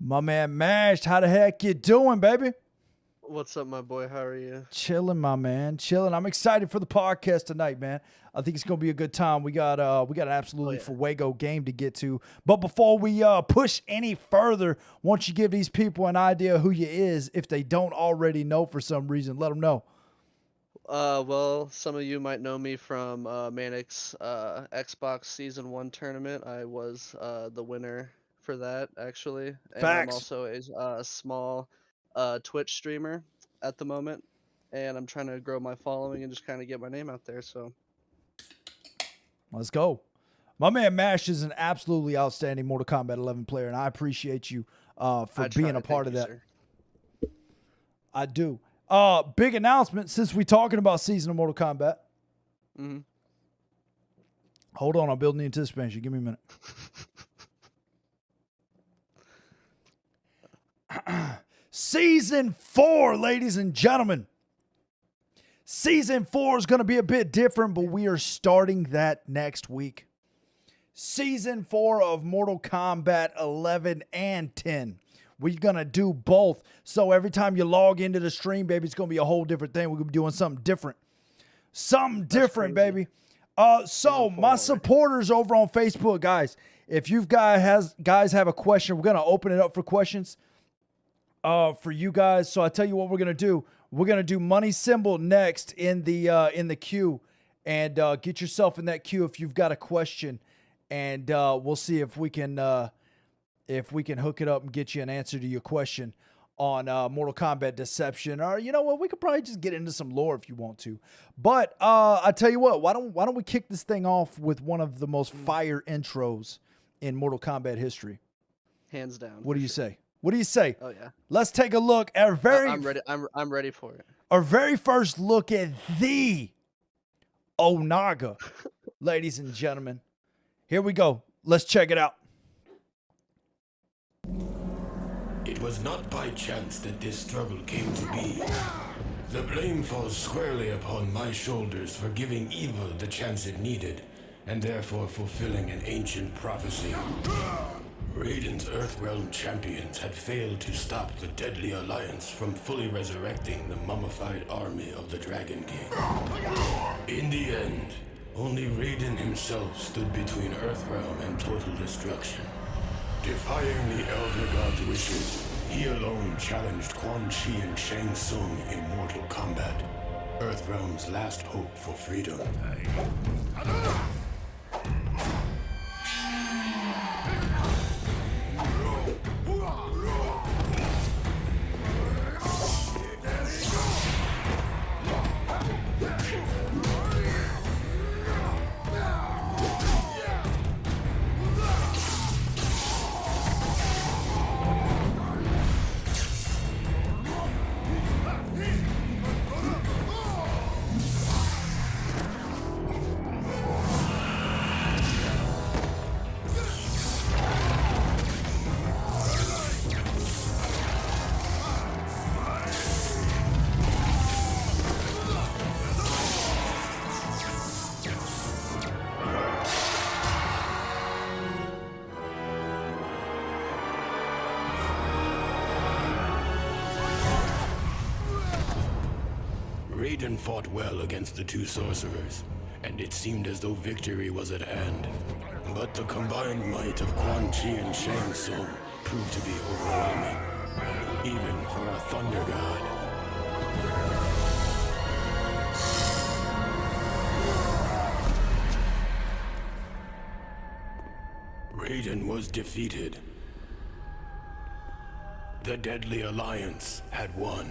My man Mashed, how the heck you doing, baby? What's up, my boy? How are you? Chilling, my man. Chilling. I'm excited for the podcast tonight, man. I think it's gonna be a good time. We got an absolutely fuego game to get to. But before we push any further, why don't you give these people an idea who you is if they don't already know for some reason? Let them know. Well, some of you might know me from Manic's Xbox Season 1 tournament. I was the winner for that, actually. And I'm also a small Twitch streamer at the moment. And I'm trying to grow my following and just kind of get my name out there, so. Let's go. My man Mash is an absolutely outstanding Mortal Kombat 11 player, and I appreciate you for being a part of that. Sir. I do. Big announcement since we're talking about Season of Mortal Kombat. Mm-hmm. Hold on, I'm building the anticipation. Give me a minute. Season 4, ladies and gentlemen. Season 4 is going to be a bit different, but we are starting that next week. Season 4 of Mortal Kombat 11 and 10. We're going to do both. So every time you log into the stream, baby, it's going to be a whole different thing. We're going to be doing something different. Something different, baby. So my supporters over on Facebook, guys, if you guys have a question, we're going to open it up for questions for you guys. So I tell you what we're going to do. We're going to do money symbol next in the queue, and get yourself in that queue if you've got a question, and we'll see if we can hook it up and get you an answer to your question on Mortal Kombat Deception. Or you know what, we could probably just get into some lore if you want to. But I tell you what, why don't we kick this thing off with one of the most fire intros in Mortal Kombat history? Hands down. What do you say? What do you say? Oh yeah. Let's take a look at I'm ready. I'm ready for it. Our very first look at the Onaga, ladies and gentlemen. Here we go. Let's check it out. It was not by chance that this struggle came to be. The blame falls squarely upon my shoulders for giving evil the chance it needed, and therefore fulfilling an ancient prophecy. Raiden's Earthrealm champions had failed to stop the Deadly Alliance from fully resurrecting the mummified army of the Dragon King. In the end, only Raiden himself stood between Earthrealm and total destruction. Defying the Elder God's wishes, he alone challenged Quan Chi and Shang Tsung in Mortal Kombat, Earthrealm's last hope for freedom. Raiden fought well against the two sorcerers, and it seemed as though victory was at hand. But the combined might of Quan Chi and Shang Tsung proved to be overwhelming, even for a Thunder God. Raiden was defeated. The Deadly Alliance had won.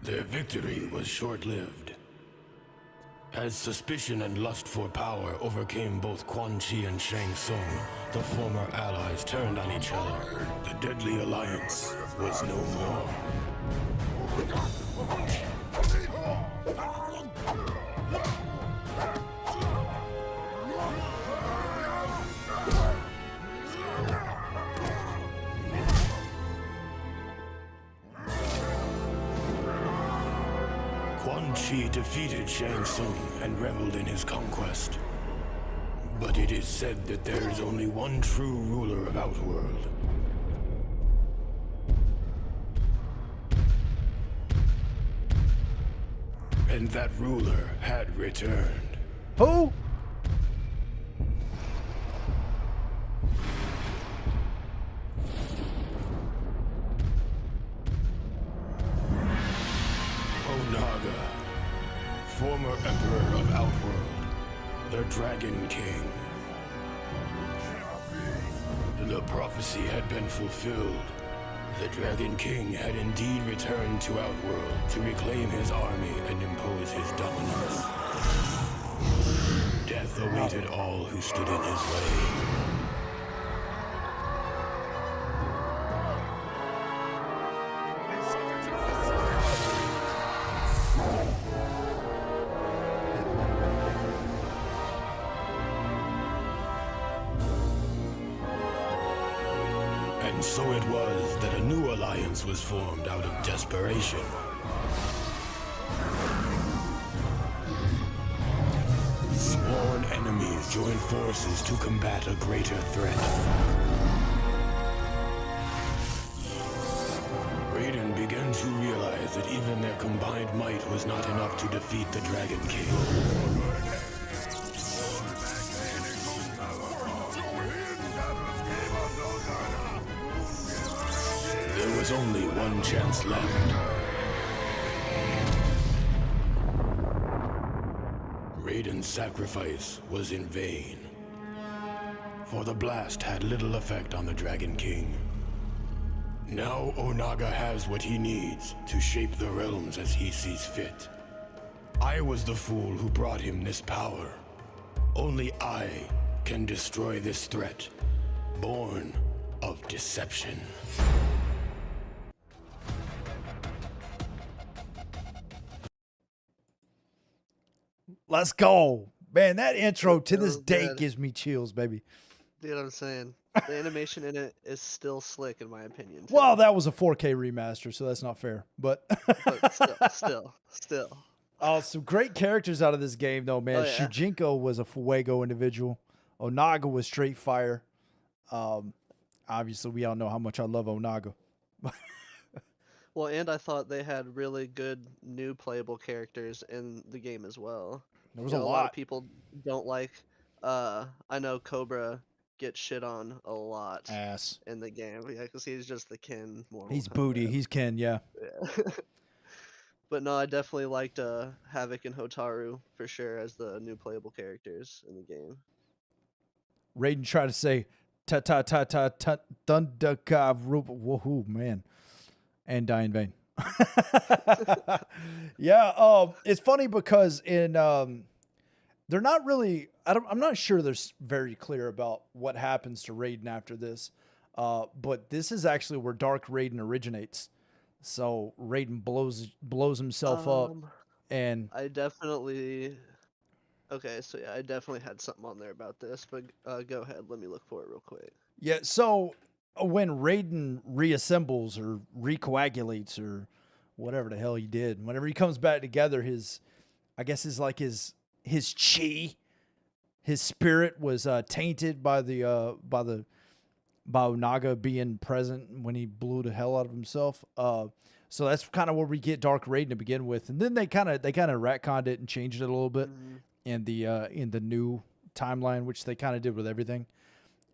Their victory was short-lived. As suspicion and lust for power overcame both Quan Chi and Shang Tsung, the former allies turned on each other. The Deadly Alliance was no more. Quan Chi defeated Shang Tsung and reveled in his conquest. But it is said that there is only one true ruler of Outworld. And that ruler had returned. Who? Onaga, former Emperor of Outworld, the Dragon King. The prophecy had been fulfilled. The Dragon King had indeed returned to Outworld to reclaim his army and impose his dominance. Death awaited all who stood in his way. And so it was that a new alliance was formed out of desperation. Sworn enemies joined forces to combat a greater threat. Raiden began to realize that even their combined might was not enough to defeat the Dragon King. There was only one chance left. Raiden's sacrifice was in vain, for the blast had little effect on the Dragon King. Now Onaga has what he needs to shape the realms as he sees fit. I was the fool who brought him this power. Only I can destroy this threat, born of deception. Let's go. Man, that intro to this was day good. gives me chills, baby. You know what I'm saying? The animation in it is still slick, in my opinion. Too. Well, that was a 4K remaster, so that's not fair. But But still. Oh, some great characters out of this game, though, man. Oh, yeah. Shujinko was a Fuego individual. Onaga was straight fire. Obviously, we all know how much I love Onaga. Well, and I thought they had really good new playable characters in the game as well. There was You a know, lot. lot of people don't like. I know Cobra gets shit on a lot Ass. in the game. Yeah, because he's just the kin. Mortal He's Kombat. booty. He's Ken, yeah. Yeah. But no, I definitely liked Havoc and Hotaru for sure as the new playable characters in the game. Raiden tried to say ta ta ta ta ta Thunderkav woohoo, man. And die in vain. Yeah, it's funny because in they're not really I'm not sure they're very clear about what happens to Raiden after this. But this is actually where Dark Raiden originates. So Raiden blows himself up, and I definitely. Okay, so yeah, I definitely had something on there about this, but go ahead. Let me look for it real quick. yeah. So when Raiden reassembles or recoagulates or whatever the hell he did, whenever he comes back together, I guess his chi, his spirit was tainted by Onaga being present when he blew the hell out of himself. So that's kind of where we get Dark Raiden to begin with, and then they kind of retconned it and changed it a little bit in the new timeline, which they kind of did with everything.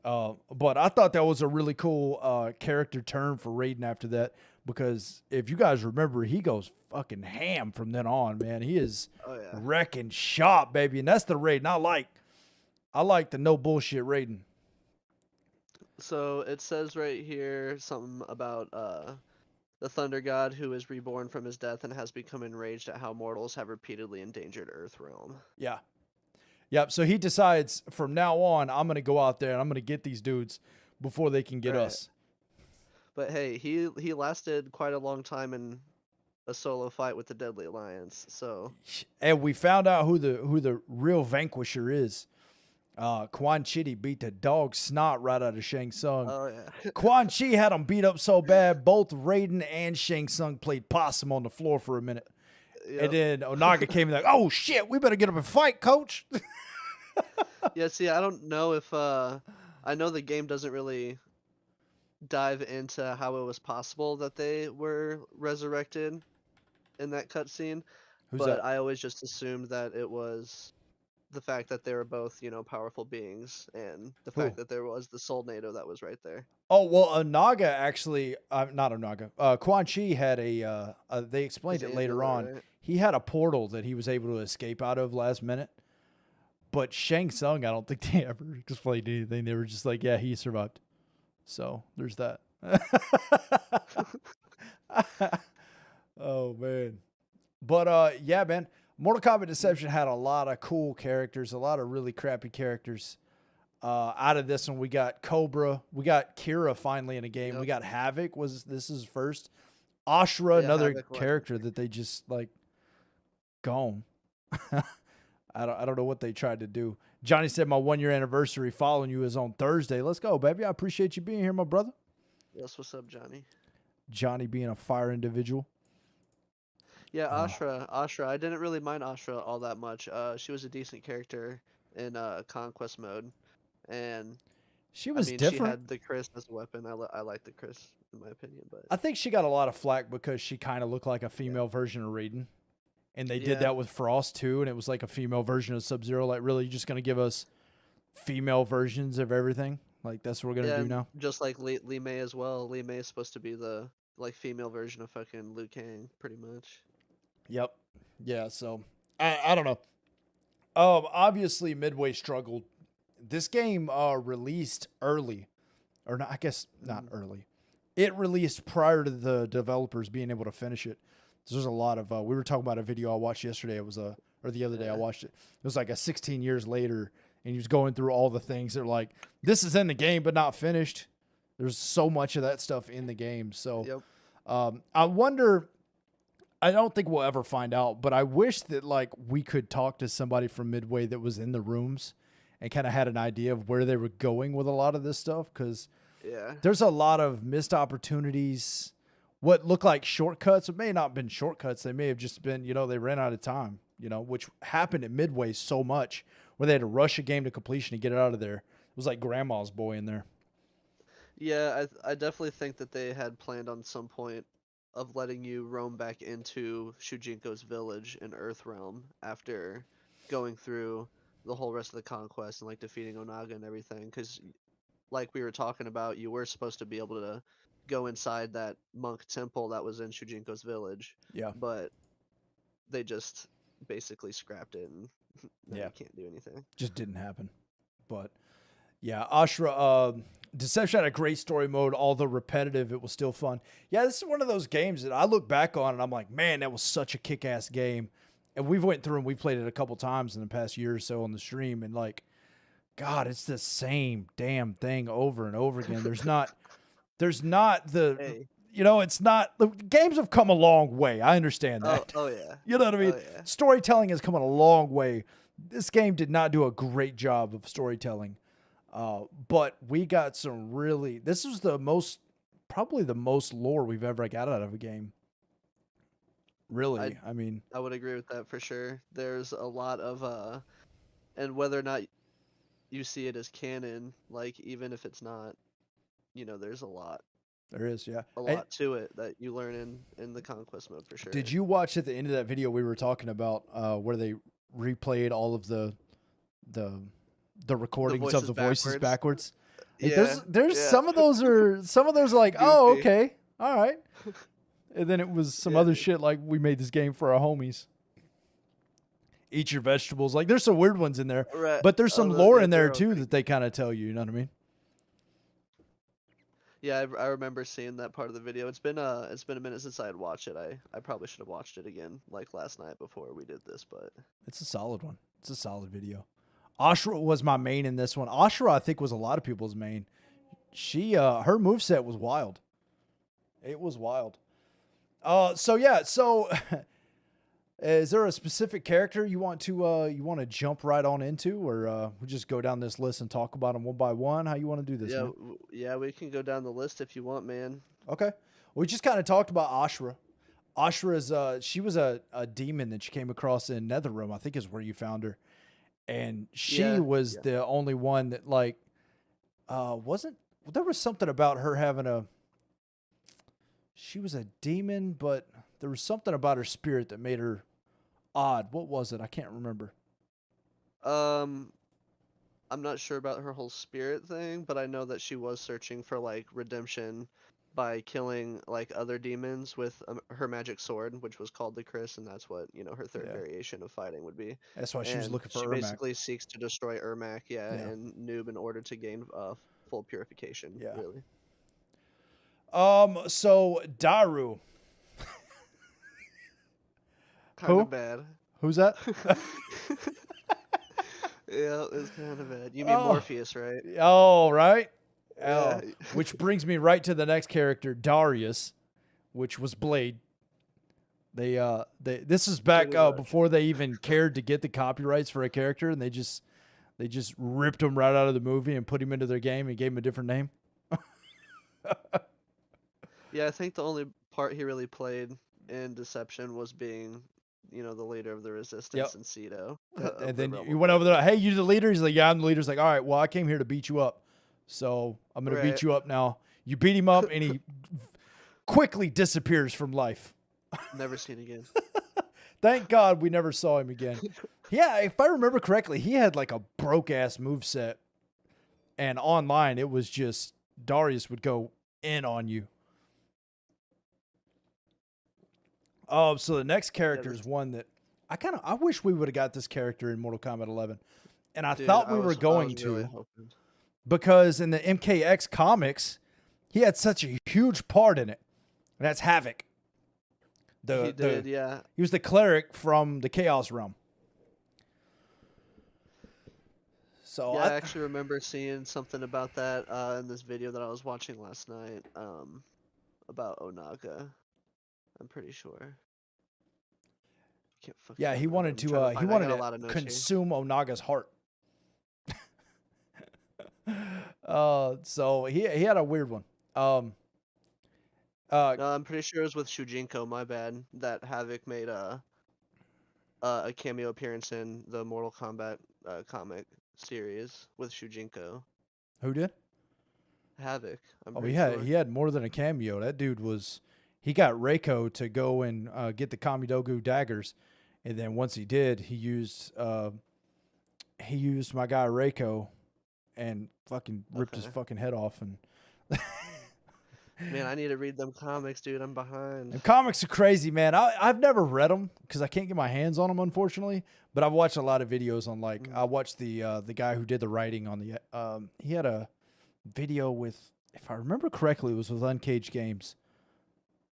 But I thought that was a really cool character turn for Raiden after that, because if you guys remember, he goes fucking ham from then on, man. He is wrecking shop, baby, and that's the Raiden I like the no bullshit Raiden. So it says right here something about the Thunder God who is reborn from his death and has become enraged at how mortals have repeatedly endangered Earthrealm. Yeah. Yep. So he decides from now on, I'm going to go out there and I'm going to get these dudes before they can get us. But hey, he lasted quite a long time in a solo fight with the Deadly Alliance. So, and we found out who the real vanquisher is. Quan Chi beat the dog snot right out of Shang Tsung. oh yeah. Quan Chi had him beat up so bad, both Raiden and Shang Tsung played possum on the floor for a minute. And then Onaga came in like, oh shit, we better get up and fight, coach. Yeah, see, I don't know if I know the game doesn't really dive into how it was possible that they were resurrected in that cutscene, Who's but that? I always just assumed that it was the fact that they were both, powerful beings, and the Who? fact that there was the Soul NATO that was right there. Oh, well, Onaga actually, not Onaga, Quan Chi had they explained His it later amulet, on. right? He had a portal that he was able to escape out of last minute. But Shang Tsung, I don't think they ever explained anything. They were just like, yeah, he survived. So there's that. Oh, man. But, yeah, man, Mortal Kombat Deception had a lot of cool characters, a lot of really crappy characters. Out of this one, we got Cobra. We got Kira finally in a game. Yep. We got Havoc. This is first. Ashura, Yeah, another Havoc was- character that they just, like, gone. I don't know what they tried to do. Johnny said my 1 year anniversary following you is on Thursday. Let's go, baby. I appreciate you being here, my brother. Yes, what's up, Johnny? Johnny being a fire individual. Yeah, Oh. Ashra. I didn't really mind Ashra all that much. She was a decent character in Conquest mode, and She was she different. had the Chris as a weapon. I like the Chris in my opinion, but I think she got a lot of flack because she kind of looked like a female version of Raiden. And they did Yeah. that with Frost too, and it was like a female version of Sub-Zero. Like, really, you're just going to give us female versions of everything? Like, that's what we're going to do and now? just like Li Mei as well. Li Mei is supposed to be the female version of fucking Liu Kang, pretty much. Yep. Yeah, so, I don't know. Obviously, Midway struggled. This game released early. Or not, I guess not early. It released prior to the developers being able to finish it. There's a lot of we were talking about a video I watched yesterday. It was or the other day I watched it. It was like a 16 years later, and he was going through all the things that are like, this is in the game but not finished. There's so much of that stuff in the game. So Yep. I wonder, I don't think we'll ever find out, but I wish that like we could talk to somebody from Midway that was in the rooms and kind of had an idea of where they were going with a lot of this stuff, because Yeah. there's a lot of missed opportunities. What look like shortcuts, it may not have been shortcuts. They may have just been, they ran out of time, which happened at Midway so much, where they had to rush a game to completion to get it out of there. It was like grandma's boy in there. Yeah, I definitely think that they had planned on some point of letting you roam back into Shujinko's village in Earthrealm after going through the whole rest of the conquest and like defeating Onaga and everything, because like we were talking about, you were supposed to be able to go inside that monk temple that was in Shujinko's village. Yeah. But they just basically scrapped it, and now you can't do anything. Just didn't happen. But yeah, Ashra, Deception had a great story mode, although repetitive, it was still fun. Yeah, this is one of those games that I look back on and I'm like, man, that was such a kick-ass game. And we've went through and we played it a couple times in the past year or so on the stream, and like, God, it's the same damn thing over and over again. There's not the, Hey. it's not, the games have come a long way. I understand that. Oh yeah. You know what I mean? Oh, yeah. Storytelling has come a long way. This game did not do a great job of storytelling. But we got some really, this was probably the most lore we've ever got out of a game. Really. I mean, I would agree with that for sure. There's a lot of and whether or not you see it as canon, like even if it's not, there's a lot. there is, yeah. A And lot to it that you learn in the conquest mode for sure. did you watch at the end of that video we were talking about where they replayed all of the recordings of the voices backwards? Like, Yeah, there's yeah. some of those are like, oh, Goofy. okay, all right. And then it was some Yeah. other shit like, we made this game for our homies. Eat your vegetables. Like, there's some weird ones in there, Right. but there's some Oh, lore yeah, in there they're all too creepy. that they kind of tell you. You know what I mean? Yeah, I remember seeing that part of the video. It's been a minute since I had watched it. I probably should have watched it again like last night before we did this, but It's a solid one. It's a solid video. Ashra was my main in this one. Ashra, I think, was a lot of people's main. She, her moveset was wild. It was wild. So yeah, so is there a specific character you want to jump right on into, or we just go down this list and talk about them one by one? How you want to do this? yeah, man? yeah, we can go down the list if you want, man. Okay. We just kind of talked about Ashra. Ashura's she was a demon that she came across in Netherrealm, I think is where you found her. And she was the only one that like wasn't there was something about her having she was a demon, but there was something about her spirit that made her odd. What was it? I can't remember. I'm not sure about her whole spirit thing, but I know that she was searching for like redemption by killing like other demons with her magic sword, which was called the Chris, and that's what her third variation of fighting would be. That's why she was looking for she Ermac. Basically seeks to destroy Ermac, and Noob in order to gain full purification. Yeah. Really. So Daru. Kind of bad. Who's that? Yeah, it's kind of bad. You mean Morpheus, right? Oh, right. Yeah. Which brings me right to the next character, Darius, which was Blade. This is back before they even cared to get the copyrights for a character, and they just ripped him right out of the movie and put him into their game and gave him a different name. Yeah, I think the only part he really played in Deception was being, the leader of the Resistance in Cedo. And then you went over there, hey, you the leader? He's like, yeah, I'm the leader. He's like, all right, well, I came here to beat you up. So I'm going to beat you up now. You beat him up, and he quickly disappears from life. Never seen again. Thank God we never saw him again. Yeah, if I remember correctly, he had like a broke-ass moveset. And online, it was just Darius would go in on you. Oh, so the next character is one that I wish we would have got this character in Mortal Kombat 11. And I thought we were going to. Really because in the MKX comics, he had such a huge part in it. And that's Havoc. He did. He was the cleric from the Chaos Realm. So I actually remember seeing something about that in this video that I was watching last night about Onaga. I'm pretty sure. He wanted to consume Onaga's heart. So he had a weird one. No, I'm pretty sure it was with Shujinko. My bad. That Havoc made a cameo appearance in the Mortal Kombat comic series with Shujinko. Who did? Havoc. He had more than a cameo. That dude was. He got Reiko to go and get the Kamidogu daggers, and then once he did, he used my guy Reiko, and fucking ripped his fucking head off. And man, I need to read them comics, dude. I'm behind. And comics are crazy, man. I've never read them because I can't get my hands on them, unfortunately. But I've watched a lot of videos on I watched the guy who did the writing on the. He had a video with, if I remember correctly, it was with Uncaged Games.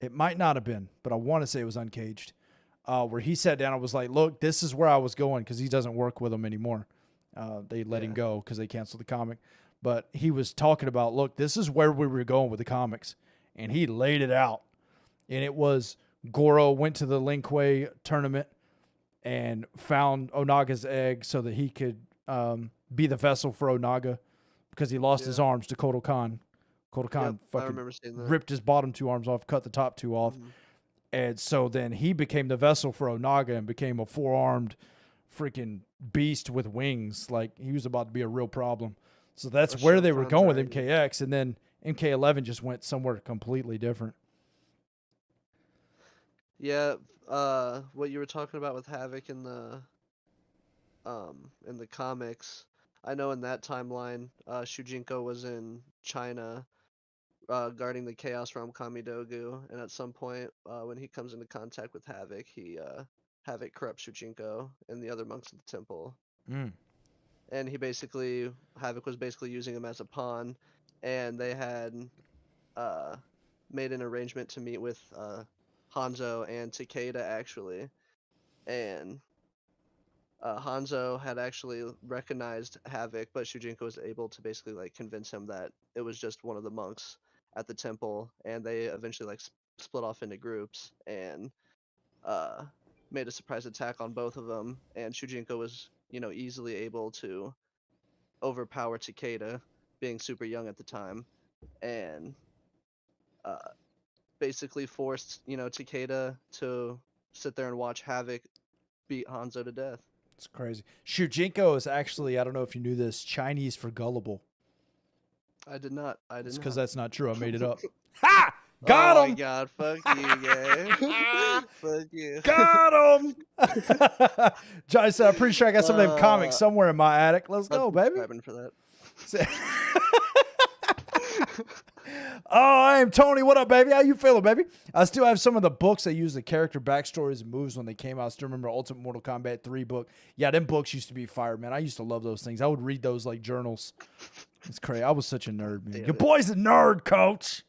It might not have been, but I want to say it was Uncaged, where he sat down and was like, look, this is where I was going because he doesn't work with them anymore. They let him go because they canceled the comic. But he was talking about, look, this is where we were going with the comics. And he laid it out. And it was Goro went to the Lin Kuei tournament and found Onaga's egg so that he could be the vessel for Onaga because he lost his arms to Kotal Khan. Kotal Khan fucking ripped his bottom two arms off, cut the top two off. Mm-hmm. And so then he became the vessel for Onaga and became a four-armed freaking beast with wings. Like, he was about to be a real problem. So that's where they were going with MKX. And then MK11 just went somewhere completely different. Yeah, what you were talking about with Havoc in the comics, I know in that timeline, Shujinko was in China guarding the Chaos Realm Kamidogu, and at some point, when he comes into contact with Havoc, Havoc corrupts Shujinko and the other monks of the temple. Mm. And Havoc was basically using him as a pawn, and they had made an arrangement to meet with Hanzo and Takeda, actually. And Hanzo had actually recognized Havoc, but Shujinko was able to basically convince him that it was just one of the monks at the temple, and they eventually split off into groups and made a surprise attack on both of them, and Shujinko was easily able to overpower Takeda, being super young at the time, and basically forced, Takeda to sit there and watch Havoc beat Hanzo to death. It's crazy. Shujinko is actually, I don't know if you knew this, Chinese for gullible. I did not. It's because that's not true. I made it up. Ha! Got him! Oh my god, fuck you, gay. Fuck you. Got him! Johnny said, I'm pretty sure I got some of them comics somewhere in my attic. Let's go, baby. For that. Oh, I am Tony. What up, baby? How you feeling, baby? I still have some of the books that use the character backstories and moves when they came out. I still remember Ultimate Mortal Kombat 3 book. Yeah, them books used to be fire, man. I used to love those things. I would read those like journals. It's crazy. I was such a nerd, man. Your boy's a nerd, coach.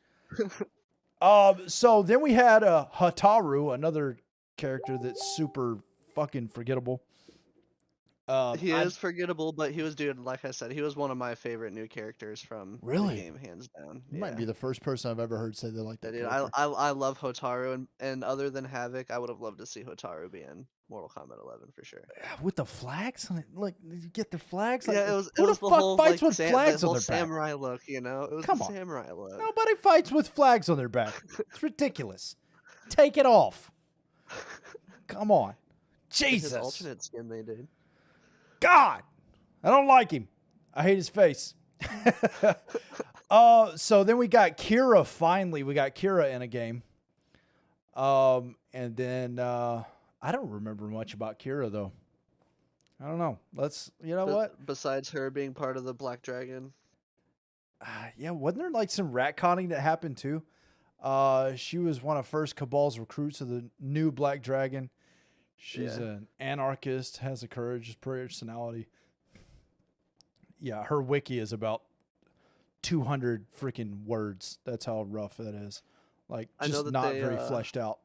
So then we had Hataru, another character that's super fucking forgettable. He is forgettable, but he was, dude, like I said, he was one of my favorite new characters from the game, hands down. You might be the first person I've ever heard say they like that. Dude, I love Hotaru, and other than Havoc, I would have loved to see Hotaru be in Mortal Kombat 11 for sure. With the flags, like you get the flags. Like, Yeah, it was who the the fuck whole fights like, with flags the on whole their back? samurai look, It was Come the on. samurai look. Nobody fights with flags on their back. It's ridiculous. Take it off. Come on, Jesus. His alternate skin they did. God, I don't like him. I hate his face. So then we got Kira. Finally, we got Kira in a game. And then I don't remember much about Kira though. I don't know. What? Besides her being part of the Black Dragon. Yeah, wasn't there like some retconning that happened too? She was one of first Cabal's recruits of the new Black Dragon. She's an anarchist, has a courageous personality. Yeah, her wiki is about 200 freaking words. That's how rough that is. Like, just not very fleshed out.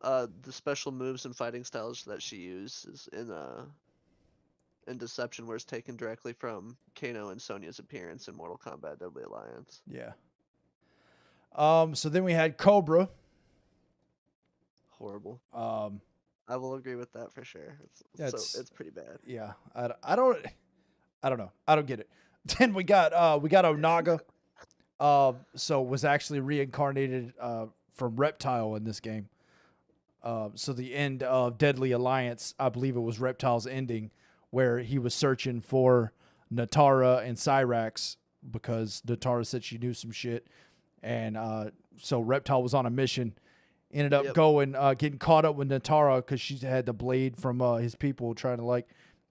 The special moves and fighting styles that she uses in Deception was taken directly from Kano and Sonya's appearance in Mortal Kombat Deadly Alliance. Yeah. So then we had Cobra. Horrible. I will agree with that for sure. It's pretty bad. Yeah, I don't know. I don't get it. Then we got Onaga. So was actually reincarnated from Reptile in this game. So the end of Deadly Alliance, I believe it was Reptile's ending, where he was searching for Natara and Cyrex because Natara said she knew some shit, and so Reptile was on a mission. Ended up getting caught up with Natara because she had the blade from his people trying to like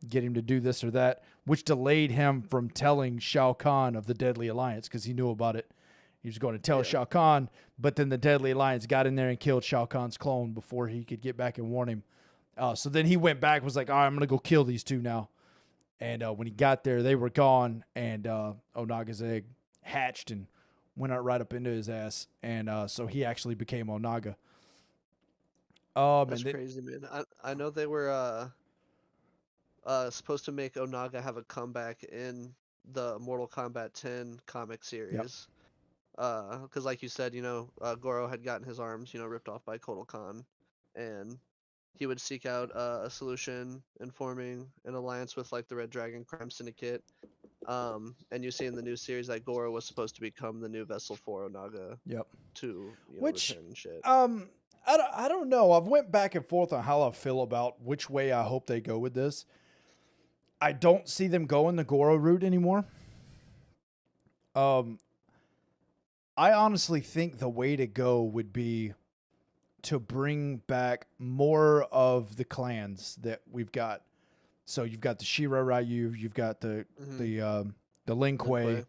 get him to do this or that, which delayed him from telling Shao Kahn of the Deadly Alliance because he knew about it. He was going to tell Shao Kahn, but then the Deadly Alliance got in there and killed Shao Kahn's clone before he could get back and warn him. So then he went back, was like, all right, I'm going to go kill these two now. And when he got there, they were gone, and Onaga's egg hatched and went out right up into his ass. And so he actually became Onaga. That's crazy, man. I know they were supposed to make Onaga have a comeback in the Mortal Kombat 10 comic series. Because like you said, Goro had gotten his arms, ripped off by Kotal Khan, and he would seek out a solution in forming an alliance with like the Red Dragon Crime Syndicate. And you see in the new series that Goro was supposed to become the new vessel for Onaga. Yep. To return and shit. I don't know. I've went back and forth on how I feel about which way I hope they go with this. I don't see them going the Goro route anymore. I honestly think the way to go would be to bring back more of the clans that we've got. So you've got the Shira Ryu, you've got the Lin Kuei,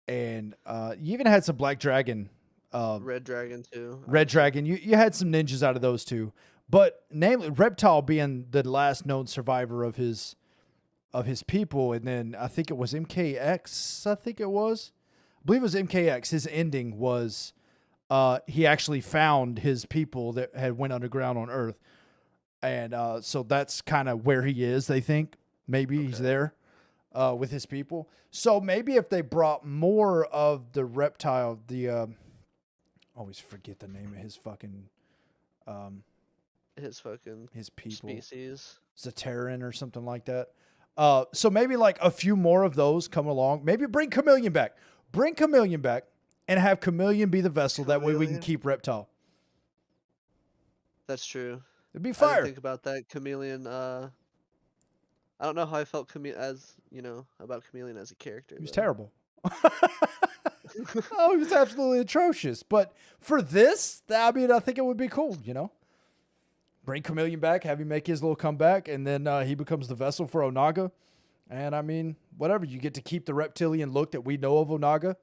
and you even had some Black Dragon. Red Dragon too. Red Dragon. You had some ninjas out of those two, but namely Reptile being the last known survivor of his people, and then I think it was MKX. I believe it was MKX. His ending was he actually found his people that had went underground on Earth, and so that's kind of where he is. They think maybe he's there with his people. So maybe if they brought more of the Reptile, always forget the name of his fucking his people species, Zaterran or something like that. So maybe like a few more of those come along. Maybe bring Chameleon back, and have Chameleon be the vessel. That way we can Chameleon? keep Reptile. That's true. It'd be I fire. didn't think about that. Chameleon. I don't know how I felt about Chameleon as a character. He was though. terrible. Oh, he was absolutely atrocious. But for this, I mean, I think it would be cool, you know? Bring Chameleon back, have him make his little comeback, and then he becomes the vessel for Onaga. And, I mean, whatever. You get to keep the reptilian look that we know of Onaga.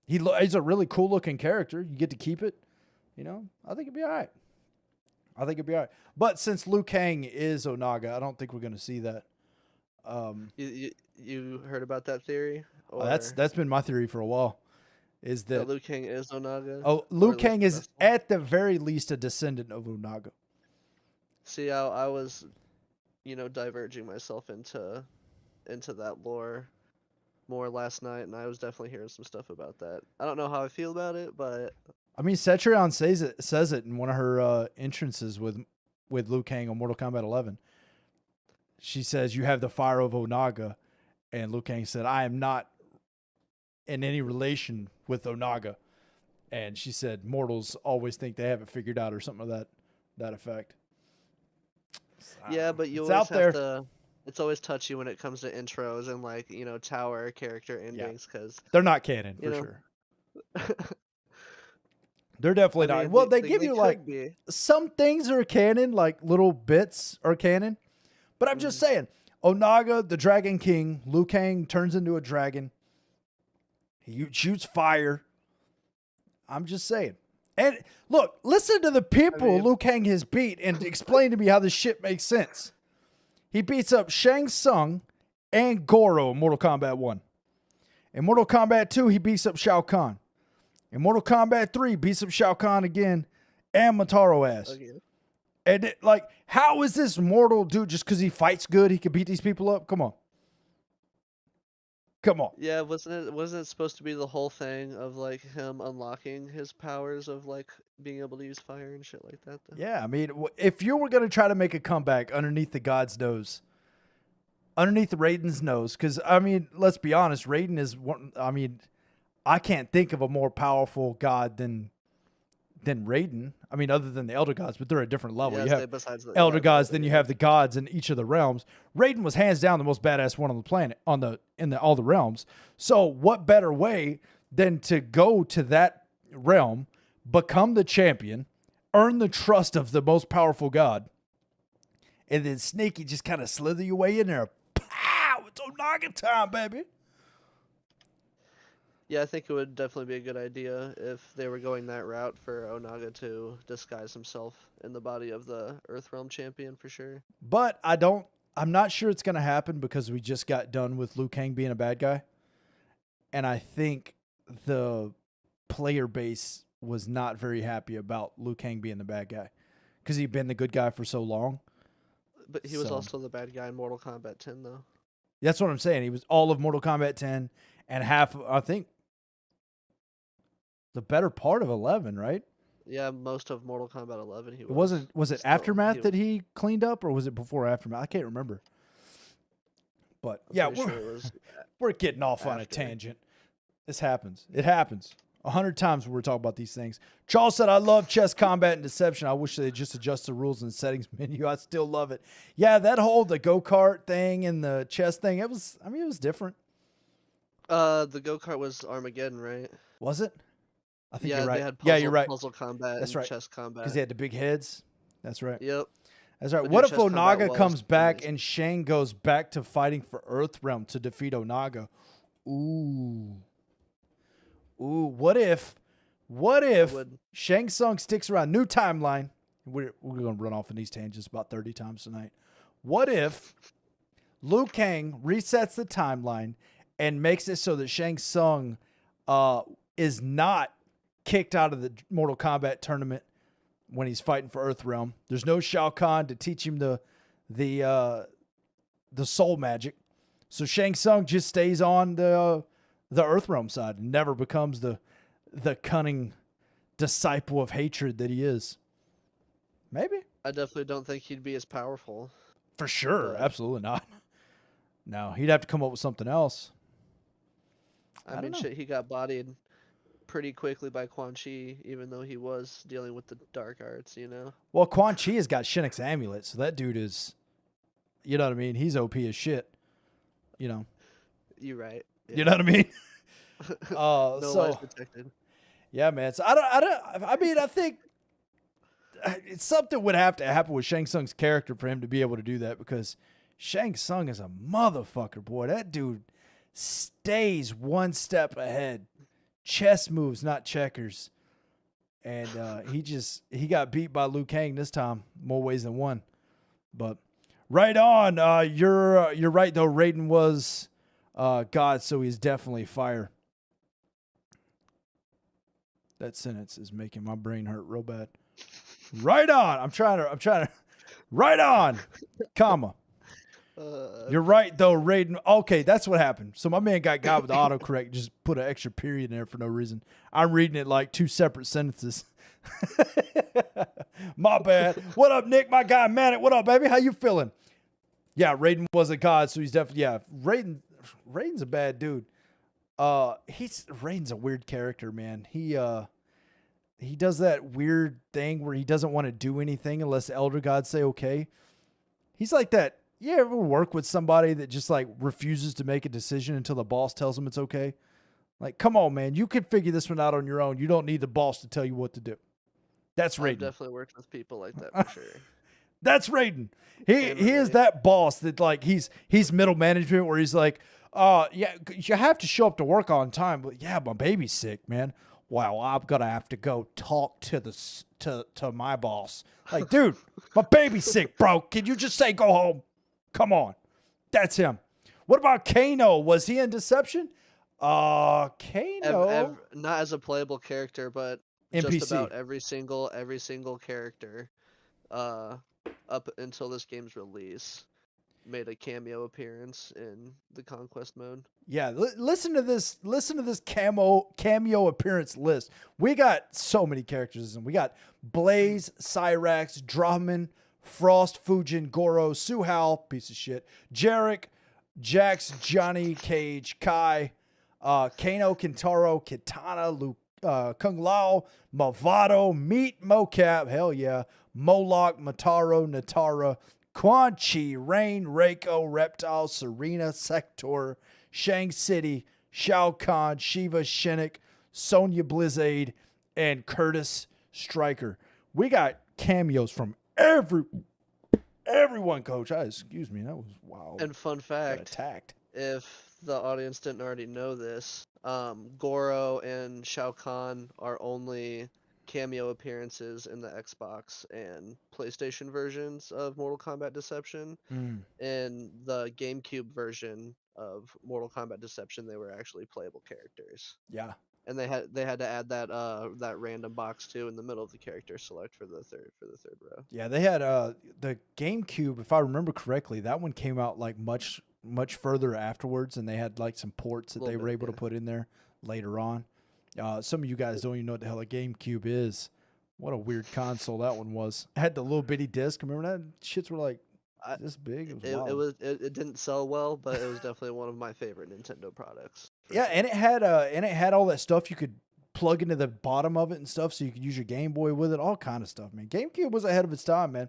He's a really cool-looking character. You get to keep it. You know, I think it'd be all right. But since Liu Kang is Onaga, I don't think we're going to see that. You heard about that theory? Or That's been my theory for a while. Is that Liu Kang is Onaga? Oh, Liu Or Kang is vessel? at the very least a descendant of Onaga. See, I was, diverging myself into that lore more last night, and I was definitely hearing some stuff about that. I don't know how I feel about it, but I mean, Cetrion says it in one of her entrances with Liu Kang on Mortal Kombat 11. She says, "You have the fire of Onaga," and Liu Kang said, "I am not in any relation with Onaga." And she said, "Mortals always think they have it figured out," or something of that effect. yeah, but you It's always out there. have to. It's always touchy when it comes to intros and tower character endings because They're not canon for You know. sure. They're definitely not. Well, they give you like be. some things are canon, like little bits are canon. But I'm just saying, Onaga, the Dragon King, Liu Kang turns into a dragon. He shoots fire. I'm just saying. And look, listen to the people Liu Kang has beat and explain to me how this shit makes sense. He beats up Shang Tsung and Goro in Mortal Kombat 1. In Mortal Kombat 2, he beats up Shao Kahn. In Mortal Kombat 3, beats up Shao Kahn again and Motaro ass. Okay. And how is this mortal dude just because he fights good, he can beat these people up? Come on. Yeah, wasn't it supposed to be the whole thing of like him unlocking his powers of like being able to use fire and shit like that? Though? Yeah, I mean, if you were going to try to make a comeback underneath the god's nose, underneath Raiden's nose, because, I mean, let's be honest, Raiden is one, I mean, I can't think of a more powerful god than Raiden. I mean, other than the Elder Gods, but they're a different level. Yeah, You have besides the Elder Gods, then you have the gods in each of the realms. Raiden was hands down the most badass one on the planet, in all the realms. So what better way than to go to that realm, become the champion, earn the trust of the most powerful god, and then sneaky just kind of slither your way in there. Pow! It's Onaga time, baby. Yeah, I think it would definitely be a good idea if they were going that route for Onaga to disguise himself in the body of the Earthrealm champion for sure. But I'm not sure it's going to happen because we just got done with Liu Kang being a bad guy. And I think the player base was not very happy about Liu Kang being the bad guy because he'd been the good guy for so long. But he was also the bad guy in Mortal Kombat 10, though. That's what I'm saying. He was all of Mortal Kombat 10 and half, I think, the better part of 11, right? Yeah, most of Mortal Kombat 11 he was. Was it Aftermath that he cleaned up, or was it before Aftermath? I can't remember. But yeah, we're getting off on a tangent. This happens. It happens 100 times when we're talking about these things. Charles said, "I love chess combat and deception. I wish they just adjust the rules and settings menu. I still love it." Yeah, that whole the go-kart thing and the chess thing, it was different. The go-kart was Armageddon, right? Was it? I think yeah, you're right. They had Yeah, you're right. Puzzle combat That's and right. chess combat. Because they had the big heads. That's right. Yep. That's right. But What dude, if chess combat Onaga was comes back amazing. and Shang goes back to fighting for Earthrealm to defeat Onaga? Ooh. What if Shang Tsung sticks around? New timeline. We're going to run off in these tangents about 30 times tonight. What if Liu Kang resets the timeline and makes it so that Shang Tsung is not kicked out of the Mortal Kombat tournament when he's fighting for Earthrealm? There's no Shao Kahn to teach him the soul magic. So Shang Tsung just stays on the Earthrealm side and never becomes the cunning disciple of hatred that he is. Maybe. I definitely don't think he'd be as powerful. For sure. Absolutely not. No, he'd have to come up with something else. I mean, shit, he got bodied pretty quickly by Quan Chi, even though he was dealing with the dark arts, you know? Well, Quan Chi has got Shinnok's amulet, so that dude is, you know what I mean? He's OP as shit. You know. You're right. Yeah. You know what I mean? No so life protected. yeah, man. So I mean, I think something would have to happen with Shang Tsung's character for him to be able to do that, because Shang Tsung is a motherfucker, boy. That dude stays one step ahead. Chess moves, not checkers. And he got beat by Liu Kang this time, more ways than one. But right on. You're right though. Raiden was God, so he's definitely fire. That sentence is making my brain hurt real bad. Right on. I'm trying to. Right on, comma. You're right though, Raiden. Okay, that's what happened. So my man got with the autocorrect, just put an extra period in there for no reason. I'm reading it like two separate sentences. My bad. What up, Nick? My guy, Manic. What up, baby? How you feeling? Yeah, Raiden was a god, so he's definitely Raiden's a bad dude. Raiden's a weird character, man. He does that weird thing where he doesn't want to do anything unless the elder gods say okay. He's like that. You ever work with somebody that just like refuses to make a decision until the boss tells them it's okay? Like, come on, man. You can figure this one out on your own. You don't need the boss to tell you what to do. That's Raiden. I've definitely worked with people like that for sure. That's Raiden. He is that boss that like he's middle management where he's like, yeah, you have to show up to work on time, but yeah, my baby's sick, man. Wow, I'm gonna have to go talk to my boss. Like, dude, my baby's sick, bro. Can you just say go home? Come on. That's him. What about Kano? Was he in Deception? Kano. Not as a playable character, but NPC. Just about every single character up until this game's release made a cameo appearance in the Conquest mode. Yeah, listen to this cameo appearance list. We got so many characters, and we got Blaze, Cyrex, Drahman, Frost, Fujin, Goro, Suhao, piece of shit, Jarek, Jax, Johnny Cage, Kai, Kano, Kintaro, Kitana, Kung Lao, Movado, Meat, Mocap, hell yeah, Moloch, Mataro, Natara, Quan Chi, Rain, Reiko, Reptile, Serena, Sector, Shang City, Shao Kahn, Shiva, Shinnok, Sonya Blizzade, and Curtis Stryker. We got cameos from everyone, Coach. Excuse me, that was wild. And fun Got fact, attacked. if the audience didn't already know this, Goro and Shao Kahn are only cameo appearances in the Xbox and PlayStation versions of Mortal Kombat Deception. In the GameCube version of Mortal Kombat Deception, they were actually playable characters. Yeah. And they had to add that random box too in the middle of the character select for the third row. Yeah, they had the GameCube, if I remember correctly, that one came out like much further afterwards, and they had like some ports that they were able to put in there later on. Some of you guys don't even know what the hell a GameCube is. What a weird console that one was. It had the little bitty disc. Remember that? Shits were like this big. It didn't sell well, but it was definitely one of my favorite Nintendo products. Yeah, and it had all that stuff you could plug into the bottom of it and stuff, so you could use your Game Boy with it, all kind of stuff, man. GameCube was ahead of its time, man.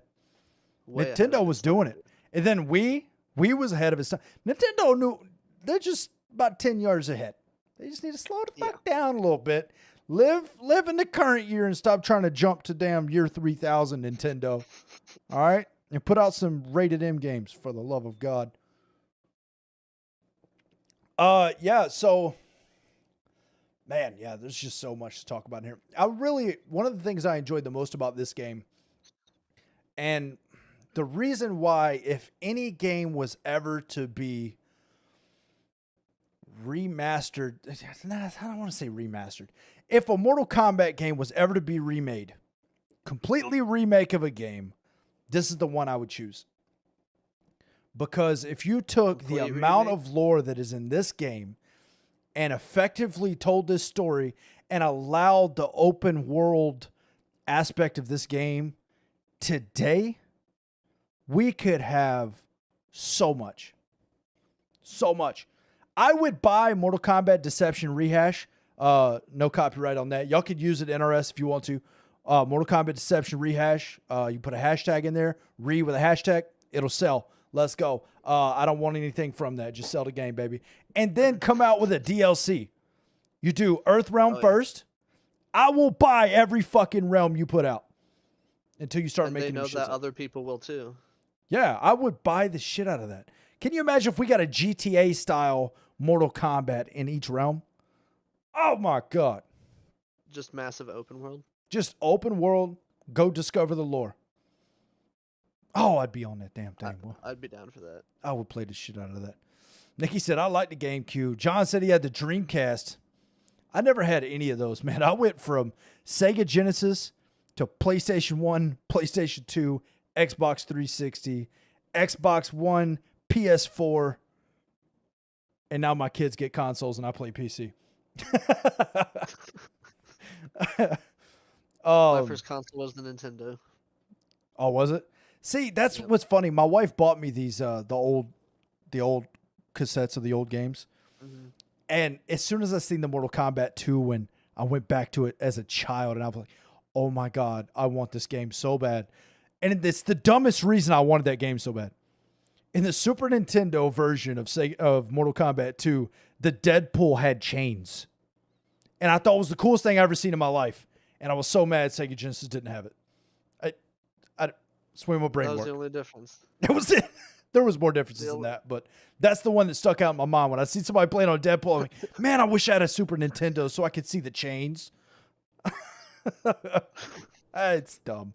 Nintendo was doing it. And then Wii was ahead of its time. Nintendo knew they're just about 10 yards ahead. They just need to slow the fuck down a little bit. Live in the current year and stop trying to jump to damn year 3000, Nintendo. All right? And put out some rated M games, for the love of God. Yeah, so man, yeah, there's just so much to talk about here. One of the things I enjoyed the most about this game, and the reason why, if any game was ever to be remastered, I don't want to say remastered. If a Mortal Kombat game was ever to be remade, completely remake of a game, this is the one I would choose. Because if you took the amount of lore that is in this game and effectively told this story and allowed the open world aspect of this game today, we could have so much. So much. I would buy Mortal Kombat Deception Rehash No copyright on that. Y'all could use it NRS if you want to. Mortal Kombat Deception rehash. You put a hashtag in there, with a hashtag, it'll sell. Let's go. I don't want anything from that. Just sell the game, baby. And then come out with a DLC. You do Earth Realm first. I will buy every fucking realm you put out until you start making. They know that other people will too. Yeah, I would buy the shit out of that. Can you imagine if we got a GTA style Mortal Kombat in each realm? Oh my god! Just massive open world. Just open world. Go discover the lore. Oh, I'd be on that damn thing. I'd be down for that. I would play the shit out of that. Nikki said, I like the GameCube. John said he had the Dreamcast. I never had any of those, man. I went from Sega Genesis to PlayStation 1, PlayStation 2, Xbox 360, Xbox One, PS4, and now my kids get consoles and I play PC. My first console was the Nintendo. Oh, was it? See, that's what's funny. My wife bought me these the old cassettes of the old games. Mm-hmm. And as soon as I seen the Mortal Kombat 2 when I went back to it as a child and I was like, "Oh my god, I want this game so bad." And it's the dumbest reason I wanted that game so bad. In the Super Nintendo version of Mortal Kombat 2, the Deadpool had chains. And I thought it was the coolest thing I ever seen in my life. And I was so mad Sega Genesis didn't have it. I swim with brain work. That was the only difference. That was it. There was more differences than that, but that's the one that stuck out in my mind. When I see somebody playing on Deadpool, I'm like, man, I wish I had a Super Nintendo so I could see the chains. It's dumb.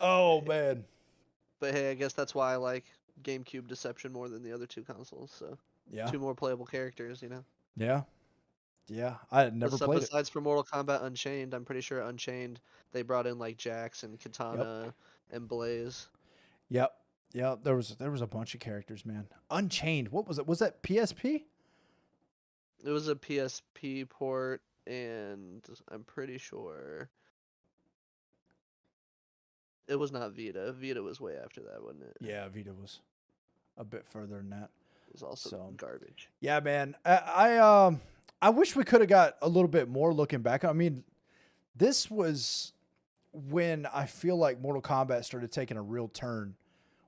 Oh, man. But hey, I guess that's why I like GameCube Deception more than the other two consoles. So yeah, 2 more playable characters, you know? Yeah. Yeah, I had never played it. Besides for Mortal Kombat Unchained, I'm pretty sure Unchained, they brought in like Jax and Katana and Blaze. Yep. Yeah, there was a bunch of characters, man. Unchained. What was it? Was that PSP? It was a PSP port, and I'm pretty sure it was not Vita. Vita was way after that, wasn't it? Yeah, Vita was a bit further than that. It was also garbage. Yeah, man. I wish we could have got a little bit more looking back. I mean, this was when I feel like Mortal Kombat started taking a real turn,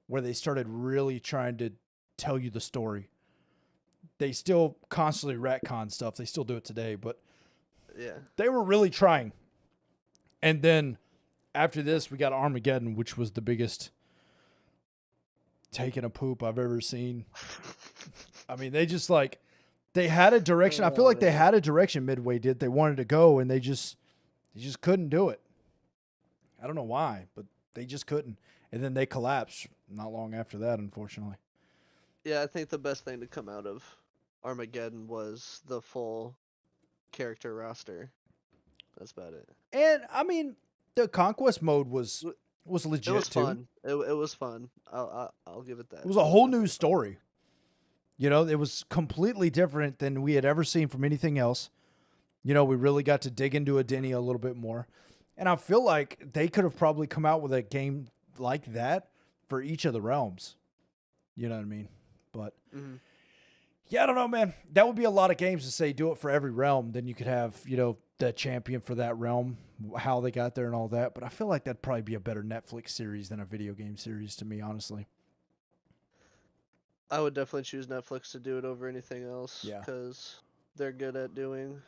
where they started really trying to tell you the story. They still constantly retcon stuff. They still do it today, but yeah, they were really trying. And then after this, we got Armageddon, which was the biggest taking a poop I've ever seen. I mean, they had a direction. I feel like they had a direction Midway did. They wanted to go, and they just couldn't do it. I don't know why, but they just couldn't. And then they collapsed not long after that, unfortunately. Yeah, I think the best thing to come out of Armageddon was the full character roster. That's about it. And, I mean, the Conquest mode was legit, It was too. fun. It was fun. I'll give it that. It was a whole new story. You know, it was completely different than we had ever seen from anything else. You know, we really got to dig into Adenia a little bit more. And I feel like they could have probably come out with a game like that for each of the realms. You know what I mean? But, yeah, I don't know, man. That would be a lot of games to say do it for every realm. Then you could have, you know, the champion for that realm, how they got there and all that. But I feel like that'd probably be a better Netflix series than a video game series to me, honestly. I would definitely choose Netflix to do it over anything else. Yeah. Because they're good at doing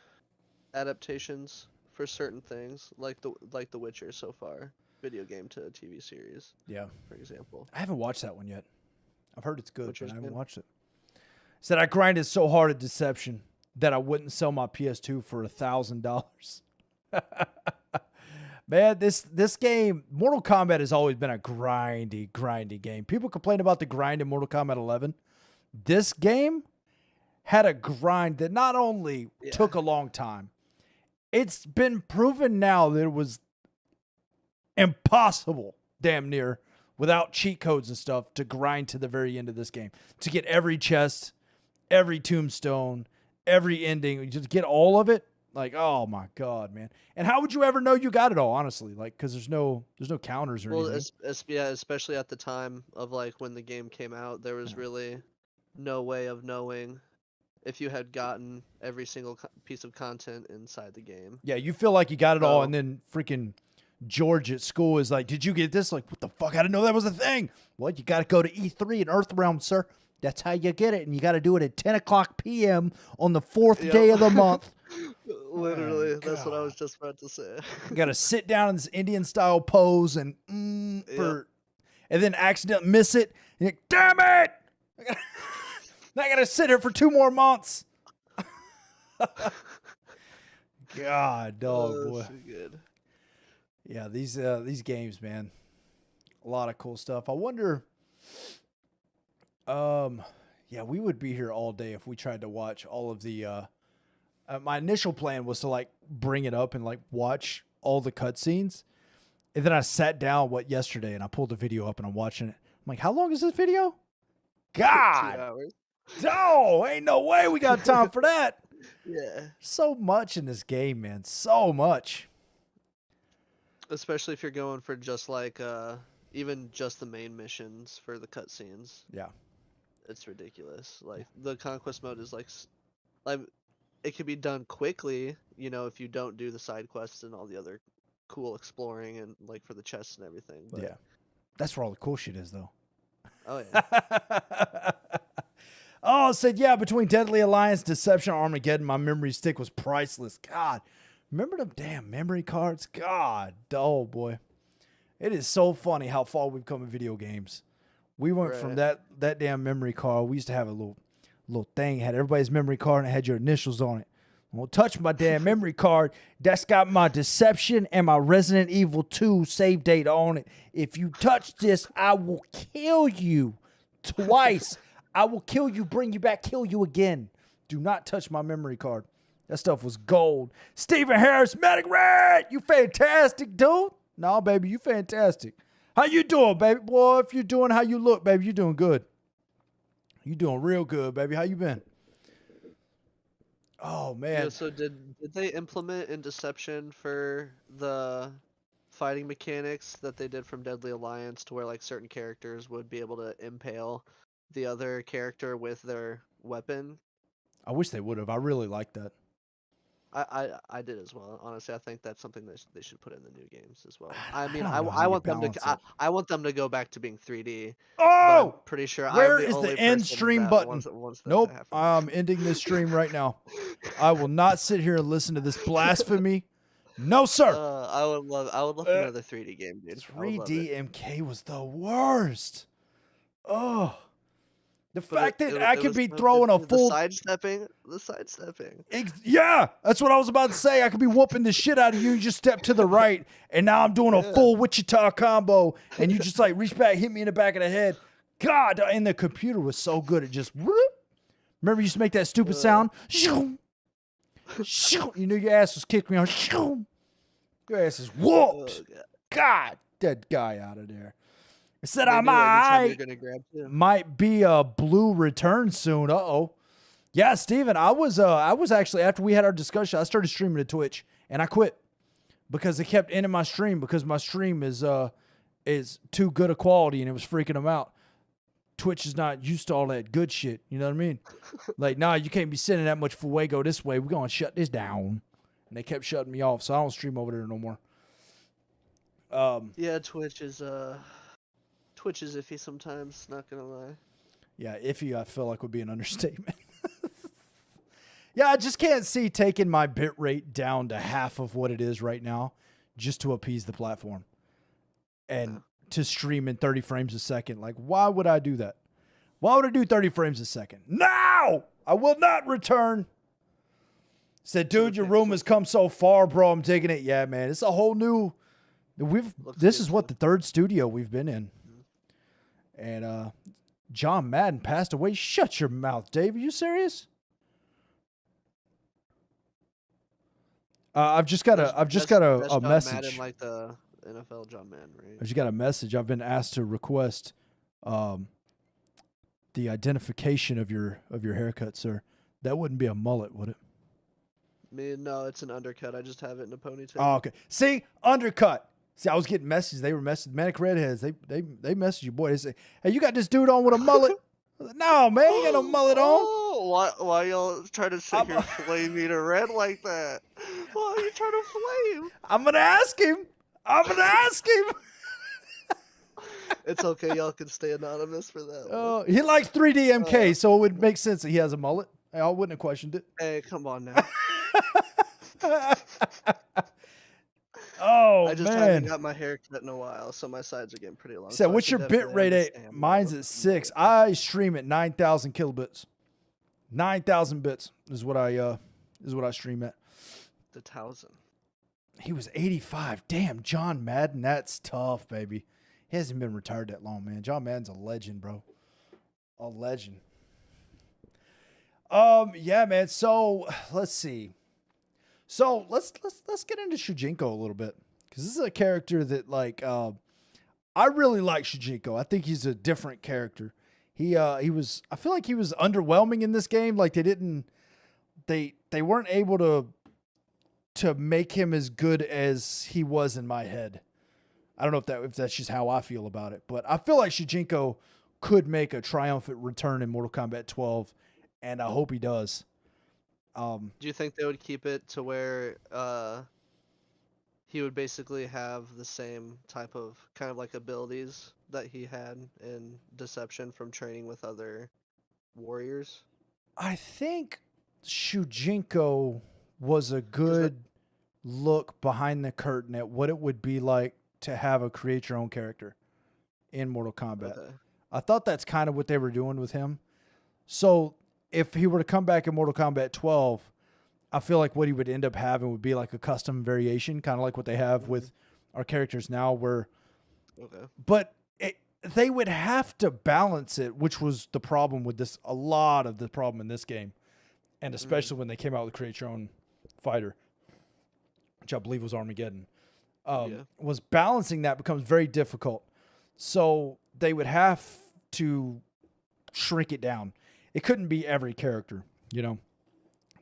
adaptations for certain things, like The Witcher so far, video game to a TV series. Yeah. For example. I haven't watched that one yet. I've heard it's good, Witcher's but I haven't good. watched it. Said I grinded so hard at Deception that I wouldn't sell my PS2 for $1,000. Man, this game, Mortal Kombat has always been a grindy game. People complain about the grind in Mortal Kombat 11. This game had a grind that not only took a long time, it's been proven now that it was impossible, damn near, without cheat codes and stuff, to grind to the very end of this game. To get every chest, every tombstone, every ending, just get all of it. Like, oh my God, man. And how would you ever know you got it all, honestly? Like, because there's no counters or anything. Well, especially at the time of like when the game came out, there was really no way of knowing if you had gotten every single piece of content inside the game. Yeah, you feel like you got it all, Oh. and then freaking George at school is like, "Did you get this?" Like, what the fuck? I didn't know that was a thing. Well, you got to go to E3 in Earthrealm, sir. That's how you get it, and you got to do it at 10 o'clock p.m. on the 4th day of the month. Literally, Oh, that's what I God. was just about to say. You got to sit down in this Indian-style pose and and then accidentally miss it. And you're like, damn it! I got to sit here for 2 more months. God, dog, boy. So good. Yeah, these games, man, a lot of cool stuff. I wonder, yeah, we would be here all day if we tried to watch all of the. My initial plan was to like bring it up and like watch all the cutscenes, and then I sat down yesterday and I pulled the video up and I'm watching it. I'm like, how long is this video? 2 God, hours. no, ain't no way we got time for that. Yeah. So much in this game, man. So much. Especially if you're going for just like even just the main missions for the cutscenes. Yeah. It's ridiculous. Like the conquest mode is like it could be done quickly, you know, if you don't do the side quests and all the other cool exploring and like for the chests and everything. But Yeah. That's where all the cool shit is, though. oh yeah. Oh, it said, yeah, between Deadly Alliance, Deception, Armageddon, my memory stick was priceless. God, remember them damn memory cards? God, oh boy. It is so funny how far we've come in video games. We went from that damn memory card. We used to have a little thing, had everybody's memory card and it had your initials on it. Don't touch my damn memory card. That's got my Deception and my Resident Evil 2 save date on it. If you touch this, I will kill you twice. I will kill you, bring you back, kill you again. Do not touch my memory card. That stuff was gold. Stephen Harris, Manic Red, you fantastic, dude. No, baby, you fantastic. How you doing, baby? Boy, if you're doing how you look, baby, you doing good. You doing real good, baby. How you been? Oh, man. Yeah, so did they implement in Deception for the fighting mechanics that they did from Deadly Alliance to where like certain characters would be able to impale the other character with their weapon? I wish they would have. I really like that. I did as well. Honestly, I think that's something that they should put in the new games as well. I mean, don't I know how you want them balance to it. I want them to go back to being 3D. But Oh! I'm pretty sure Where I'm the is only the end person stream that button? wants that Nope. to happen. I'm ending this stream right now. I will not sit here and listen to this blasphemy. No, sir. I would love another 3D game, dude. I would love it. 3D MK was the worst. Oh. The But fact it that I could was be so throwing a good. full... The sidestepping. Yeah, that's what I was about to say. I could be whooping the shit out of you. You just step to the right, and now I'm doing a full Wichita combo, and you just like reach back, hit me in the back of the head. God, and the computer was so good. It just... Whoop. Remember you used to make that stupid sound? Shoo. Shoo. You knew your ass was kicked me on. Shoo. Your ass is whooped. Oh, God. God, that guy out of there. I said They I knew every time you're might. gonna grab him. Might be a blue return soon. Uh-oh. Yeah, Steven, I was actually, after we had our discussion, I started streaming to Twitch, and I quit because they kept ending my stream because my stream is too good a quality, and it was freaking them out. Twitch is not used to all that good shit. You know what I mean? Like, nah, you can't be sending that much fuego this way. We're going to shut this down. And they kept shutting me off, so I don't stream over there no more. Yeah, Twitch is iffy sometimes, not gonna lie. Yeah, iffy, I feel like would be an understatement. Yeah, I just can't see taking my bit rate down to half of what it is right now just to appease the platform and to stream in 30 frames a second. Like, why would I do that? Why would I do 30 frames a second? No! I will not return. Said, dude, your room has come so far, bro. I'm digging it. Yeah, man. It's a whole new... This is what the third studio we've been in. And John Madden passed away. Shut your mouth, Dave. Are you serious? I've just got a John message. Madden, like the NFL John Madden, right? I've just got a message. I've been asked to request the identification of your haircut, sir. That wouldn't be a mullet, would it? No, it's an undercut. I just have it in a ponytail. Oh, okay. See, undercut. See, I was getting messages. They were messaging Manic Redheads. They message you, boy. They say, "Hey, you got this dude on with a mullet?" I was like, no, man, you got no mullet on. Why y'all trying to sit here flame me to red like that? Why are you trying to flame? I'm gonna ask him. It's okay, y'all can stay anonymous for that one. He likes 3D MK, so it would make sense that he has a mullet. I wouldn't have questioned it. Hey, come on now. Oh, I just haven't got my hair cut in a while, so my sides are getting pretty long. So what's your bit rate at? Mine's at 6. I stream at 9,000 kilobits. 9,000 bits is what I stream at. The 1,000. He was 85. Damn, John Madden, that's tough, baby. He hasn't been retired that long, man. John Madden's a legend, bro. A legend. Yeah, man. So let's see. So let's get into Shujinko a little bit, because this is a character that I really like Shujinko. I think he's a different character. I feel like he was underwhelming in this game. Like they weren't able to make him as good as he was in my head. I don't know if that's just how I feel about it, but I feel like Shujinko could make a triumphant return in Mortal Kombat 12, and I hope he does. Do you think they would keep it to where he would basically have the same type of kind of like abilities that he had in Deception from training with other warriors? I think Shujinko was a good look behind the curtain at what it would be like to have a create your own character in Mortal Kombat. Okay. I thought that's kind of what they were doing with him. So if he were to come back in Mortal Kombat 12, I feel like what he would end up having would be like a custom variation, kind of like what they have with our characters now, where but they would have to balance it, which was the problem with this, a lot of the problem in this game, and especially when they came out with Create Your Own Fighter, which I believe was Armageddon. Was balancing that becomes very difficult. So they would have to shrink it down. It couldn't be every character, you know.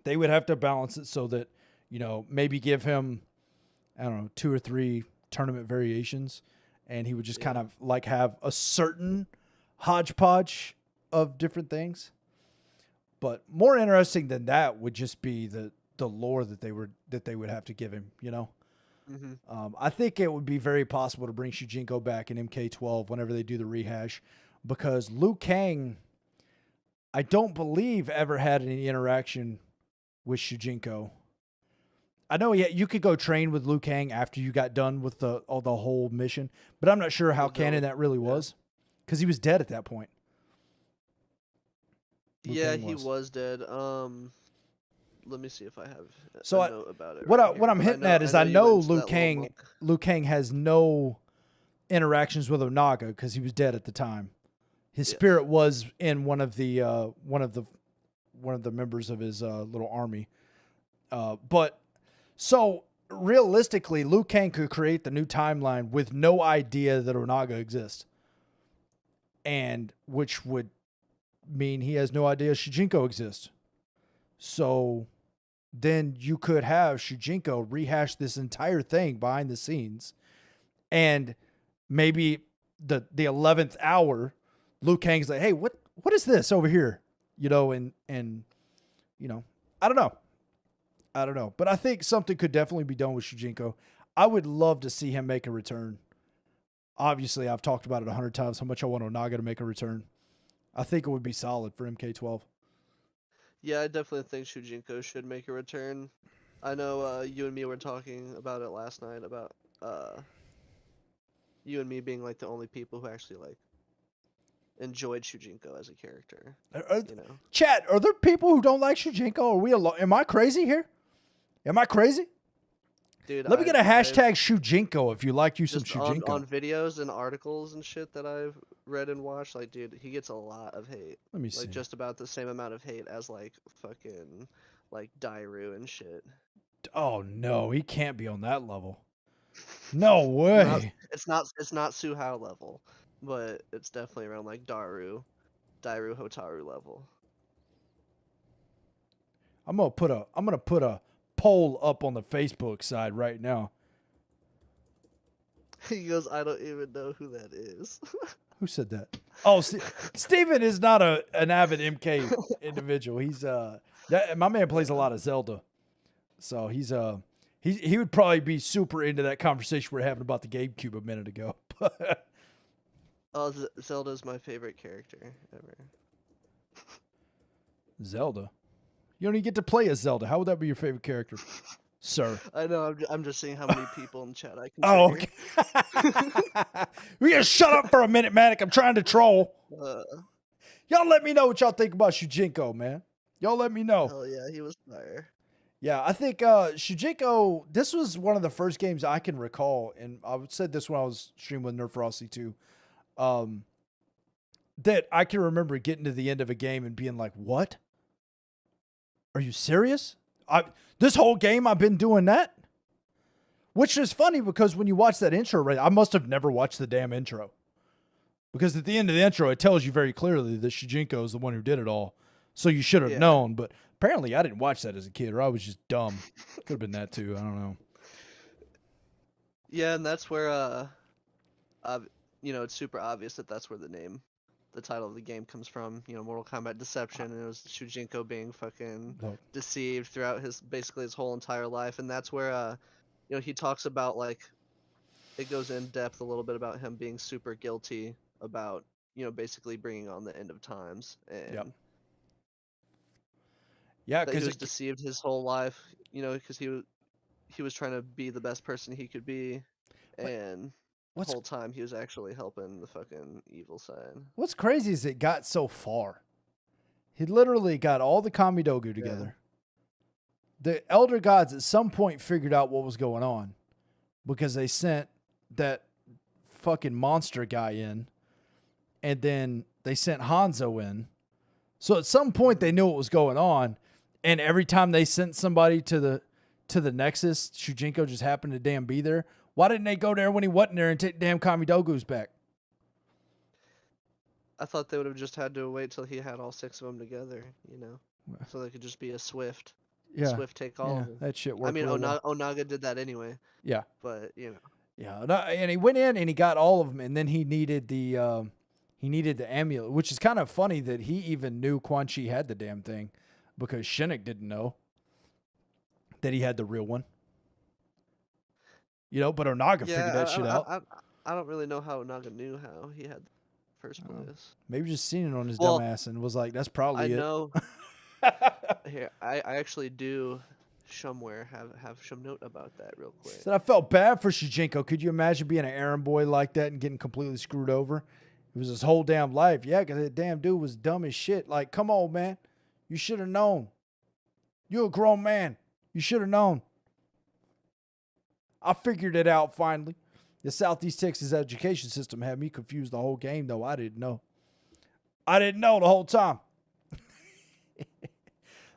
They would have to balance it so that, you know, maybe give him, I don't know, 2 or 3 tournament variations, and he would just kind of like have a certain hodgepodge of different things. But more interesting than that would just be the lore that they would have to give him, you know. I think it would be very possible to bring Shujinko back in MK12 whenever they do the rehash, because Liu Kang, I don't believe, ever had any interaction with Shujinko. I know you could go train with Liu Kang after you got done with the whole mission, but I'm not sure how canon that really was, because he was dead at that point. He was dead. Let me see if I have a note about it. What I'm hitting at is I know Liu Kang has no interactions with Onaga because he was dead at the time. His spirit was in one of the members of his little army. But so realistically, Liu Kang could create the new timeline with no idea that Onaga exists, and which would mean he has no idea Shujinko exists. So then you could have Shujinko rehash this entire thing behind the scenes, and maybe the 11th hour, Liu Kang's like, hey, what is this over here? You know, and you know, I don't know. But I think something could definitely be done with Shujinko. I would love to see him make a return. Obviously, I've talked about it 100 times how much I want Onaga to make a return. I think it would be solid for MK12. Yeah, I definitely think Shujinko should make a return. I know you and me were talking about it last night, about you and me being like the only people who actually like enjoyed Shujinko as a character. You know? Chat, are there people who don't like Shujinko? Are we alone? Am I crazy here? Am I crazy? Dude, let me get a hashtag Shujinko if you like you some Shujinko. On videos and articles and shit that I've read and watched, like, dude, he gets a lot of hate. Let me see. Like, just about the same amount of hate as, like, fucking, like, Dairu and shit. Oh, no, he can't be on that level. No way. It's not Suhao level, but it's definitely around, like, Dairu Hotaru level. I'm gonna put a poll up on the Facebook side right now. He goes, I don't even know who that is. Who said that? Oh, Steven is not an avid MK individual. He's my man plays a lot of Zelda, so he would probably be super into that conversation we're having about the GameCube a minute ago. Oh, Zelda's my favorite character ever. Zelda, you don't even get to play as Zelda. How would that be your favorite character, sir? I know. I'm just seeing how many people in the chat I can. Oh, trigger. okay. We gotta shut up for a minute, Manic. I'm trying to troll. Y'all let me know what y'all think about Shujinko, man. Y'all let me know. Hell yeah, he was fire. Yeah, I think Shujinko, this was one of the first games I can recall, and I said this when I was streaming with Nerf Rossi too, that I can remember getting to the end of a game and being like, what? Are you serious? This whole game I've been doing that? Which is funny because when you watch that intro, right, I must have never watched the damn intro. Because at the end of the intro, it tells you very clearly that Shujinko is the one who did it all. So you should have known, but apparently I didn't watch that as a kid, or I was just dumb. Could have been that too. I don't know. Yeah, and that's where, it's super obvious that that's where the title of the game comes from. You know, Mortal Kombat Deception, and it was Shujinko being fucking deceived throughout basically his whole entire life, and that's where, he talks about, like, it goes in depth a little bit about him being super guilty about, basically bringing on the end of times, and that he was deceived his whole life, because he was trying to be the best person he could be, and the whole time he was actually helping the fucking evil side. What's crazy is it got so far. He literally got all the Kamidogu together. The Elder Gods at some point figured out what was going on because they sent that fucking monster guy in, and then they sent Hanzo in. So at some point they knew what was going on, and every time they sent somebody to the Nexus, Shujinko just happened to damn be there. Why didn't they go there when he wasn't there and take damn Kamidogu's back? I thought they would have just had to wait till he had all 6 of them together, so they could just be a swift take all of them. That shit worked. I mean, really well. Onaga did that anyway. Yeah, but yeah, and he went in and he got all of them, and then he needed the amulet, which is kind of funny that he even knew Quan Chi had the damn thing, because Shinnok didn't know that he had the real one. But Onaga figured that shit out. I don't really know how Onaga knew how he had the first place. Maybe just seen it on his dumb ass and was like, that's probably it. I know. Here, I actually do somewhere have some note about that real quick. So I felt bad for Shujinko. Could you imagine being an errand boy like that and getting completely screwed over? It was his whole damn life. Yeah, because that damn dude was dumb as shit. Like, come on, man. You should have known. You're a grown man. You should have known. I figured it out finally. The Southeast Texas education system had me confused the whole game, though. I didn't know. I didn't know the whole time.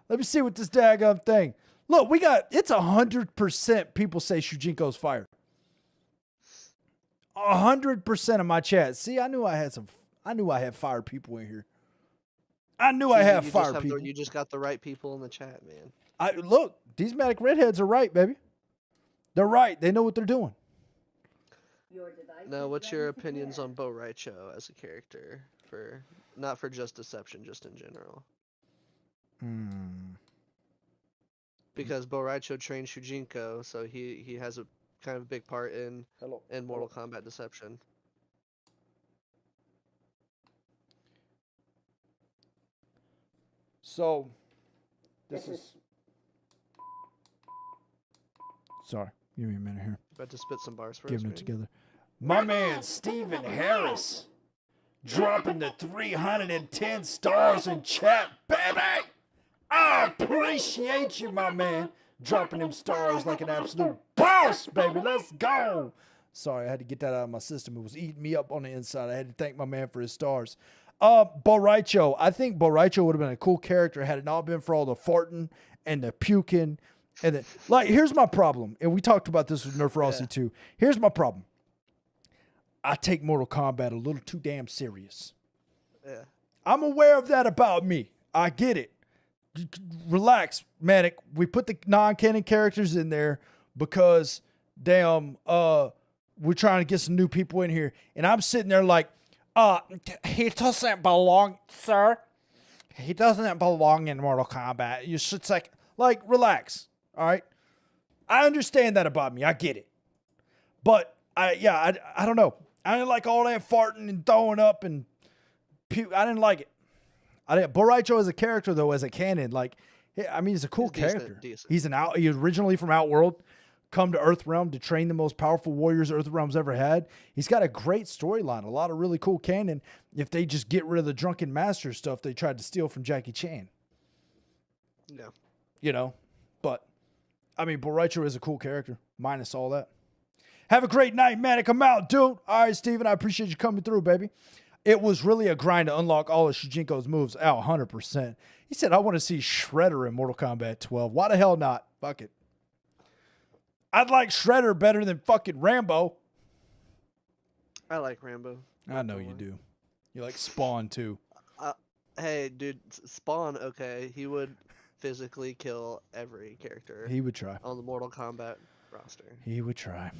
Let me see what this daggum thing. Look, it's 100% people say Shujinko's fired. 100% of my chat. See, I knew I had fired people in here. I knew I had fired people. You just got the right people in the chat, man. Look, these Manic redheads are right, baby. They're right. They know what they're doing. Now, what's your opinions on Bo Raicho as a character? Not for just Deception, just in general. Because Bo Raicho trained Shujinko, so he has a kind of big part in Mortal Kombat Deception. So, this is... Sorry, give me a minute here. About to spit some bars for us. Giving it together. My man, Stephen Harris, dropping the 310 stars in chat, baby. I appreciate you, my man. Dropping them stars like an absolute boss, baby. Let's go. Sorry, I had to get that out of my system. It was eating me up on the inside. I had to thank my man for his stars. Bo Raicho. I think Bo Raicho would have been a cool character had it not been for all the farting and the puking. And here's my problem. And we talked about this with Nerf Rossi too. Here's my problem. I take Mortal Kombat a little too damn serious. Yeah. I'm aware of that about me. I get it. Relax, Manic. We put the non-canon characters in there because damn, we're trying to get some new people in here. And I'm sitting there like, He doesn't belong, sir. He doesn't belong in Mortal Kombat. You should relax. All right. I understand that about me. I get it. But I don't know. I didn't like all that farting and throwing up and puke. I didn't like it. Boraicho as a character though, as a canon, he's a cool character. Decent. He's originally from Outworld, come to Earthrealm to train the most powerful warriors Earthrealm's ever had. He's got a great storyline, a lot of really cool canon. If they just get rid of the Drunken Master stuff they tried to steal from Jackie Chan. Yeah. But Boraicho is a cool character, minus all that. Have a great night, Manic. I'm out, dude. All right, Steven, I appreciate you coming through, baby. It was really a grind to unlock all of Shujinko's moves. 100%. He said, I want to see Shredder in Mortal Kombat 12. Why the hell not? Fuck it. I'd like Shredder better than fucking Rambo. I like Rambo. I know you do. You like Spawn, too. Hey, dude, Spawn, okay, he would physically kill every character. He would try. On the Mortal Kombat roster. He would try.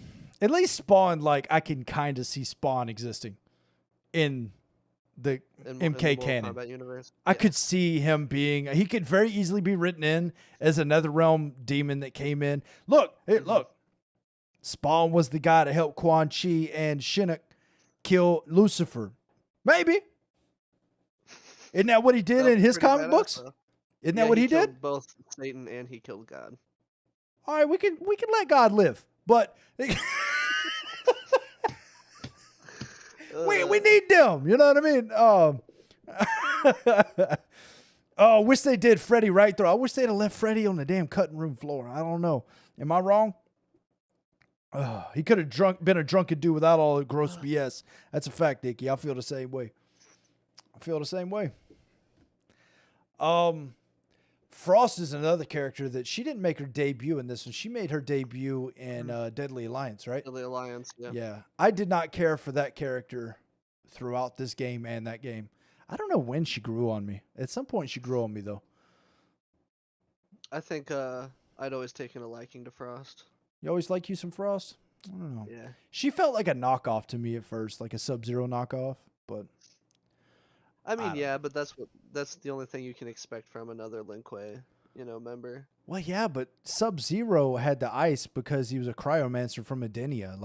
At least Spawn, I can kind of see Spawn existing in the MK canon. Kombat universe. I could see him he could very easily be written in as a Netherrealm demon that came in. Look. Spawn was the guy to help Quan Chi and Shinnok kill Lucifer. Maybe. Isn't that what he did in his comic books? Isn't that what he did? Both Satan and he killed God. All right, we can let God live, but we need them. You know what I mean? I wish they did Freddy right there. I wish they'd have left Freddy on the damn cutting room floor. I don't know. Am I wrong? He could have been a drunken dude without all the gross BS. That's a fact, Dickie. I feel the same way. Frost is another character that she didn't make her debut in this one. She made her debut in Deadly Alliance, right? Deadly Alliance, yeah. Yeah. I did not care for that character throughout this game and that game. I don't know when she grew on me. At some point she grew on me, though. I think I'd always taken a liking to Frost. You always like you some Frost? I don't know. Yeah. She felt like a knockoff to me at first, like a Sub-Zero knockoff, but... but that's the only thing you can expect from another Lin Kuei, member. Well, yeah, but Sub-Zero had the ice because he was a cryomancer from Edenia.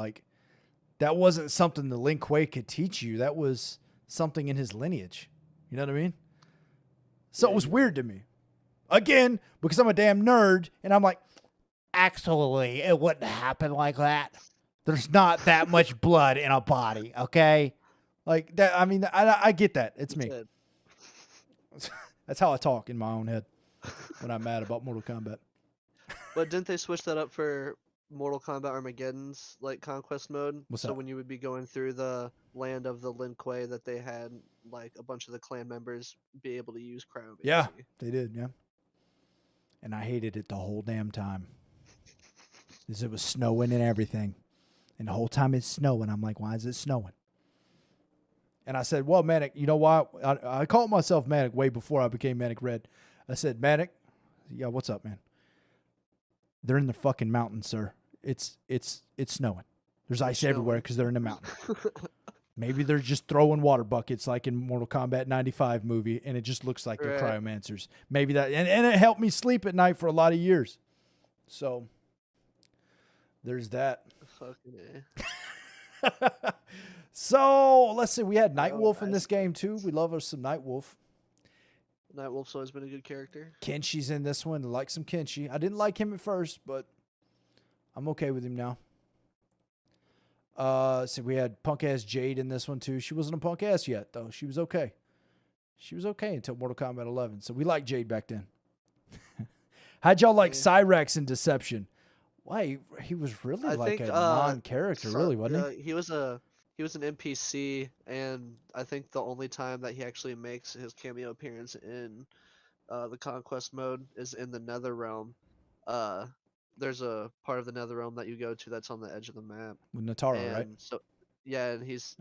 That wasn't something the Lin Kuei could teach you. That was something in his lineage. You know what I mean? So it was weird to me. Again, because I'm a damn nerd, and I'm like, actually, it wouldn't happen like that. There's not that much blood in a body, okay? Like that. I get that. It's me. That's how I talk in my own head when I'm mad about Mortal Kombat. But didn't they switch that up for Mortal Kombat Armageddon's conquest mode? What's so that? When you would be going through the land of the Lin Kuei, that they had a bunch of the clan members be able to use cryomancy. Yeah, they did. Yeah. And I hated it the whole damn time. Because it was snowing and everything. And the whole time it's snowing, I'm like, why is it snowing? And I said, well, Manic, you know what? I called myself Manic way before I became Manic Red. I said, Manic, yeah, what's up, man? They're in the fucking mountains, sir. It's snowing. There's ice everywhere because they're in the mountain. Maybe they're just throwing water buckets like in Mortal Kombat 95 movie, and it just looks like they're cryomancers. Maybe that, and it helped me sleep at night for a lot of years. So there's that. Fucking A. So let's see. We had Nightwolf in this game too. We love us some Nightwolf. Nightwolf's always been a good character. Kenshi's in this one. I like some Kenshi. I didn't like him at first, but I'm okay with him now. So we had punk ass Jade in this one too. She wasn't a punk ass yet though. She was okay. She was okay until Mortal Kombat 11. So we liked Jade back then. How'd y'all like Cyrex in Deception? Why he was really a non-character, really, wasn't he? He was an NPC, and I think the only time that he actually makes his cameo appearance in the Conquest mode is in the Netherrealm. There's a part of the Netherrealm that you go to that's on the edge of the map. With Natara, right? So, yeah, and he's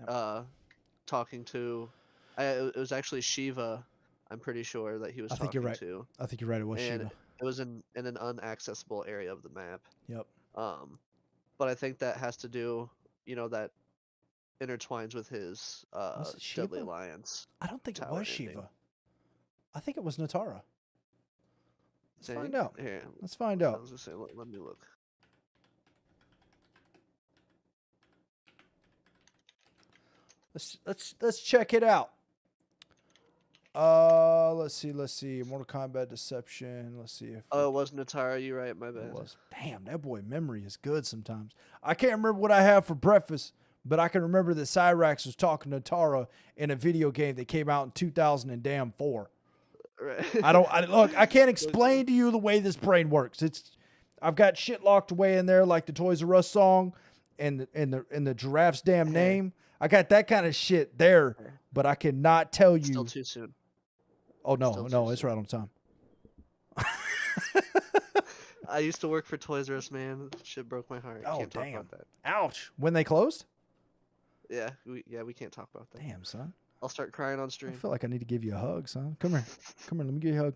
talking to. It was actually Shiva. I'm pretty sure that he was talking to. I think you're right. It was Shiva. It was in an unaccessible area of the map. Yep. But I think that has to do, that intertwines with his Was it Shiva? Deadly Alliance. I don't think it tower was ending. Shiva. I think it was Natara. Let's Think? find out. Here, Let's find I out. was gonna say, let me look. Let's check it out. Let's see. Mortal Kombat Deception. Let's see if Oh, it was Natara. You're right. My it bad. was. Damn, that boy memory is good sometimes. I can't remember what I have for breakfast, but I can remember that Cyrex was talking to Natara in a video game that came out in 2004. Right. Look, I can't explain to you the way this brain works. I've got shit locked away in there like the Toys R Us song and the giraffe's damn name. I got that kind of shit there, but I cannot tell you. Still too soon. Oh no, Still no, too it's soon. right on time. I used to work for Toys R Us, man. Shit broke my heart. Oh, Can't talk damn. about that. Ouch. When they closed? Yeah, we can't talk about that. Damn, son. I'll start crying on I stream. feel like I need to give you a hug, son. Come here. Let me give you a hug.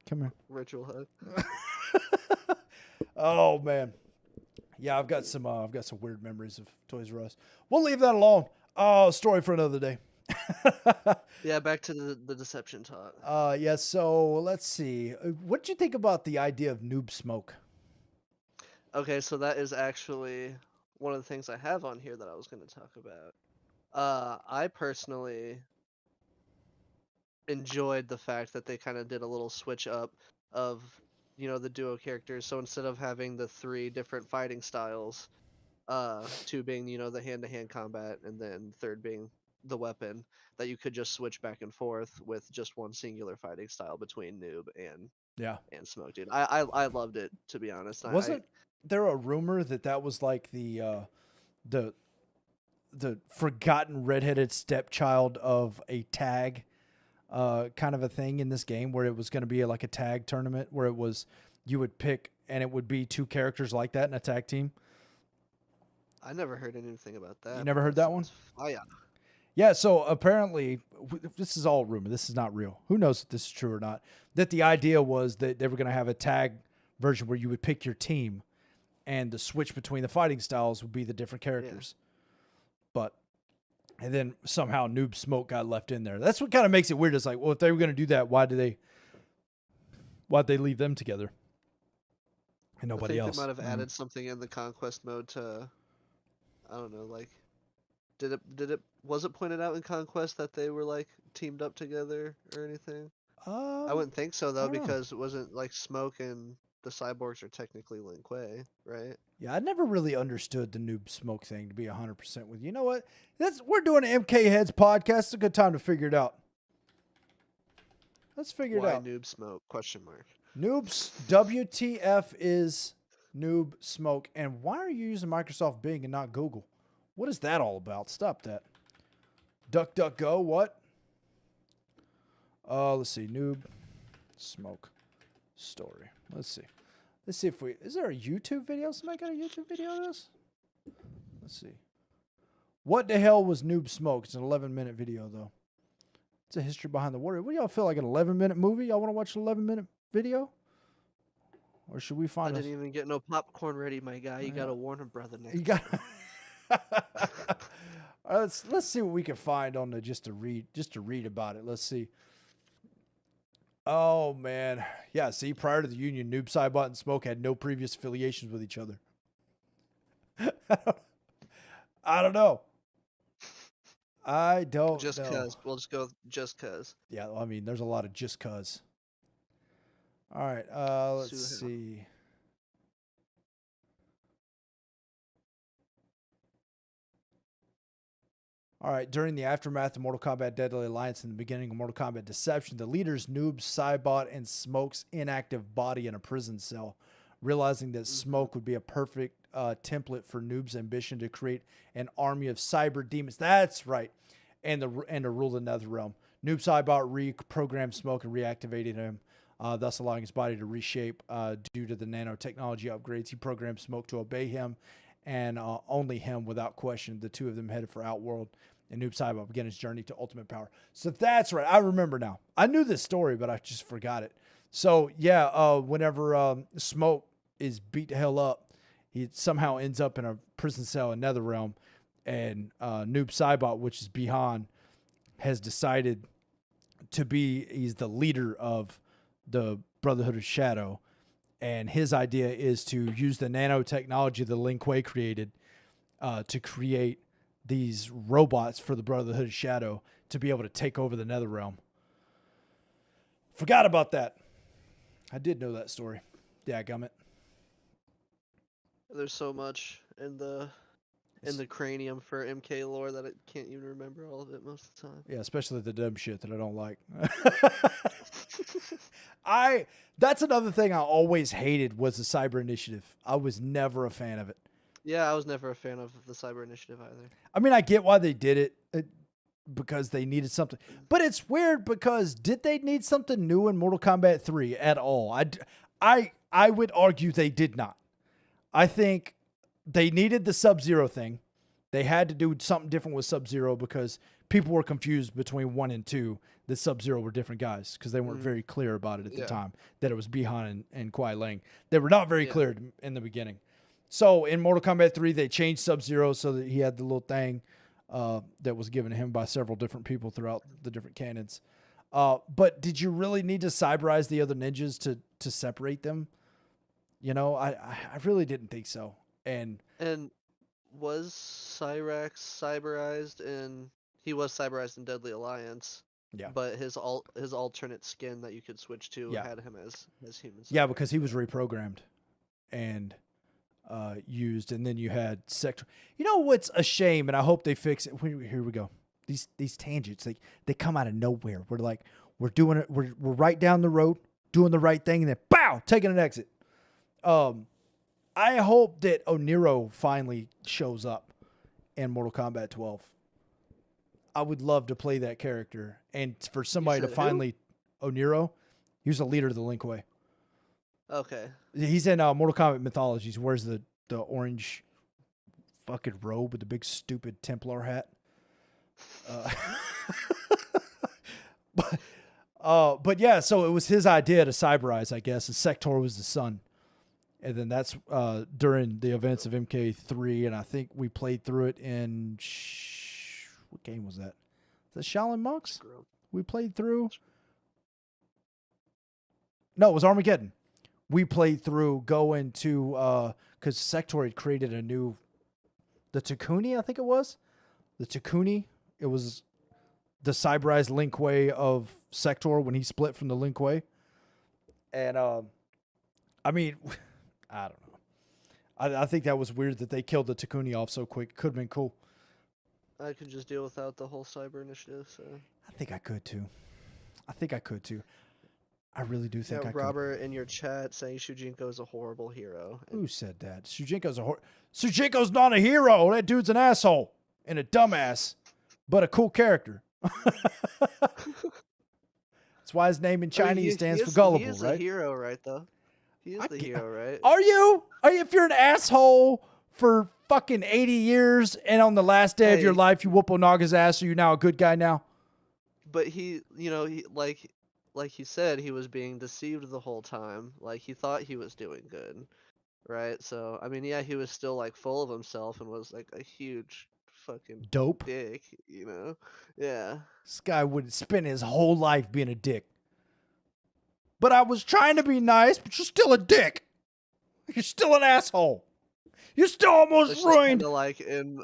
Come here. Virtual hug. Oh man. Yeah, I've got some weird memories of Toys R Us. We'll leave that alone. Oh, story for another day. Yeah, back to the deception talk. Yeah, so let's see. What did you think about the idea of noob smoke? Okay, so that is actually one of the things I have on here that I was going to talk about. I personally enjoyed the fact that they kind of did a little switch up of, the duo characters. So instead of having the 3 different fighting styles, 2 being, the hand-to-hand combat, and then 3rd being the weapon, that you could just switch back and forth with just one singular fighting style between noob and smoke, dude. I loved it, to be honest. Wasn't there a rumor that was like the forgotten redheaded stepchild of a tag kind of a thing in this game, where it was going to be like a tag tournament where it was you would pick and it would be 2 characters like that in a tag team? I never heard anything about that. You never heard that one? Oh yeah. Yeah, so apparently, this is all rumor. This is not real. Who knows if this is true or not? That the idea was that they were going to have a tag version where you would pick your team, and the switch between the fighting styles would be the different characters. Yeah. And then somehow Noob Smoke got left in there. That's what kind of makes it weird. It's like, well, if they were going to do that, why'd they leave them together and nobody else? They might have added something in the conquest mode to, I don't know, like, was it pointed out in Conquest that they were like teamed up together or anything? I wouldn't think so though, because it wasn't like Smoke and the cyborgs are technically Lin Kuei, right? Yeah, I never really understood the Noob Smoke thing, to be 100% with you. You know what? We're doing an MK Heads podcast. It's a good time to figure it out. Let's figure it out. Why Noob Smoke? Question mark. Noobs, WTF is Noob Smoke, and why are you using Microsoft Bing and not Google? What is that all about? Stop that. DuckDuckGo, what? Let's see. Noob Smoke story. Let's see. Let's see if is there a YouTube video? Somebody got a YouTube video of this? Let's see. What the hell was Noob Smoke? It's an 11-minute video, though. It's a history behind the warrior. What do y'all feel like, an 11-minute movie? Y'all want to watch an 11-minute video? Or should we find I didn't even get no popcorn ready, my guy. You got to warn a brother next. You got. All right, let's see what we can find on the just to read about it. Let's see. Oh man, yeah. See, prior to the union, Noob Saibot and Smoke had no previous affiliations with each other. I don't know. Just cause. We'll just go just cause. Yeah, I mean, there's a lot of just cause. All right, let's see. All right, during the aftermath of Mortal Kombat Deadly Alliance and the beginning of Mortal Kombat Deception, the leaders Noob, Saibot, and Smoke's inactive body in a prison cell, realizing that Smoke would be a perfect template for Noob's ambition to create an army of cyber demons. That's right, and to rule the Netherrealm. Noob Saibot reprogrammed Smoke and reactivated him, thus allowing his body to reshape due to the nanotechnology upgrades. He programmed Smoke to obey him, and only him without question. The two of them headed for Outworld, and Noob Saibot began his journey to ultimate power. So that's right. I remember now. I knew this story, but I just forgot it. So yeah, whenever Smoke is beat the hell up, he somehow ends up in a prison cell in Netherrealm, and Noob Saibot, which is Bihan, has decided he's the leader of the Brotherhood of Shadow, and his idea is to use the nanotechnology that Lin Kuei created to create these robots for the Brotherhood of Shadow to be able to take over the Netherrealm. Forgot about that. I did know that story. Dadgummit. There's so much in the cranium for MK lore that I can't even remember all of it most of the time. Yeah, especially the dumb shit that I don't like. That's another thing I always hated was the Cyber Initiative. I was never a fan of it. Yeah, I was never a fan of the Cyber Initiative either. I mean, I get why they did it because they needed something. But it's weird because did they need something new in Mortal Kombat 3 at all? I would argue they did not. I think they needed the Sub-Zero thing. They had to do something different with Sub-Zero because people were confused between 1 and 2 that Sub-Zero were different guys because they weren't very clear about it at the time, that it was Bihan and Kuai Ling. They were not very clear in the beginning. So in Mortal Kombat 3, they changed Sub-Zero so that he had the little thing that was given to him by several different people throughout the different canons. But did you really need to cyberize the other ninjas to separate them? You know, I really didn't think so. And was Cyrex cyberized in? He was cyberized in Deadly Alliance. Yeah. But his alternate skin that you could switch to had him as human. Yeah, because he was reprogrammed and used, and then you had Sector. You know what's a shame, and I hope they fix it. Here we go. These tangents, they come out of nowhere. We're doing it. We're right down the road, doing the right thing, and then bow, taking an exit. I hope that Oniro finally shows up in Mortal Kombat 12. I would love to play that character, and for somebody to finally Oniro, he was the leader of the Lin Kuei. Okay. He's in Mortal Kombat Mythologies. Wears the orange fucking robe with the big stupid Templar hat. But yeah, so it was his idea to cyberize, I guess, and Sector was the son. And then that's during the events of MK3, and I think we played through it in... what game was that? The Shaolin Monks? We played through... No, it was Armageddon. We played through going to... Because Sector had created a new... The Takuni, I think it was? The Takuni. It was the cyberized Lin Kuei of Sector when he split from the Lin Kuei. And, I mean... I don't know. I think that was weird that they killed the Takuni off so quick. Could have been cool. I could just deal without the whole Cyber Initiative. So I think I could too. I really do think I could. Robert in your chat saying Shujinko is a horrible hero. Who said that? Shujinko's not a hero. That dude's an asshole and a dumbass, but a cool character. That's why his name in Chinese stands for gullible, right? He is a hero, right, though? He is the hero, right? Are you? If you're an asshole for fucking 80 years and on the last day of your life you whoop Onaga's ass, are you now a good guy now? But he like he said, he was being deceived the whole time. Like, he thought he was doing good, right? So, I mean, yeah, he was still, like, full of himself and was, like, a huge fucking dope dick, you know? Yeah. This guy would spend his whole life being a dick. But I was trying to be nice, but you're still a dick. You're still an asshole. You still almost ruined. Like in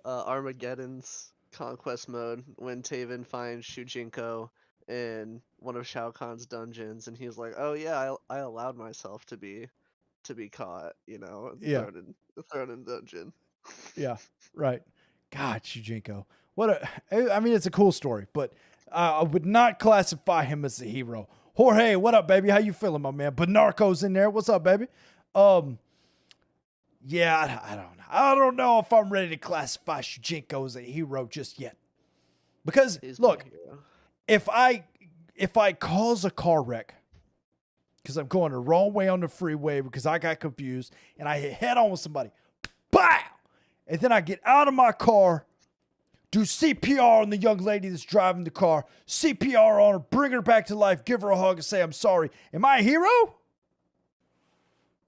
Armageddon's conquest mode, when Taven finds Shujinko in one of Shao Kahn's dungeons, and he's like, "Oh yeah, I allowed myself to be caught, you know, thrown in dungeon." Yeah, right. God, Shujinko. I mean, it's a cool story, but I would not classify him as a hero. Jorge, what up, baby? How you feeling, my man? Benarco's in there. What's up, baby? Yeah, I don't know. I don't know if I'm ready to classify Shujinko as a hero just yet. Because look, if I cause a car wreck because I'm going the wrong way on the freeway because I got confused and I hit head on with somebody, BOW! And then I get out of my car, do CPR on the young lady that's driving the car, CPR on her, bring her back to life, give her a hug and say, I'm sorry. Am I a hero?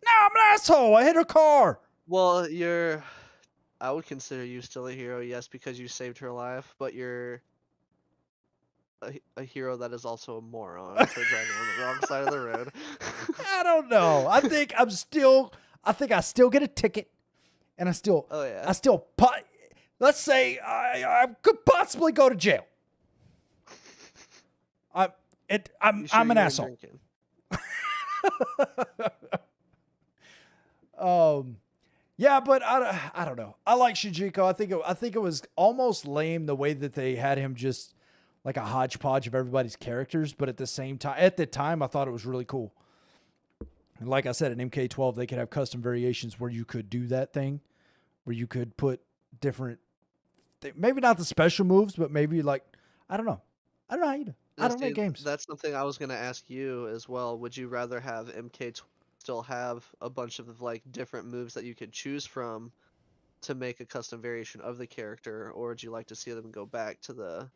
No, I'm an asshole. I hit her car. Well, you're I would consider you still a hero, yes, because you saved her life, but you're a hero that is also a moron for driving on the wrong side of the road. I don't know. I think I still get a ticket, and I still Oh yeah. let's say I could possibly go to jail. I'm You sure an you weren't asshole. drinking? Yeah, but I don't know. I like Shujinko. I think it was almost lame the way that they had him just like a hodgepodge of everybody's characters, but at the time I thought it was really cool. And like I said, in MK12 they could have custom variations where you could do that thing, where you could put different, maybe not the special moves, but maybe like I don't know how you do. I don't make games. That's something I was gonna ask you as well. Would you rather have MK still have a bunch of like different moves that you could choose from to make a custom variation of the character, or would you like to see them go back to the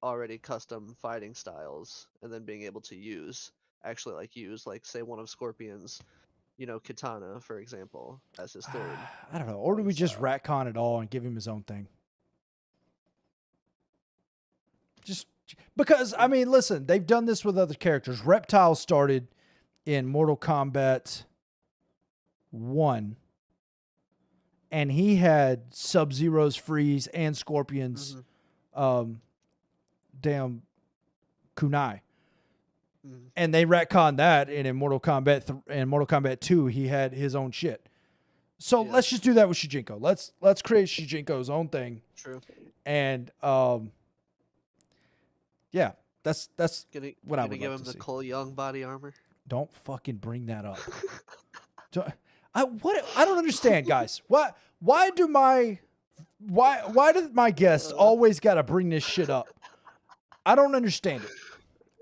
already custom fighting styles and then being able to use like say one of Scorpion's, katana, for example, as his third? I don't know. Or do we just style. retcon it all and give him his own thing? Just because, I mean, listen, they've done this with other characters. Reptile started in Mortal Kombat 1, and he had Sub-Zero's freeze and Scorpion's damn kunai. And they retconned that, and in Mortal Kombat 2, he had his own shit. So let's just do that with Shujinko. Let's create Shujinko's own thing. True. And yeah, that's what I would give love him to the see. Cole Young body armor. Don't fucking bring that up. I don't understand, guys. Why do my guests always got to bring this shit up? I don't understand it.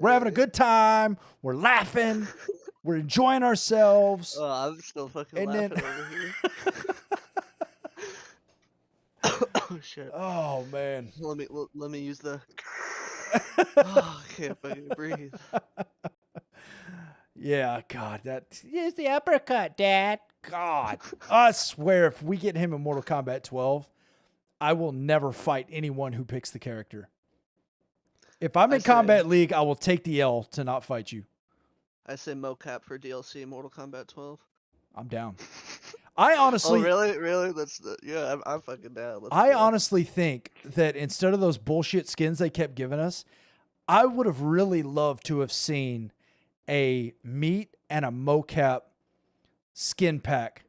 We're having a good time. We're laughing. We're enjoying ourselves. Oh, I'm still fucking And laughing then- over here. Oh shit. Oh man. Let me use the. Oh, I can't fucking breathe. Yeah, God, use the uppercut, Dad. God, I swear, if we get him in Mortal Kombat 12, I will never fight anyone who picks the character. If I'm in Combat League, I will take the L to not fight you. I say mocap for DLC Mortal Kombat 12. I'm down. I honestly, really? I'm fucking down. I honestly think that instead of those bullshit skins they kept giving us, I would have really loved to have seen a meat and a mocap skin pack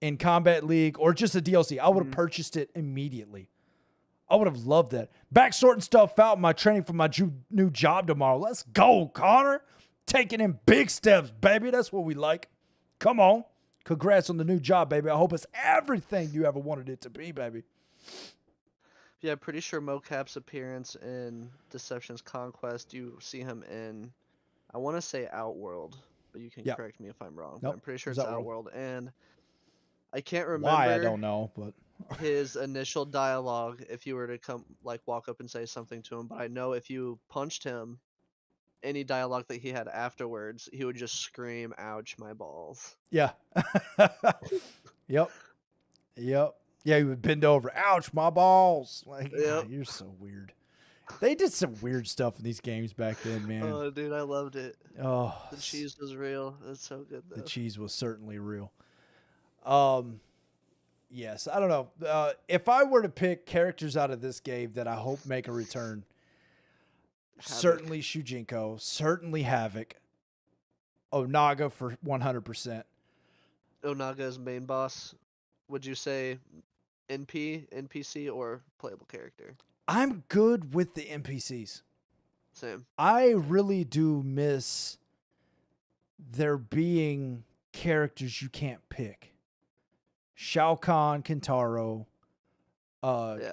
in Combat League or just a DLC. I would have purchased it immediately. I would have loved that. Back sorting stuff out in my training for my new job tomorrow. Let's go, Connor. Taking in big steps, baby. That's what we like. Come on. Congrats on the new job, baby. I hope it's everything you ever wanted it to be, baby. Yeah, I'm pretty sure mocap's appearance in Deception's Conquest, you see him in, I want to say Outworld, but you can correct me if I'm wrong. But I'm pretty sure it's Outworld. And I can't remember why, I don't know, but his initial dialogue if you were to walk up and say something to him. But I know if you punched him, any dialogue that he had afterwards, he would just scream, "Ouch, my balls." Yeah. Yep. Yeah, he would bend over. Ouch, my balls. Like, God, you're so weird. They did some weird stuff in these games back then, man. Oh, dude, I loved it. Oh, The cheese was real. It's so good, though. the cheese was certainly real. Yes, I don't know. If I were to pick characters out of this game that I hope make a return, certainly Shujinko, certainly Havoc, Onaga for 100%. Onaga's main boss, would you say NPC, or playable character? I'm good with the NPCs. Same. I really do miss there being characters you can't pick. Shao Kahn, Kintaro,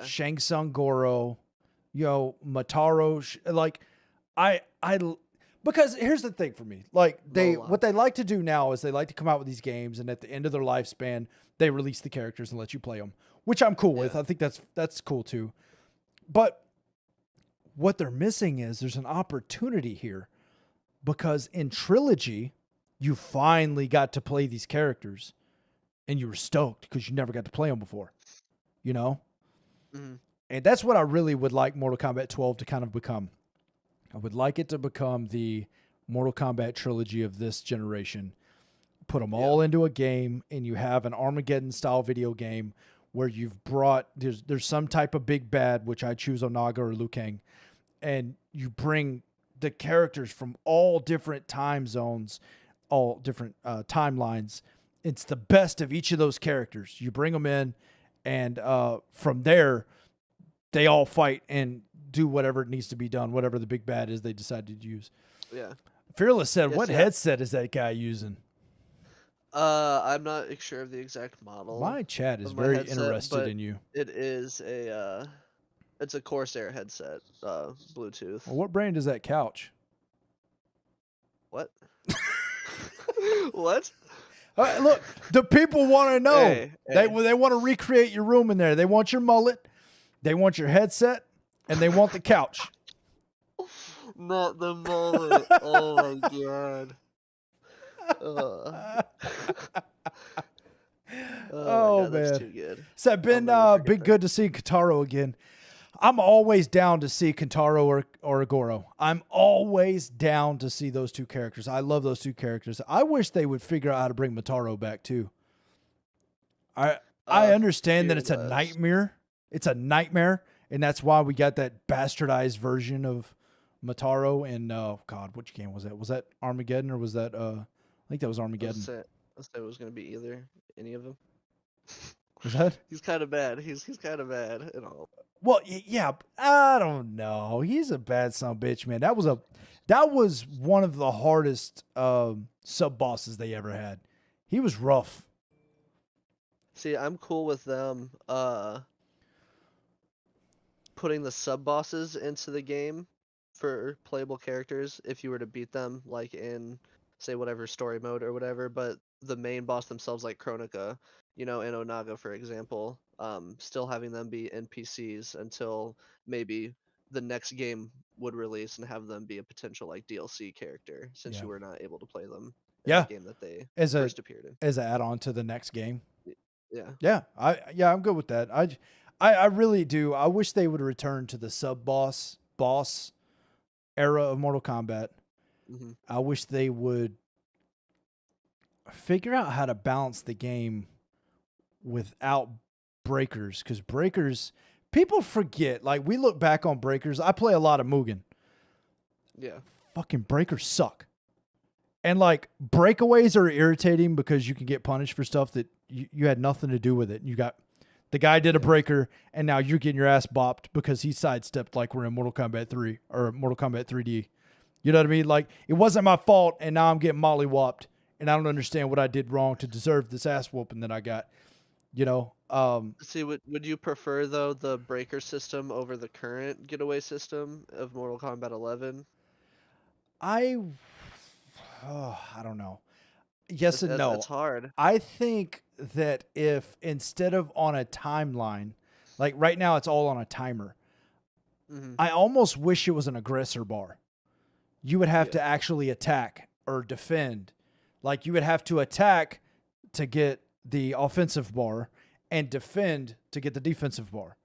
Shang Tsung Goro, Mataro. Because here's the thing for me. What they like to do now is they like to come out with these games, and at the end of their lifespan, they release the characters and let you play them, which I'm cool with. I think that's cool too. But what they're missing is there's an opportunity here, because in Trilogy, you finally got to play these characters and you were stoked because you never got to play them before, you know? Mhm. And that's what I really would like Mortal Kombat 12 to kind of become. I would like it to become the Mortal Kombat trilogy of this generation. Put them all into a game, and you have an Armageddon-style video game where you've brought there's some type of big bad, which I choose Onaga or Liu Kang, and you bring the characters from all different time zones, all different timelines. It's the best of each of those characters. You bring them in, and from there, they all fight and do whatever needs to be done, whatever the big bad is they decide to use. Yeah. Fearless said, Yes, what yeah. headset is that guy using? I'm not sure of the exact model. My chat is of my very headset, interested but in you. It is it's a Corsair headset, Bluetooth. Well, what brand is that couch? What? What? Look, the people want to know. Hey, They hey. they want to recreate your room in there. They want your mullet, they want your headset, and they want the couch. Not the mullet. Oh my god. Oh, my god, that's man. too good. So been never forget been that. good to see Kentaro again. I'm always down to see Kentaro or Goro. I'm always down to see those two characters. I love those two characters. I wish they would figure out how to bring Motaro back too. I understand that it's a fearless. nightmare. It's a nightmare, and that's why we got that bastardized version of Motaro in God, which game was that? Was that Armageddon or was that I think that was Armageddon. Let's say it was gonna be any of them. Was that? He's kind of bad. He's kind of bad and all. Well, yeah, I don't know. He's a bad son of a bitch, man. That was one of the hardest sub bosses they ever had. He was rough. See, I'm cool with them putting the sub bosses into the game for playable characters if you were to beat them like in say whatever story mode or whatever, but the main boss themselves like Kronika, in Onaga for example, still having them be NPCs until maybe the next game would release and have them be a potential like DLC character since Yeah. you were not able to play them in Yeah. the game that they As first appeared in. an add-on to the next game. Yeah. Yeah, I'm good with that. I really do. I wish they would return to the sub boss era of Mortal Kombat. Hmm. I wish they would figure out how to balance the game without breakers, because breakers, people forget. Like, we look back on breakers. I play a lot of Mugen. Yeah. Fucking breakers suck. And like, breakaways are irritating because you can get punished for stuff that you had nothing to do with it. You got the guy did a breaker, and now you're getting your ass bopped because he sidestepped like we're in Mortal Kombat 3 or Mortal Kombat 3D. You know what I mean? Like, it wasn't my fault, and now I'm getting mollywopped, and I don't understand what I did wrong to deserve this ass whooping that I got. See, would you prefer though the breaker system over the current getaway system of Mortal Kombat 11? I don't know. Yes and no. It's hard. I think that if instead of on a timeline, like right now it's all on a timer, Hmm. I almost wish it was an aggressor bar. You would have to actually attack or defend. Like, you would have to attack to get the offensive bar and defend to get the defensive bar.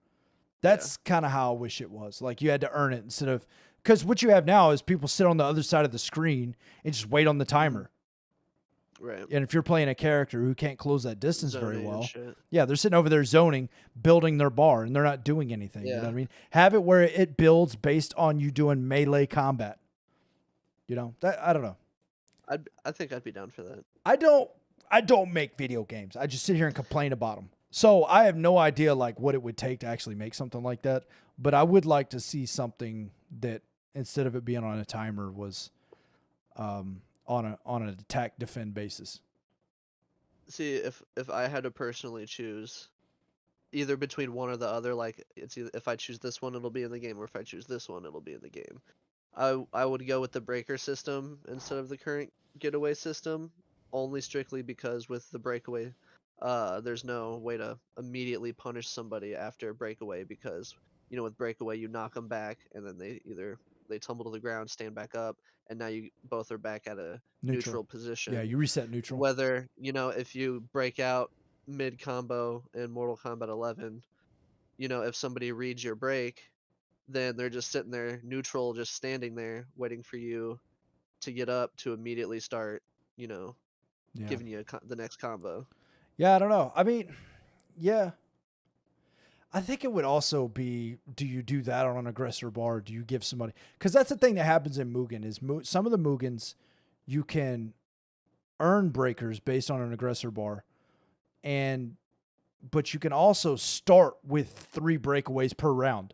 That's kind of how I wish it was. Like, you had to earn it instead of, because what you have now is people sit on the other side of the screen and just wait on the timer. Right. And if you're playing a character who can't close that distance very Zoning and well, shit. yeah, they're sitting over there zoning, building their bar, and they're not doing anything. You know Yeah. what I mean? Have it where it builds based on you doing melee combat. I don't know. I think I'd be down for that. I don't make video games. I just sit here and complain about them. So I have no idea like what it would take to actually make something like that. But I would like to see something that instead of it being on a timer was on an attack defend basis. See, if I had to personally choose either between one or the other, like it's either if I choose this one it'll be in the game, or if I choose this one it'll be in the game. I would go with the breaker system instead of the current getaway system, only strictly because with the breakaway, there's no way to immediately punish somebody after breakaway because with breakaway you knock them back and then they tumble to the ground, stand back up, and now you both are back at a neutral position. Yeah, you reset neutral. Whether if you break out mid combo in Mortal Kombat 11, if somebody reads your break, then they're just sitting there neutral, just standing there waiting for you to get up to immediately start, giving you the next combo. Yeah, I don't know. I mean, yeah. I think it would also be, do you do that on an aggressor bar? Do you give somebody... Because that's the thing that happens in Mugen is some of the Mugens, you can earn breakers based on an aggressor bar. But you can also start with 3 breakaways per round.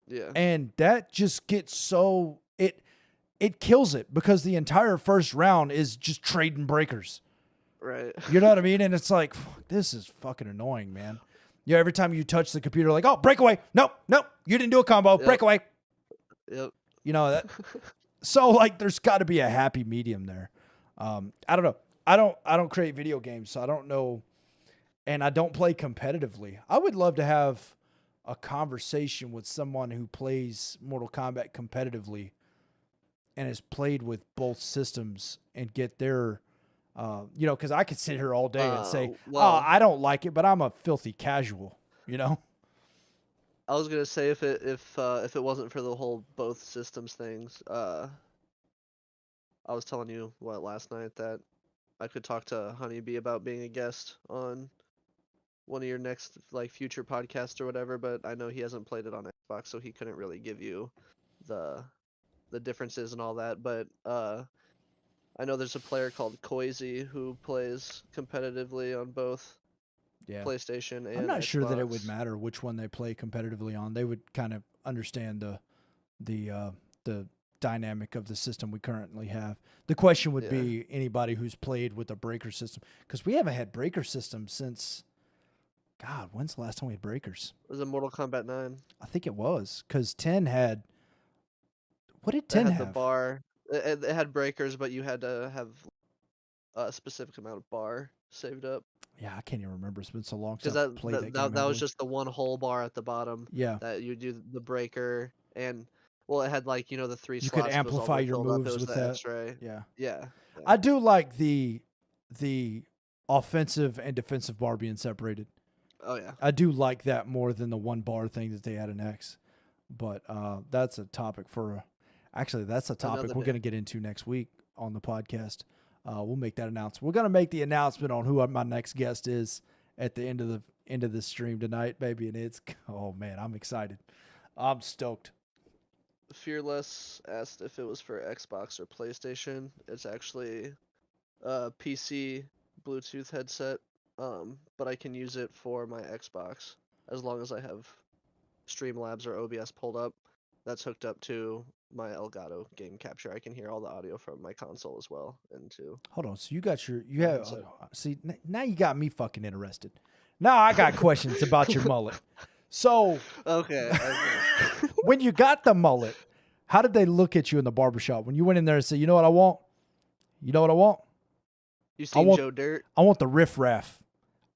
Yeah. And that just gets so... It kills it because the entire first round is just trading breakers. Right. You know what I mean? And it's like, this is fucking annoying, man. Yeah, every time you touch the computer, like, oh, breakaway. Nope, you didn't do a combo. Yep. Breakaway. Yep. That. So, like, there's got to be a happy medium there. I don't know. I don't create video games, so I don't know. And I don't play competitively. I would love to have a conversation with someone who plays Mortal Kombat competitively and has played with both systems and get their... because I could sit here all day and say, I don't like it, but I'm a filthy casual, I was gonna say if it wasn't for the whole both systems things, I was telling you last night that I could talk to Honeybee about being a guest on one of your next future podcasts or whatever, but I know he hasn't played it on Xbox, so he couldn't really give you the differences and all that, but I know there's a player called Koizi who plays competitively on both PlayStation and I'm not Xbox. sure that it would matter which one they play competitively on. They would kind of understand the dynamic of the system we currently have. The question would be anybody who's played with a breaker system, because we haven't had breaker systems since... God, when's the last time we had breakers? Was it Mortal Kombat 9? I think it was, because 10 had... What did 10 have? The bar. It had breakers, but you had to have a specific amount of bar saved up. Yeah, I can't even remember. It's been so long since I played that game. That was just the one whole bar at the bottom. Yeah. That you do the breaker, and it had the 3 slots. You could amplify your moves with that. X-ray. Yeah. Yeah. I do like the offensive and defensive bar being separated. Oh yeah. I do like that more than the one bar thing that they had in X. But that's a topic for... Actually, that's a topic we're going to get into next week on the podcast. We'll make that announcement. We're going to make the announcement on who my next guest is at the end of the stream tonight, baby. And it's... Oh, man, I'm excited. I'm stoked. Fearless asked if it was for Xbox or PlayStation. It's actually a PC Bluetooth headset, but I can use it for my Xbox as long as I have Streamlabs or OBS pulled up. That's hooked up to my Elgato game capture. I can hear all the audio from my console as well. Hold on. So you have see, now you got me fucking interested. Now I got questions about your mullet. So okay. When you got the mullet, how did they look at you in the barbershop when you went in there and said, "You know what I want? You know what I want? You seen Joe Dirt? I want the riff-raff.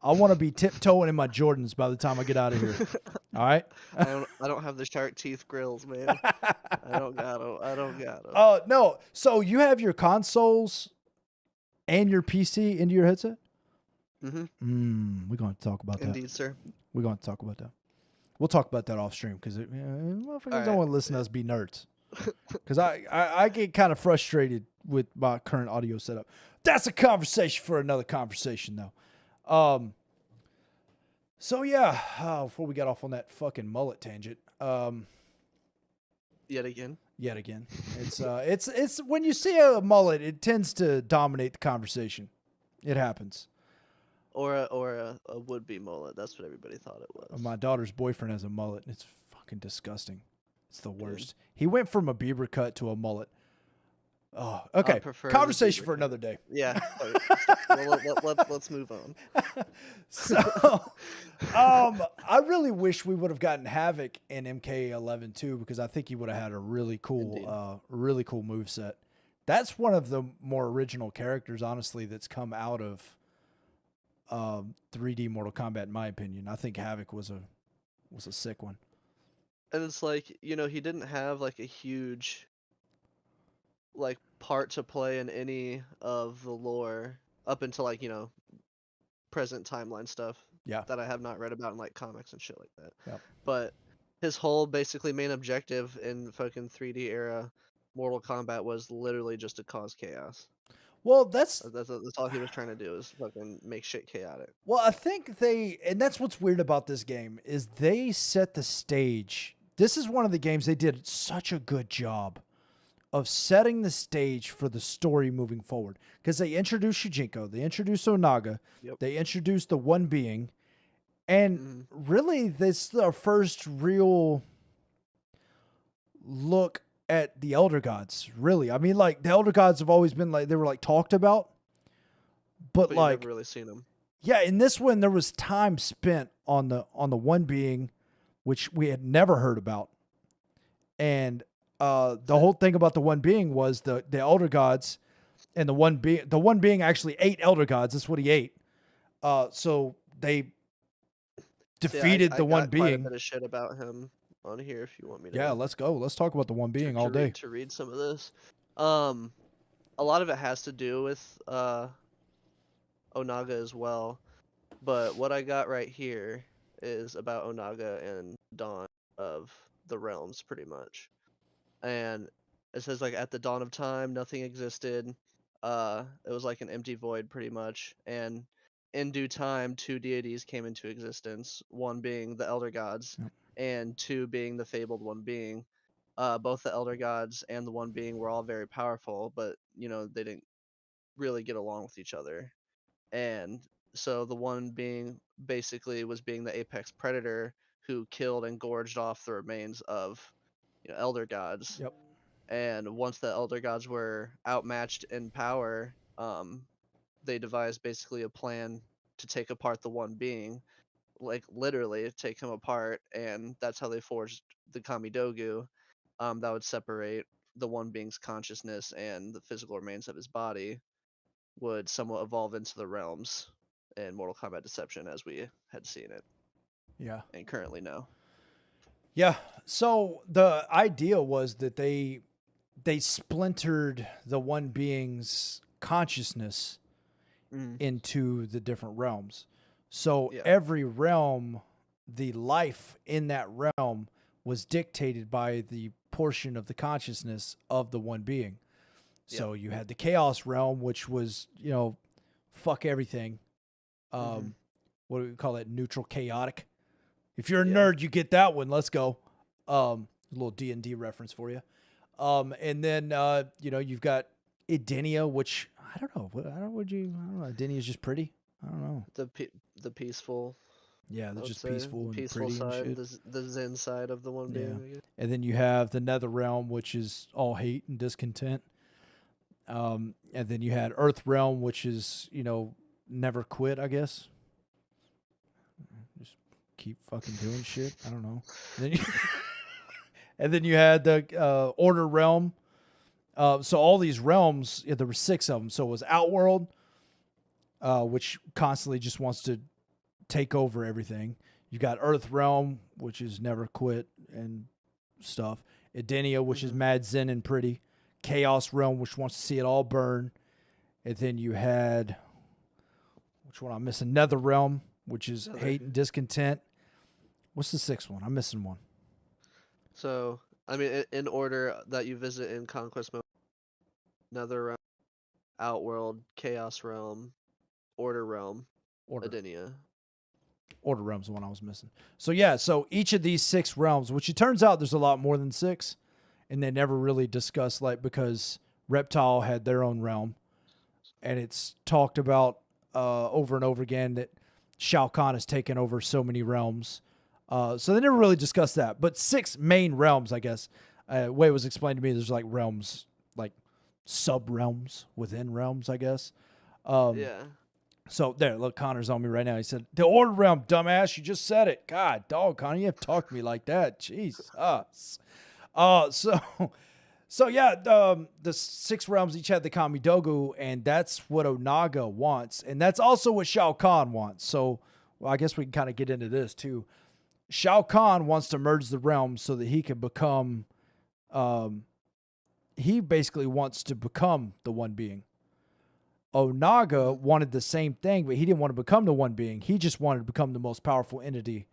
I want to be tiptoeing in my Jordans by the time I get out of here." All right. I don't have the shark teeth grills, man. I don't got them. Oh no. So you have your consoles and your PC into your headset? Mm-hmm. We're going to talk about that. Indeed, sir. We're going to talk about that. We'll talk about that off stream because motherfuckers don't want to listen to us be nerds. Because I get kind of frustrated with my current audio setup. That's a conversation for another conversation, though. So yeah, before we got off on that fucking mullet tangent, yet again, it's when you see a mullet, it tends to dominate the conversation. It happens. Or a would-be mullet. That's what everybody thought it was. My daughter's boyfriend has a mullet. It's fucking disgusting. It's the worst. He went from a Bieber cut to a mullet. Oh, okay. Conversation for another day. Yeah. Well, let's move on. So, I really wish we would have gotten Havoc in MK11 too, because I think he would have had a really cool moveset. That's one of the more original characters, honestly, that's come out of 3D Mortal Kombat, in my opinion. I think Havoc was a sick one. And it's like, he didn't have like a huge part to play in any of the lore up until present timeline stuff. Yeah. That I have not read about in like comics and shit like that. Yep. But his whole basically main objective in fucking 3D era Mortal Kombat was literally just to cause chaos. Well, that's all he was trying to do is fucking make shit chaotic. well, I think and that's what's weird about this game is they set the stage. This is one of the games they did such a good job of setting the stage for the story moving forward. Because they introduced Shujinko, they introduced Onaga, they introduced the One Being, and really this is our first real look at the Elder Gods, really. I mean, like, the Elder Gods have always been, like, they were, like, talked about, but like, you've never really seen them. Yeah, in this one, there was time spent on the One Being, which we had never heard about. And the whole thing about the One Being was the Elder Gods and the One Being actually ate Elder Gods. That's what he ate. So they defeated the One Being. Quite a bit of shit about him on here if you want me to. Yeah, let's go. Let's talk about the One Being all day. To read some of this. A lot of it has to do with Onaga as well. But what I got right here is about Onaga and dawn of the realms, pretty much. And it says, like, at the dawn of time, nothing existed. It was like an empty void, pretty much. And in due time, two deities came into existence, one being the Elder Gods, and two being the fabled One Being. Both the Elder Gods and the One Being were all very powerful, but, you know, they didn't really get along with each other. And so the One Being basically was being the apex predator who killed and gorged off the remains of, you know, Elder Gods. Yep. And once the Elder Gods were outmatched in power, they devised basically a plan to take apart the One Being, like literally take him apart, and that's how they forged the Kamidogu, that would separate the One Being's consciousness and the physical remains of his body, would somewhat evolve into the realms in Mortal Kombat Deception as we had seen it. Yeah. And currently know. Yeah. So the idea was that they splintered the One Being's consciousness into the different realms. So every realm, the life in that realm was dictated by the portion of the consciousness of the One Being. So you had the Chaos realm, which was, you know, fuck everything. What do we call it? Neutral chaotic. If you're a nerd, you get that one. Let's go. A little D&D reference for you. And then, you know, you've got Edenia, which I don't know. I don't know. Edenia is just pretty. I don't know. The peaceful. Yeah, they're just peaceful and peaceful pretty side, and shit. the Zen side of the One Being. I guess. And then you have the Nether realm, which is all hate and discontent. And then you had Earth realm, which is, you know, never quit, I guess. Just keep fucking doing shit. I don't know. And then you had the Order realm. So all these realms, there were 6 of them. So it was Outworld, which constantly just wants to take over everything. You got Earth realm, which is never quit and stuff. Edenia, which is mad zen and pretty. Chaos realm, which wants to see it all burn. And then you had, which one I'm missing? Nether realm, which is hate and discontent. What's the 6th one? I'm missing one. So, I mean, in order that you visit in Conquest mode, Nether realm, Outworld, Chaos realm, Order realm, Edenia. Order realm's the one I was missing. So yeah, so each of these 6 realms, which it turns out there's a lot more than 6, and they never really discussed, like, because Reptile had their own realm, and it's talked about over and over again that Shao Kahn has taken over so many realms. So they never really discussed that. But 6 main realms, I guess. Way it was explained to me, there's like realms, like sub-realms within realms, I guess. Yeah. So there, look, Connor's on me right now. He said, the Order realm, dumbass, you just said it. God, dog, Connor, you have to talk to me like that. Jesus. So yeah, the 6 realms each had the Kamidogu, and that's what Onaga wants. And that's also what Shao Kahn wants. So well, I guess we can kind of get into this too. Shao Kahn wants to merge the realms so that he can become, he basically wants to become the One Being. Onaga wanted the same thing, but he didn't want to become the one being. He just wanted to become the most powerful entity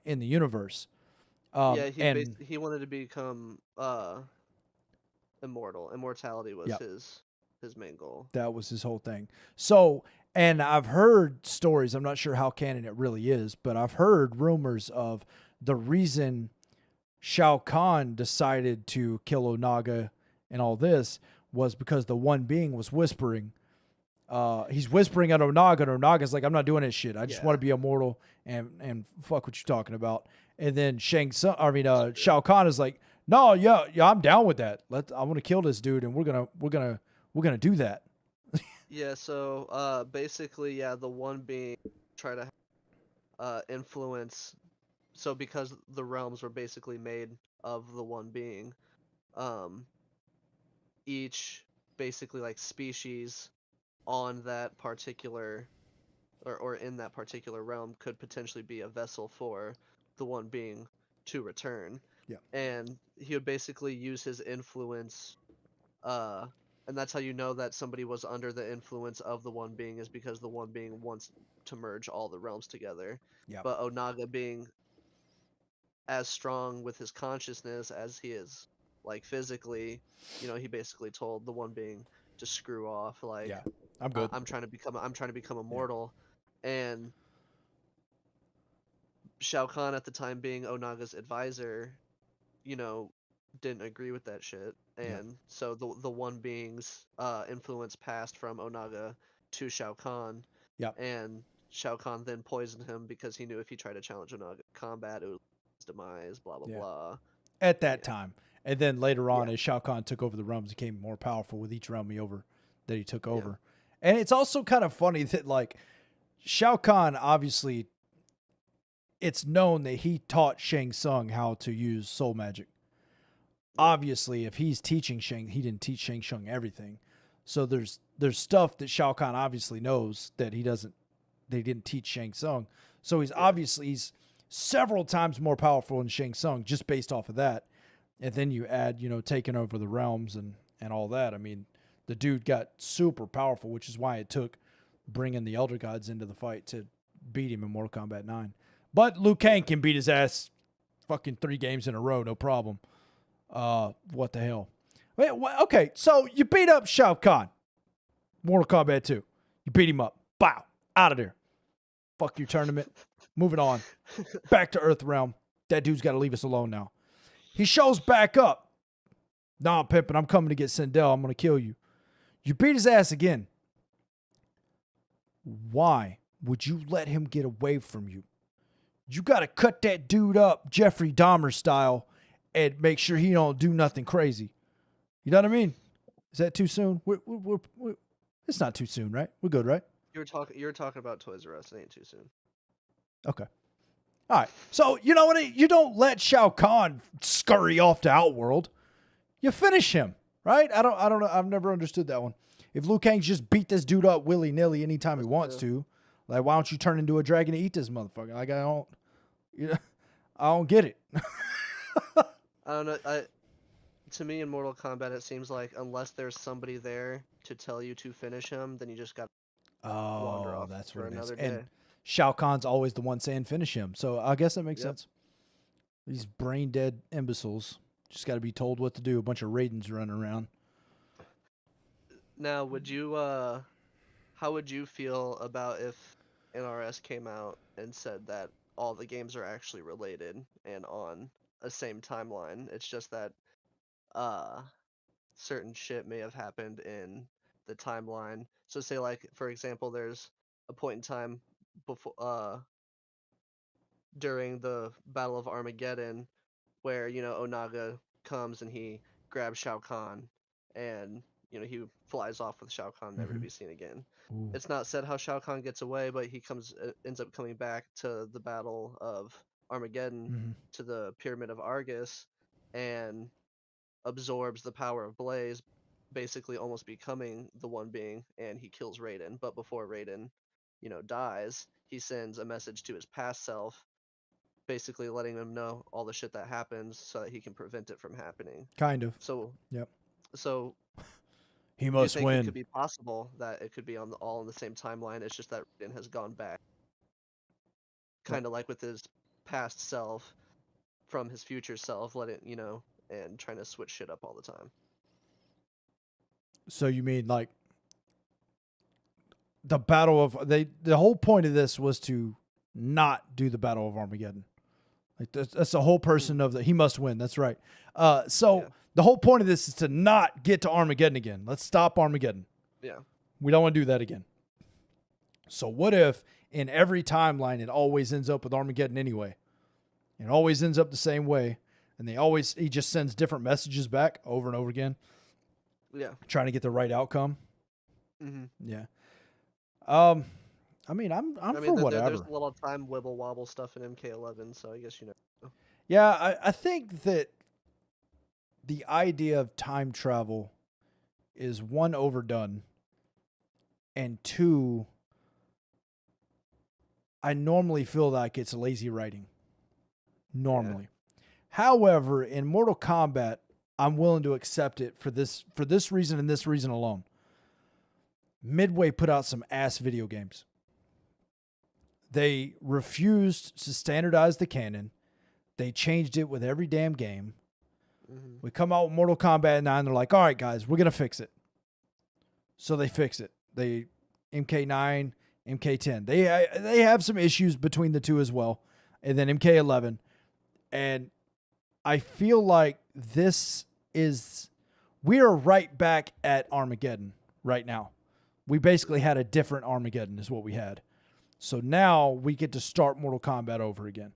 in the universe. Yeah, And he wanted to become immortal. Immortality was Yep. his main goal. that was his whole thing. So, and I've heard stories, I'm not sure how canon it really is, but I've heard rumors of the reason Shao Kahn decided to kill Onaga and all this was because the one being was whispering. He's whispering at Onaga, and Onaga's like, I'm not doing this shit. I just Yeah. want to be immortal and fuck what you're talking about. And then Shao Kahn is like, no, yeah, I'm down with that. I want to kill this dude, and we're gonna do that. Yeah, so basically, yeah, the one being try to influence. So because the realms were basically made of the one being, um, each basically like species on that particular or in that particular realm could potentially be a vessel for the one being to return. Yeah. And he would basically use his influence, and that's how you know that somebody was under the influence of the one being, is because the one being wants to merge all the realms together. Yeah. But Onaga being as strong with his consciousness as he is like physically, he basically told the one being to screw off, like, Yeah. I'm good. I'm trying to become immortal. And Shao Kahn at the time, being Onaga's advisor, you know, didn't agree with that shit. And so the one being's influence passed from Onaga to Shao Kahn. Yeah. And Shao Kahn then poisoned him because he knew if he tried to challenge Onaga combat, it would his demise, blah blah Yeah. blah. At that Yeah. time. And then later on, Yeah. as Shao Kahn took over the realms, he became more powerful with each realm that he took Yeah. over. And it's also kind of funny that, like, Shao Kahn, obviously, it's known that he taught Shang Tsung how to use soul magic. Obviously, if he's teaching he didn't teach Shang Tsung everything. So there's stuff that Shao Kahn obviously knows that he didn't teach Shang Tsung. So he's several times more powerful than Shang Tsung just based off of that. And then you add, taking over the realms and all that. I mean, the dude got super powerful, which is why it took bringing the Elder Gods into the fight to beat him in Mortal Kombat 9. But Liu Kang can beat his ass fucking 3 games in a row, no problem. What the hell? Wait, okay, so you beat up Shao Kahn. Mortal Kombat 2. You beat him up. Bow. Out of there. Fuck your tournament. Moving on. Back to Earthrealm. That dude's got to leave us alone now. He shows back up. Nah, pimpin', I'm coming to get Sindel. I'm going to kill you. You beat his ass again. Why would you let him get away from you? You got to cut that dude up Jeffrey Dahmer style and make sure he don't do nothing crazy. You know what I mean? Is that too soon? It's not too soon, right? We're good, right? You were talking about Toys R Us. It ain't too soon. Okay. All right. So, you know what? You don't let Shao Kahn scurry off to Outworld. You finish him, right? I don't know. I've never understood that one. If Liu Kang just beat this dude up willy-nilly anytime he wants to, like, why don't you turn into a dragon to eat this motherfucker? Like, I don't get it. I don't know. To me, in Mortal Kombat, it seems like unless there's somebody there to tell you to finish him, then you just got to wander off that's for what it is. another day. And Shao Kahn's always the one saying finish him. So I guess that makes sense. These brain dead imbeciles just got to be told what to do. A bunch of Raidens running around. Now, how would you feel about if NRS came out and said that all the games are actually related and on a same timeline? It's just that certain shit may have happened in the timeline. So say, like, for example, there's a point in time before during the Battle of Armageddon where, Onaga comes and he grabs Shao Kahn, and he flies off with Shao Kahn, never to be seen again. Ooh. It's not said how Shao Kahn gets away, but he ends up coming back to the Battle of Armageddon, to the Pyramid of Argus, and absorbs the power of Blaze, basically almost becoming the one being, and he kills Raiden. But before Raiden, dies, he sends a message to his past self, basically letting him know all the shit that happens so that he can prevent it from happening. Kind of. So Yep. So He Do you must think win. it could be possible that it could be all on the same timeline? It's just that Raiden has gone back, kind of like with his past self from his future self, and trying to switch shit up all the time. So you mean like the battle of the whole point of this was to not do the Battle of Armageddon. Like that's the whole person of the he must win. That's right. So Yeah. the whole point of this is to not get to Armageddon again. Let's stop Armageddon. Yeah. We don't want to do that again. So what if in every timeline it always ends up with Armageddon anyway? It always ends up the same way, and he just sends different messages back over and over again. Yeah. Trying to get the right outcome. Mm-hmm. Yeah. I mean, I'm for whatever. There's a little time wibble wobble stuff in MK11, so I guess you know. Yeah, I think that the idea of time travel is one, overdone, and two, I normally feel like it's lazy writing. Normally. Yeah. However, in Mortal Kombat, I'm willing to accept it for this reason and this reason alone. Midway put out some ass video games. They refused to standardize the canon. They changed it with every damn game. Mm-hmm. We come out with Mortal Kombat 9. They're like, all right, guys, we're going to fix it. So they fix it. They MK9, MK10. They have some issues between the two as well. And then MK11. And I feel like we are right back at Armageddon right now. We basically had a different Armageddon is what we had. So now we get to start Mortal Kombat over again.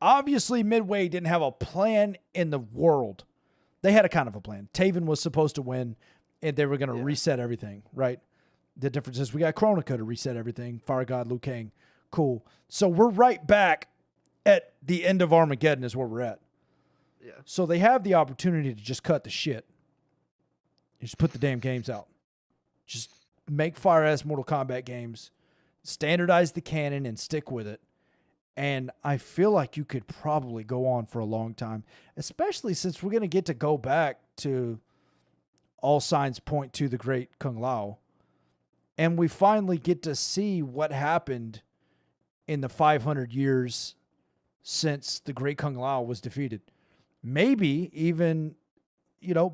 Obviously, Midway didn't have a plan in the world. They had a kind of a plan. Taven was supposed to win, and they were going to reset everything, right? The difference is we got Kronika to reset everything. Fire God, Liu Kang. Cool. So we're right back at the end of Armageddon is where we're at. Yeah. So they have the opportunity to just cut the shit. Just put the damn games out. Just make fire-ass Mortal Kombat games. Standardize the canon and stick with it. And I feel like you could probably go on for a long time, especially since we're going to get to go back to all signs point to the great Kung Lao. And we finally get to see what happened in the 500 years since the great Kung Lao was defeated. Maybe even,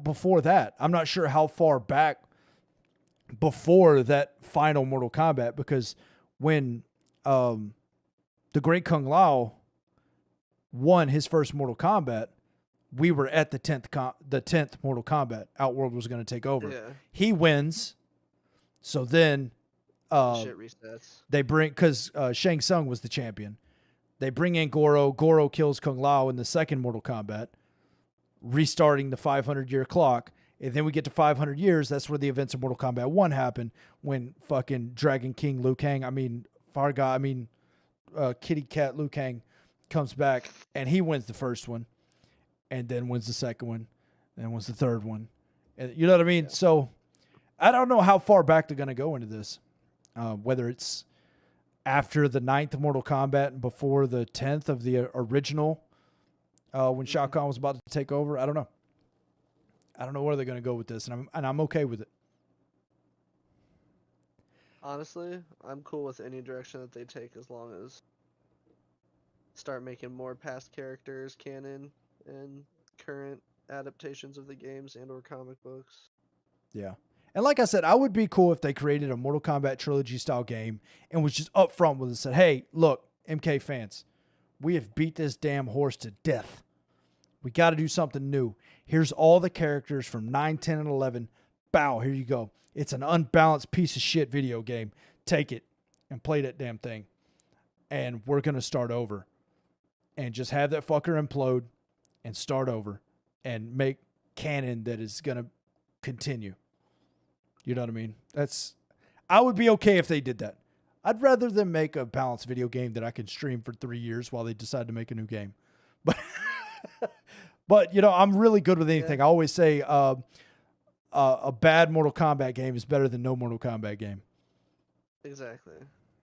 before that. I'm not sure how far back before that final Mortal Kombat, because when the great Kung Lao won his first Mortal Kombat, we were at the 10th Mortal Kombat. Outworld was going to take over. Yeah. He wins. So then shit resets. They bring, because Shang Tsung was the champion. They bring in Goro. Goro kills Kung Lao in the second Mortal Kombat, restarting the 500-year clock. And then we get to 500 years. That's where the events of Mortal Kombat 1 happen, when fucking Dragon King Liu Kang, Kitty Cat Liu Kang comes back, and he wins the first one, and then wins the second one, and then wins the third one. And you know what I mean? Yeah. So I don't know how far back they're going to go into this, whether it's after the 9th Mortal Kombat and before the 10th of the original, when Shao Kahn was about to take over. I don't know. I don't know where they're going to go with this, and I'm okay with it. Honestly, I'm cool with any direction that they take, as long as start making more past characters canon and current adaptations of the games and or comic books. Yeah. And like I said, I would be cool if they created a Mortal Kombat trilogy style game and was just upfront with it and said, hey, look, MK fans, we have beat this damn horse to death. We got to do something new. Here's all the characters from 9, 10, and 11. Bow, here you go. It's an unbalanced piece of shit video game. Take it and play that damn thing. And we're going to start over. And just have that fucker implode and start over. And make canon that is going to continue. You know what I mean? I would be okay if they did that. I'd rather them make a balanced video game that I can stream for 3 years while they decide to make a new game. But I'm really good with anything. Yeah. I always say a bad Mortal Kombat game is better than no Mortal Kombat game. Exactly.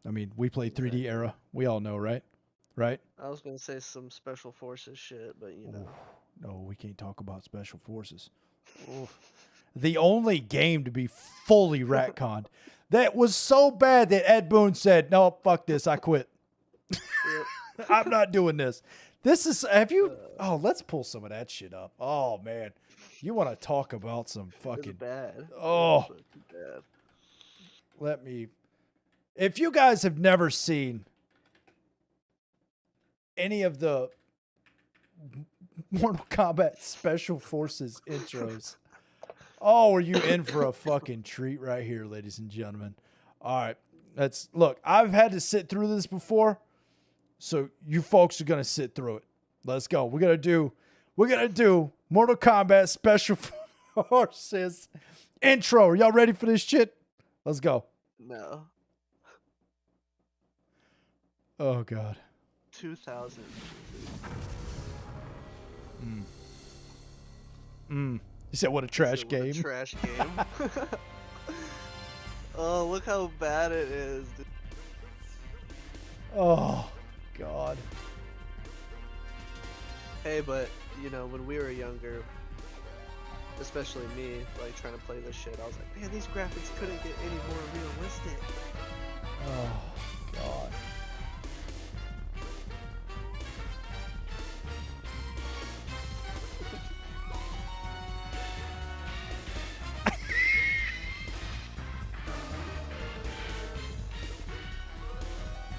I mean, we play 3D era. We all know, right? Right? I was going to say some Special Forces shit, but No, we can't talk about Special Forces. the only game to be fully retconned. That was so bad that Ed Boon said, "No, fuck this, I quit. I'm not doing this." This is, have you, oh, let's pull some of that shit up. Oh, man. You want to talk about some fucking, It's bad. oh, It's bad. let me, if you guys have never seen any of the Mortal Kombat Special Forces intros, oh, are you in for a fucking treat right here, ladies and gentlemen? All right, look, I've had to sit through this before, so you folks are gonna sit through it. Let's go. We're gonna do Mortal Kombat Special Forces intro. Are y'all ready for this shit? Let's go. No. Oh God. 2000. You said what a trash What game. a trash game. Oh, look how bad it is. Dude. Oh God. Hey, but you know, when we were younger, especially me, like trying to play this shit, I was like, man, these graphics couldn't get any more realistic. Oh God.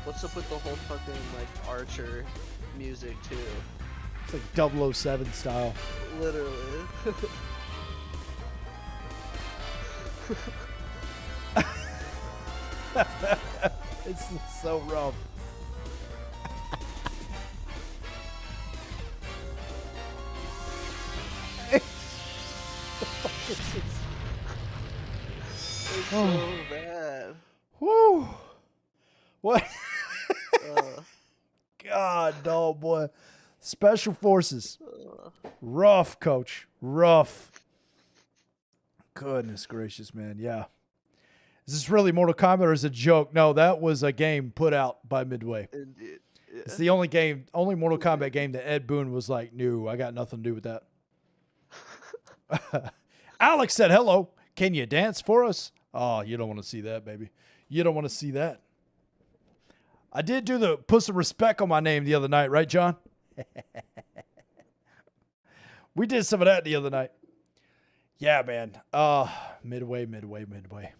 What's up with the whole fucking like Archer music too? It's like 007 style. Literally. It's so rough. It's so bad. Woo. What? Uh, God, no, boy. Special Forces. Rough, coach. Rough. Goodness gracious, man. Yeah. Is this really Mortal Kombat or is it a joke? No, that was a game put out by Midway. It's the only Mortal Kombat game that Ed Boon was like, no, I got nothing to do with that. Alex said, hello. Can you dance for us? Oh, you don't want to see that, baby. You don't want to see that. I did put some respect on my name the other night, right, John? We did some of that the other night. Yeah, man. Midway.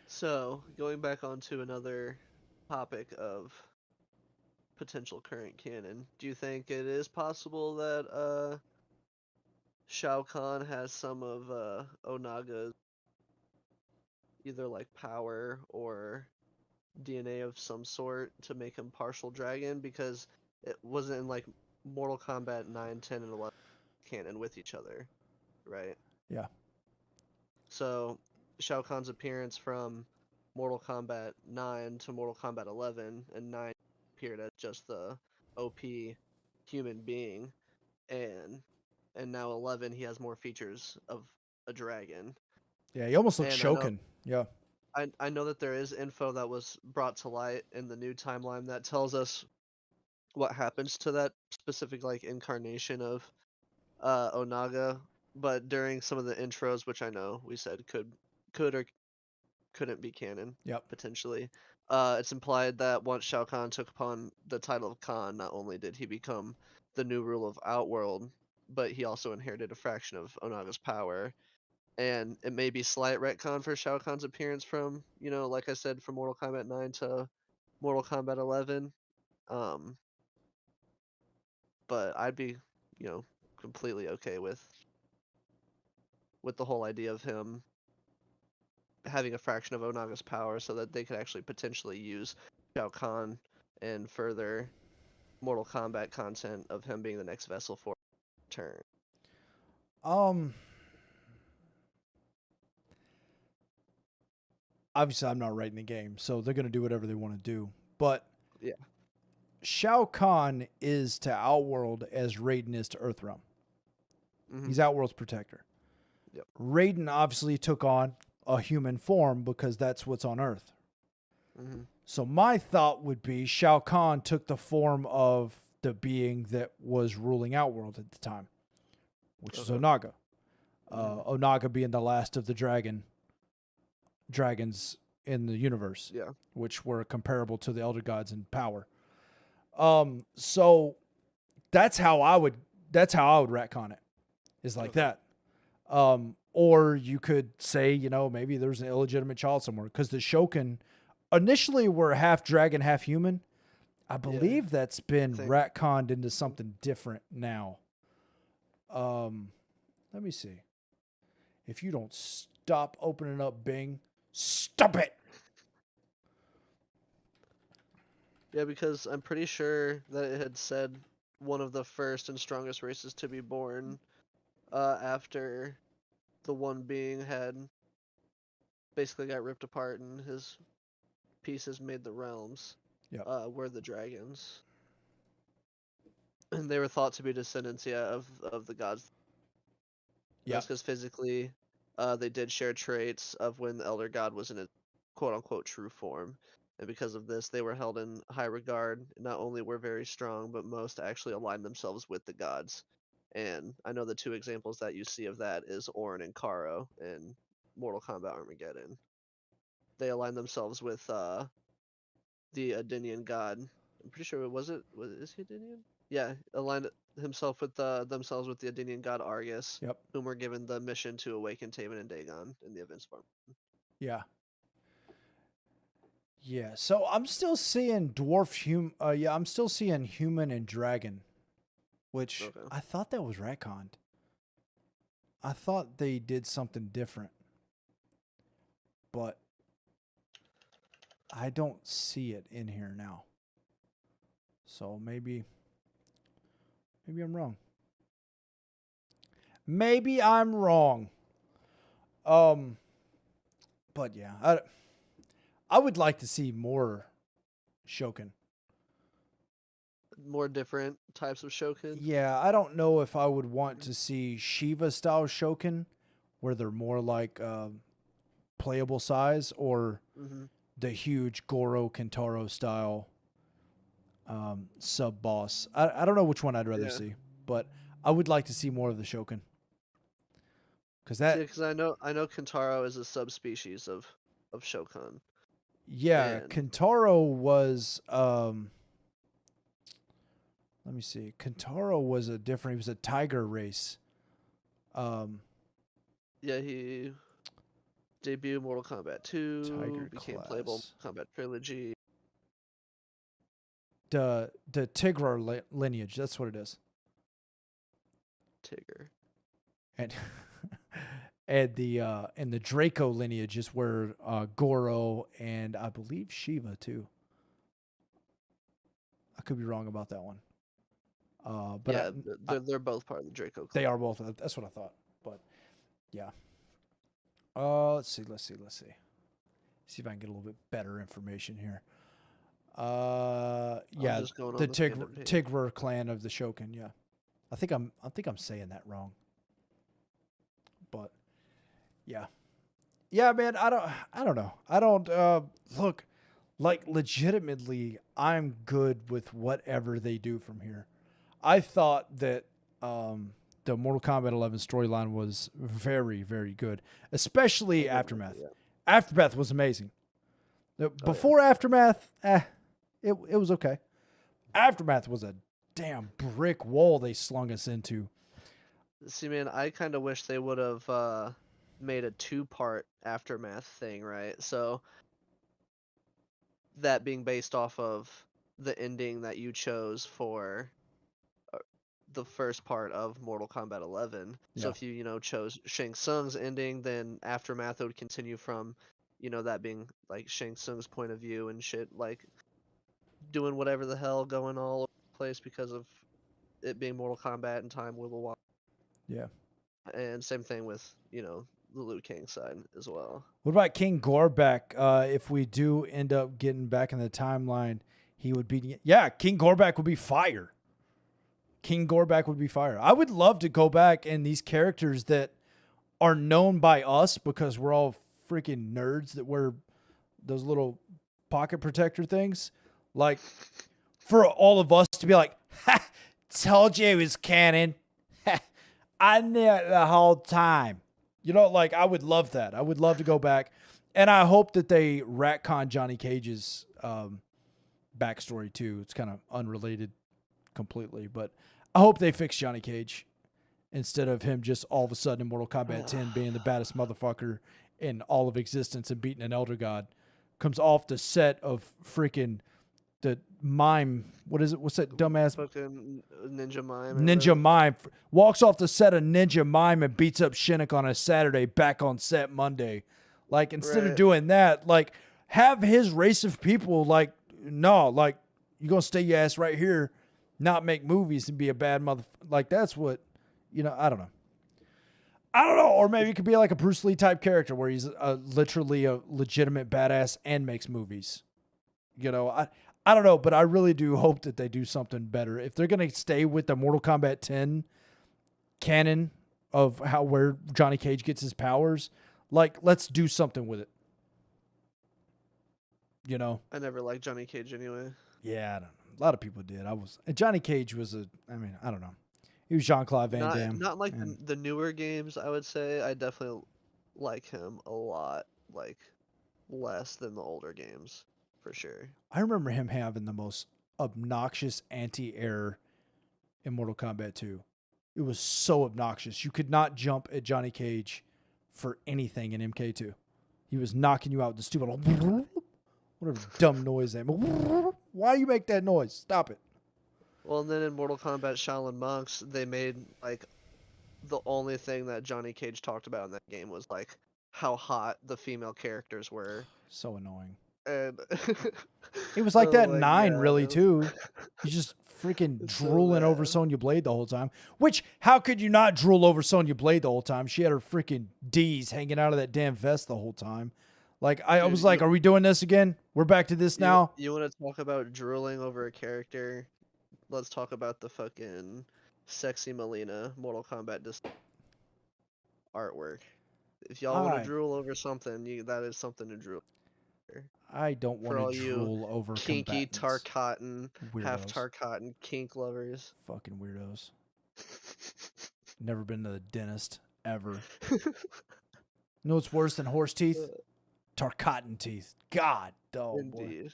So, going back onto another topic of potential current canon, do you think it is possible that Shao Kahn has some of Onaga's either like power or DNA of some sort to make him partial dragon? Because it wasn't in like Mortal Kombat 9, 10, and 11 canon with each other, right? Yeah. So Shao Kahn's appearance from Mortal Kombat 9 to Mortal Kombat 11, and 9 appeared as just the OP human being, and now 11 he has more features of a dragon. Yeah, he almost looks And choking. Yeah. I know that there is info that was brought to light in the new timeline that tells us what happens to that specific like incarnation of Onaga, but during some of the intros, which I know we said could or couldn't be canon, Yep. potentially, it's implied that once Shao Kahn took upon the title of Khan, not only did he become the new ruler of Outworld, but he also inherited a fraction of Onaga's power. And it may be slight retcon for Shao Kahn's appearance from, you know, like I said, from Mortal Kombat 9 to Mortal Kombat 11. But I'd be, you know, completely okay with the whole idea of him having a fraction of Onaga's power so that they could actually potentially use Shao Kahn and further Mortal Kombat content of him being the next vessel for turn. Obviously, I'm not writing the game, so they're going to do whatever they want to do. But Yeah. Shao Kahn is to Outworld as Raiden is to Earthrealm. Mhm. He's Outworld's protector. Yep. Raiden obviously took on a human form because that's what's on Earth. Mhm. So my thought would be Shao Kahn took the form of the being that was ruling Outworld at the time, which is Okay. Onaga. Onaga being the last of the dragons in the universe, Yeah. which were comparable to the elder gods in power. So that's how I would retcon it, is like that. Or you could say, maybe there's an illegitimate child somewhere, because the Shokin initially were half dragon, half human. I believe that's been retconned into something different now. Let me see. If you don't stop opening up Bing, stop it. Yeah, because I'm pretty sure that it had said one of the first and strongest races to be born after the one being had basically got ripped apart and his pieces made the realms. Yep. Were the dragons. And they were thought to be descendants, of the gods. Yeah. That's because physically they did share traits of when the elder god was in a quote-unquote true form. And because of this, they were held in high regard. Not only were very strong, but most actually aligned themselves with the gods. And I know the two examples that you see of that is Orin and Karo in Mortal Kombat Armageddon. They aligned themselves with the Adinian god. I'm pretty sure is he Adinian? Yeah, aligned himself with themselves with the Adinian god Argus, whom were given the mission to awaken Taven and Dagon in the events farm. Yeah. Yeah, so I'm still seeing I'm still seeing human and dragon, which I thought that was retconned. I thought they did something different, but I don't see it in here now. So maybe I'm wrong. Maybe I'm wrong. But yeah, I would like to see more Shokin. More different types of Shokin? Yeah, I don't know if I would want to see Shiva-style Shokin, where they're more like playable size, or the huge Goro Kentaro-style sub-boss. I don't know which one I'd rather see, but I would like to see more of the Shokin. Because I know Kentaro is a subspecies of Shokan. Yeah, Kentaro was let me see. Kentaro was he was a tiger race. Yeah, he debuted Mortal Kombat 2, became playable Kombat Trilogy. The Tigrar lineage, that's what it is. Tigger. And the Draco lineage is where Goro and I believe Shiva too. I could be wrong about that one. But yeah, they're both part of the Draco clan. They are both. That's what I thought. But yeah. Let's see. See if I can get a little bit better information here. Yeah, the Tigrar clan of the Shokin. Yeah, I think I'm saying that wrong. But yeah, man. I don't know. I don't look like legitimately. I'm good with whatever they do from here. I thought that the Mortal Kombat 11 storyline was very, very good, especially Aftermath. Yeah. Aftermath was amazing. Before Aftermath, it was okay. Aftermath was a damn brick wall they slung us into. See, man, I kind of wish they would have made a 2-part Aftermath thing, right? So that being based off of the ending that you chose for the first part of Mortal Kombat 11. So if you chose Shang Tsung's ending, then Aftermath would continue from, that being like Shang Tsung's point of view and shit, like doing whatever the hell going all over the place because of it being Mortal Kombat and time will walk. Yeah. And same thing with, the Liu Kang side as well. What about King Gorbak? If we do end up getting back in the timeline, he would be... Yeah, King Gorbak would be fire. King Gorbak would be fire. I would love to go back and these characters that are known by us because we're all freaking nerds that wear those little pocket protector things. Like, for all of us to be like, ha, told you it was canon. Ha, I knew it the whole time. You know, like, I would love that. I would love to go back. And I hope that they retcon Johnny Cage's backstory, too. It's kind of unrelated completely. But I hope they fix Johnny Cage instead of him just all of a sudden in Mortal Kombat 10 being the baddest motherfucker in all of existence and beating an Elder God. Comes off the set of freaking the mime. What is it? What's that dumbass? Fucking Ninja Mime. Ninja Mime. Walks off the set of Ninja Mime and beats up Shinnok on a Saturday, back on set Monday. Like, instead of doing that, like, have his race of people, like, no, like, you're going to stay your ass right here, not make movies and be a bad mother. Like, that's what, you know, I don't know. Or maybe it could be like a Bruce Lee type character where he's literally a legitimate badass and makes movies. You know, I don't know, but I really do hope that they do something better. If they're going to stay with the Mortal Kombat 10 canon of where Johnny Cage gets his powers, like, let's do something with it. You know? I never liked Johnny Cage anyway. Yeah, I don't know. A lot of people did. Johnny Cage was I don't know. He was Jean-Claude Van Damme. Not like the newer games, I would say. I definitely like him a lot, like, less than the older games, for sure. I remember him having the most obnoxious anti-air in Mortal Kombat 2. It was so obnoxious. You could not jump at Johnny Cage for anything in MK2. He was knocking you out with the stupid whatever dumb noise that. Why do you make that noise? Stop it. Well, and then in Mortal Kombat Shaolin Monks, they made, like, the only thing that Johnny Cage talked about in that game was, like, how hot the female characters were. So annoying. And it was like that in 9, yeah, really, too. He's just freaking drooling over Sonya Blade the whole time. Which, how could you not drool over Sonya Blade the whole time? She had her freaking D's hanging out of that damn vest the whole time. Like, I was like, are we doing this again? We're back to this now? You want to talk about drooling over a character? Let's talk about the fucking sexy Melina Mortal Kombat artwork. If y'all want to drool over something, that is something to drool. I don't want to drool over kinky combatants. Tarkatan, half Weirdos. Tarkatan kink lovers. Fucking weirdos. Never been to the dentist ever. You know what's worse than horse teeth? Tarkatan teeth. God, oh Indeed. Boy.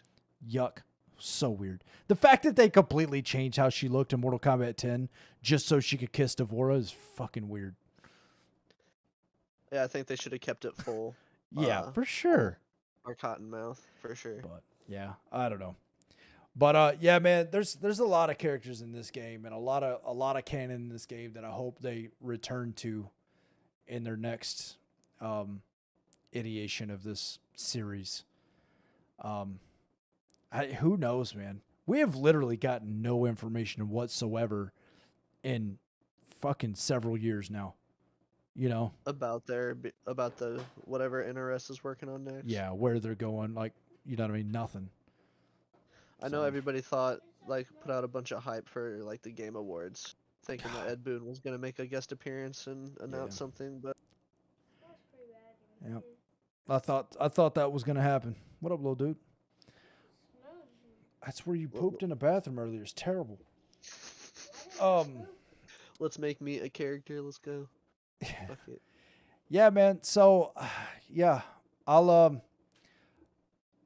Yuck. So weird. The fact that they completely changed how she looked in Mortal Kombat 10 just so she could kiss D'Vorah is fucking weird. Yeah, I think they should have kept it full. Yeah, for sure. Or cotton mouth, for sure. But yeah, I don't know. But yeah, man, there's a lot of characters in this game and a lot of canon in this game that I hope they return to in their next ideation of this series. Who knows, man? We have literally gotten no information whatsoever in fucking several years now. You know, about the whatever NRS is working on next. Yeah, where they're going, like, you know what I mean? Nothing. I know everybody thought, like, put out a bunch of hype for, like, the Game Awards, thinking that Ed Boon was gonna make a guest appearance and announce something, but Yep. I thought that was gonna happen. What up, little dude? That's where you pooped in the bathroom earlier. It's terrible. Let's make me a character. Let's go. Fuck it. Yeah, man. So, yeah, I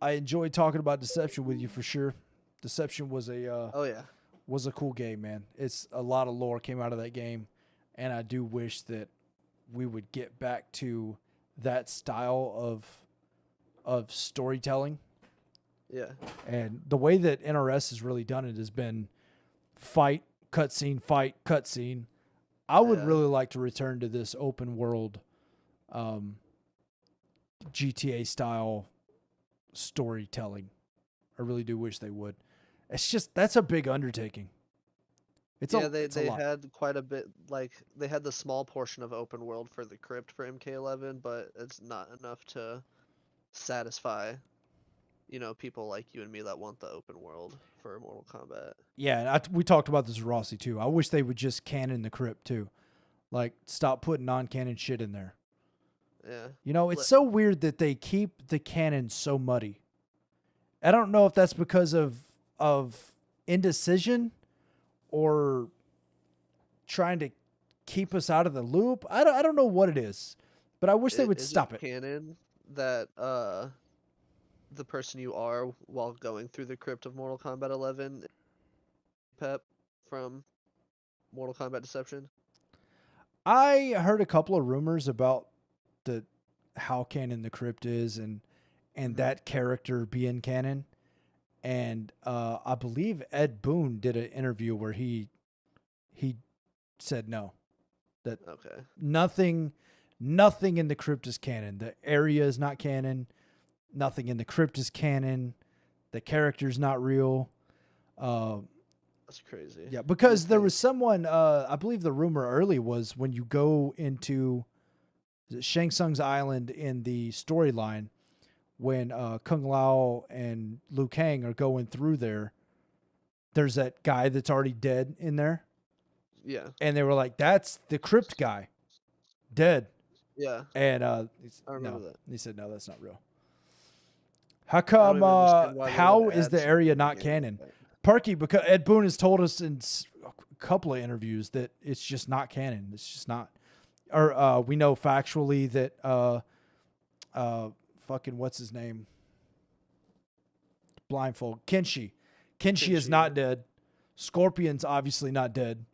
enjoyed talking about Deception with you for sure. Deception was was a cool game, man. It's a lot of lore came out of that game, and I do wish that we would get back to that style of storytelling. Yeah. And the way that NRS has really done it has been fight, cutscene. I would really like to return to this open world GTA style storytelling. I really do wish they would. It's just, that's a big undertaking. They had quite a bit, like, they had the small portion of open world for the crypt for MK11, but it's not enough to satisfy, you know, people like you and me that want the open world for Mortal Kombat. Yeah, we talked about this with Rossi too. I wish they would just canon the crypt too. Like, stop putting non-canon shit in there. Yeah. You know, it's so weird that they keep the canon so muddy. I don't know if that's because of indecision or trying to keep us out of the loop. I don't know what it is, but I wish they would stop it. Canon that the person you are while going through the crypt of Mortal Kombat 11, Pep from Mortal Kombat Deception. I heard a couple of rumors about how canon the crypt is and that character being canon. And I believe Ed Boon did an interview where he said no. That nothing in the crypt is canon. The area is not canon. Nothing in the crypt is canon. The character's not real. That's crazy. Yeah, because there was someone, I believe the rumor early was when you go into Shang Tsung's island in the storyline, when Kung Lao and Liu Kang are going through there, there's that guy that's already dead in there. Yeah. And they were like, that's the crypt guy. Dead. Yeah. And I remember that. He said, no, that's not real. How come, how is the area not canon? Perky, because Ed Boon has told us in a couple of interviews that it's just not canon. It's just not. Or we know factually that fucking what's his name? Blindfold. Kenshi is not dead. Scorpion's obviously not dead.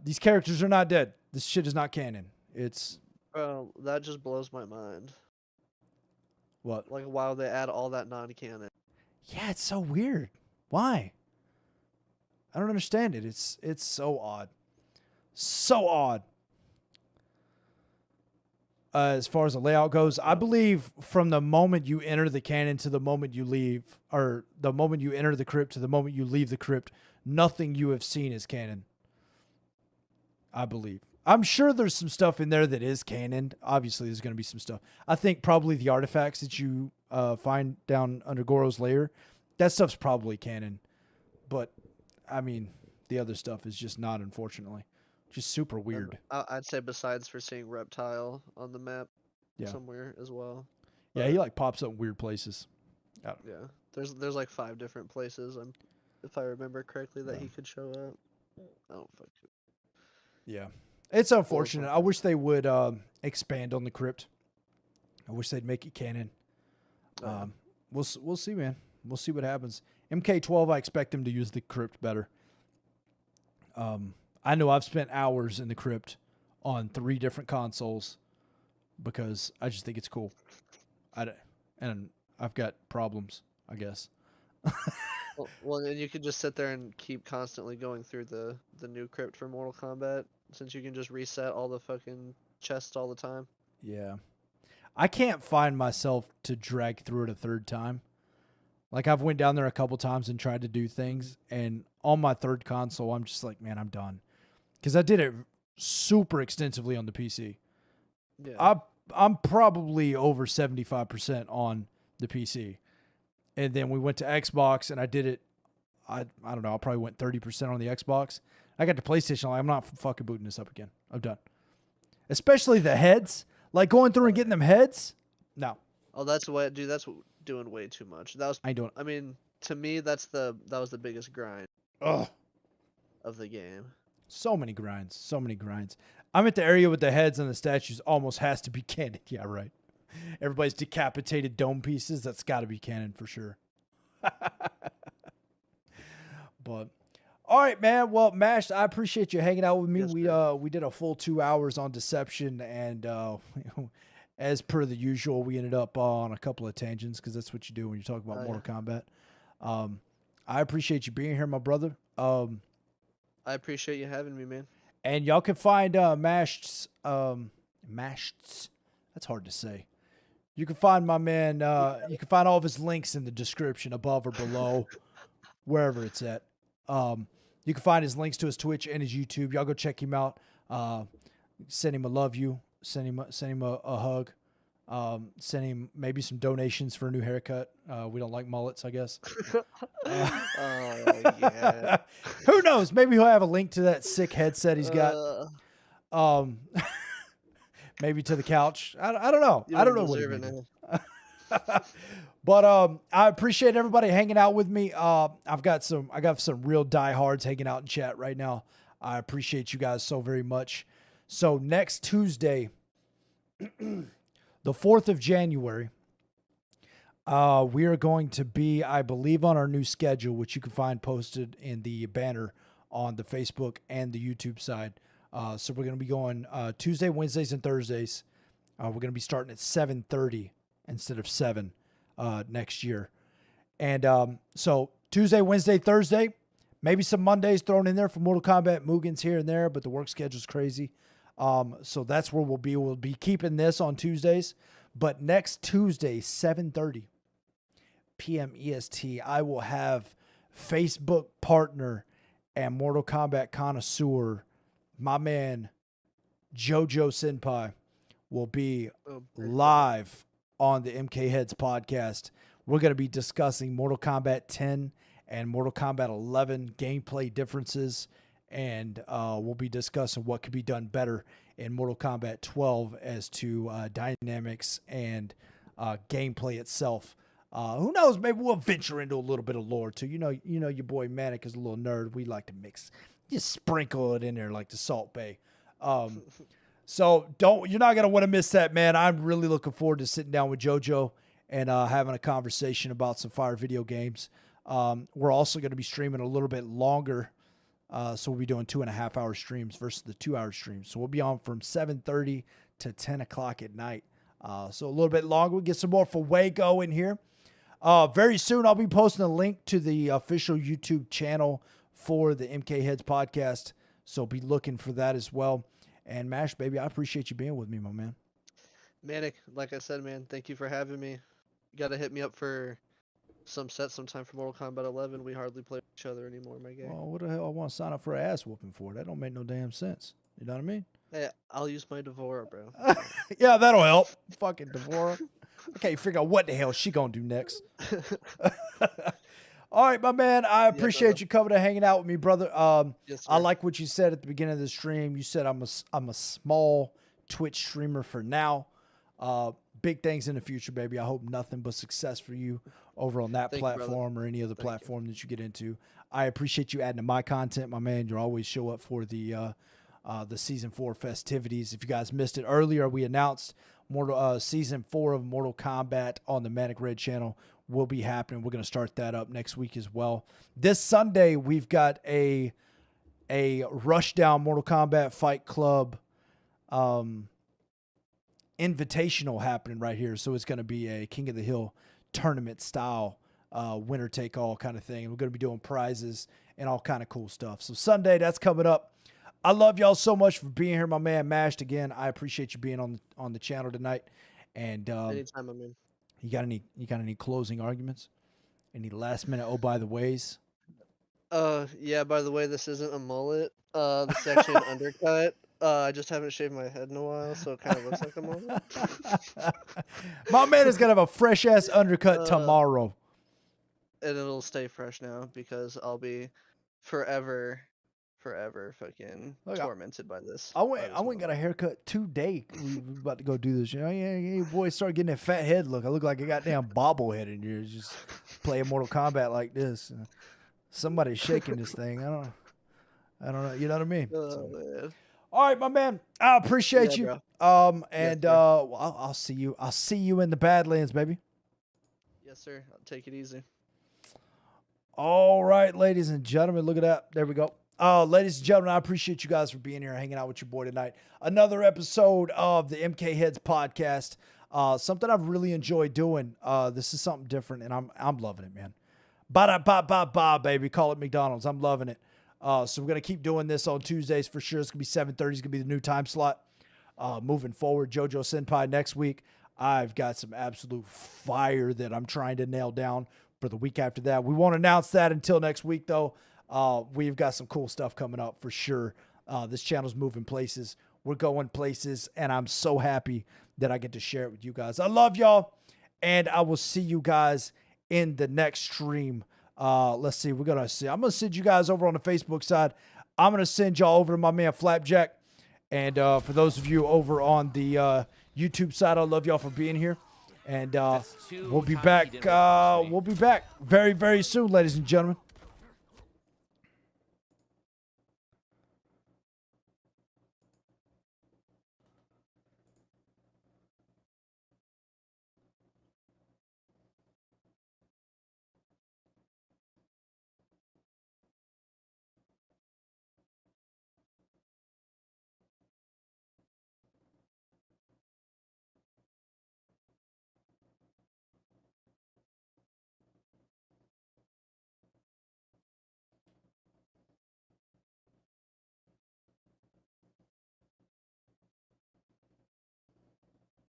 These characters are not dead. This shit is not canon. It's. Bro, that just blows my mind. What? Like, why would they add all that non-canon? Yeah, it's so weird. Why? I don't understand it. It's so odd. So odd. As far as the layout goes, I believe from the moment you enter the canon to the moment you leave, or the moment you enter the crypt to the moment you leave the crypt, nothing you have seen is canon. I believe. I'm sure there's some stuff in there that is canon. Obviously, there's going to be some stuff. I think probably the artifacts that you find down under Goro's lair, that stuff's probably canon. But, I mean, the other stuff is just not, unfortunately. Just super weird. I'd say besides for seeing Reptile on the map somewhere as well. Yeah, he like pops up in weird places. Yeah, there's like 5 different places, if I remember correctly, that he could show up. I don't fucking. Yeah, it's unfortunate. I wish they would expand on the crypt. I wish they'd make it canon. We'll see, man. We'll see what happens. MK12, I expect them to use the crypt better. I know I've spent hours in the crypt on 3 different consoles because I just think it's cool. And I've got problems, I guess. Well, and you can just sit there and keep constantly going through the new crypt for Mortal Kombat, since you can just reset all the fucking chests all the time. Yeah. I can't find myself to drag through it a 3rd time. Like, I've went down there a couple times and tried to do things, and on my 3rd console, I'm just like, man, I'm done. Because I did it super extensively on the PC. Yeah. I'm probably over 75% on the PC. And then we went to Xbox, and I did it, I don't know, I probably went 30% on the Xbox. I got to PlayStation, I'm not fucking booting this up again. I'm done. Especially the heads. Like, going through and getting them heads? No. Oh, that's what, dude, that's doing way too much. I mean, to me, that was the biggest grind of the game. So many grinds. I'm at the area with the heads and the statues. Almost has to be canon. Yeah, right. Everybody's decapitated dome pieces. That's got to be canon for sure. But all right, man. Well, Mash, I appreciate you hanging out with me. Yes, we did a full 2 hours on Deception, and as per the usual, we ended up on a couple of tangents because that's what you do when you talk about Mortal Kombat. I appreciate you being here, my brother. I appreciate you having me, man. And y'all can find Mashed's. That's hard to say. You can find my man. You can find all of his links in the description above or below, wherever it's at. You can find his links to his Twitch and his YouTube. Y'all go check him out. Send him a love you. Send him a hug. Send him maybe some donations for a new haircut. We don't like mullets, I guess. Yeah. Who knows? Maybe he'll have a link to that sick headset he's got. Maybe to the couch. I don't know. I don't know what it is. But I appreciate everybody hanging out with me. I got some real diehards hanging out in chat right now. I appreciate you guys so very much. So next Tuesday, the 4th of January, we are going to be, I believe, on our new schedule, which you can find posted in the banner on the Facebook and the YouTube side. So we're going to be going Tuesday, Wednesdays, and Thursdays. We're going to be starting at 7:30 instead of 7 next year. And so Tuesday, Wednesday, Thursday, maybe some Mondays thrown in there for Mortal Kombat Mugens here and there, but the work schedule's crazy. So that's where we'll be. We'll be keeping this on Tuesdays. But next Tuesday, 7:30 p.m. EST, I will have Facebook partner and Mortal Kombat connoisseur, my man JoJo Senpai, will be live on the MK Heads podcast. We're going to be discussing Mortal Kombat 10 and Mortal Kombat 11 gameplay differences, and we'll be discussing what could be done better in Mortal Kombat 12 as to dynamics and gameplay itself. Who knows? Maybe we'll venture into a little bit of lore too. You know, your boy Manic is a little nerd. We like to mix, just sprinkle it in there like the Salt Bay. So you're not gonna want to miss that, man. I'm really looking forward to sitting down with JoJo and having a conversation about some fire video games. We're also going to be streaming a little bit longer. So we'll be doing 2.5 hour streams versus the 2 hour streams. So we'll be on from 7:30 to 10 o'clock at night. So a little bit longer. We'll get some more Fuego in here. Very soon I'll be posting a link to the official YouTube channel for the MK Heads podcast. So be looking for that as well. And Mash, baby, I appreciate you being with me, my man. Manic, like I said, man, thank you for having me. You got to hit me up for some set sometime for Mortal Kombat 11. We hardly play with each other anymore, my guy. Well, what the hell I want to sign up for an ass whooping for? That don't make no damn sense. You know what I mean? Hey, I'll use my Devora, bro. Yeah, that'll help. Fucking Devora. I can't figure out what the hell she gonna do next. All right, my man. I appreciate you coming and hanging out with me, brother. Yes, I like what you said at the beginning of the stream. You said I'm a small Twitch streamer for now. Big things in the future, baby. I hope nothing but success for you over on that platform or any other platform that you get into. I appreciate you adding to my content, my man. You always show up for the season 4 festivities. If you guys missed it earlier, we announced season 4 of Mortal Kombat on the Manic Red channel will be happening. We're going to start that up next week as well. This Sunday, we've got a Rushdown Mortal Kombat Fight Club invitational happening right here. So it's going to be a King of the Hill tournament style winner take all kind of thing. And we're going to be doing prizes and all kind of cool stuff. So Sunday, that's coming up. I love y'all so much for being here, my man Mashed. Again, I appreciate you being on the channel tonight. And anytime I'm in. You got any closing arguments? Any last minute by the ways? Yeah, by the way, this isn't a mullet. This is actually an undercut. I just haven't shaved my head in a while, so it kind of looks like a mullet. My man is gonna have a fresh ass undercut tomorrow. And it'll stay fresh now because I'll be forever fucking tormented by this. I went and got a haircut today. We were about to go do this. You know, yeah, boy, start getting that fat head look. I look like a goddamn bobblehead in here. Just playing Mortal Kombat like this. Somebody's shaking this thing. I don't know. You know what I mean? Man. All right, my man. I appreciate you. Bro. And I'll see you. I'll see you in the Badlands, baby. Yes, sir. I'll take it easy. All right, ladies and gentlemen, look at that. There we go. Ladies and gentlemen, I appreciate you guys for being here, hanging out with your boy tonight. Another episode of the MK Heads podcast. Something I've really enjoyed doing. This is something different, and I'm loving it, man. Ba-da-ba-ba-ba, baby. Call it McDonald's. I'm loving it. So we're going to keep doing this on Tuesdays for sure. It's going to be 7:30. It's going to be the new time slot. Moving forward, JoJo Senpai next week. I've got some absolute fire that I'm trying to nail down for the week after that. We won't announce that until next week, though. We've got some cool stuff coming up for sure. This channel's moving places. We're going places, and I'm so happy that I get to share it with you guys. I love y'all, and I will see you guys in the next stream. Let's see. I'm going to send you guys over on the Facebook side. I'm going to send y'all over to my man Flapjack. And for those of you over on the YouTube side, I love y'all for being here. And we'll be back. We'll be back very, very soon, ladies and gentlemen.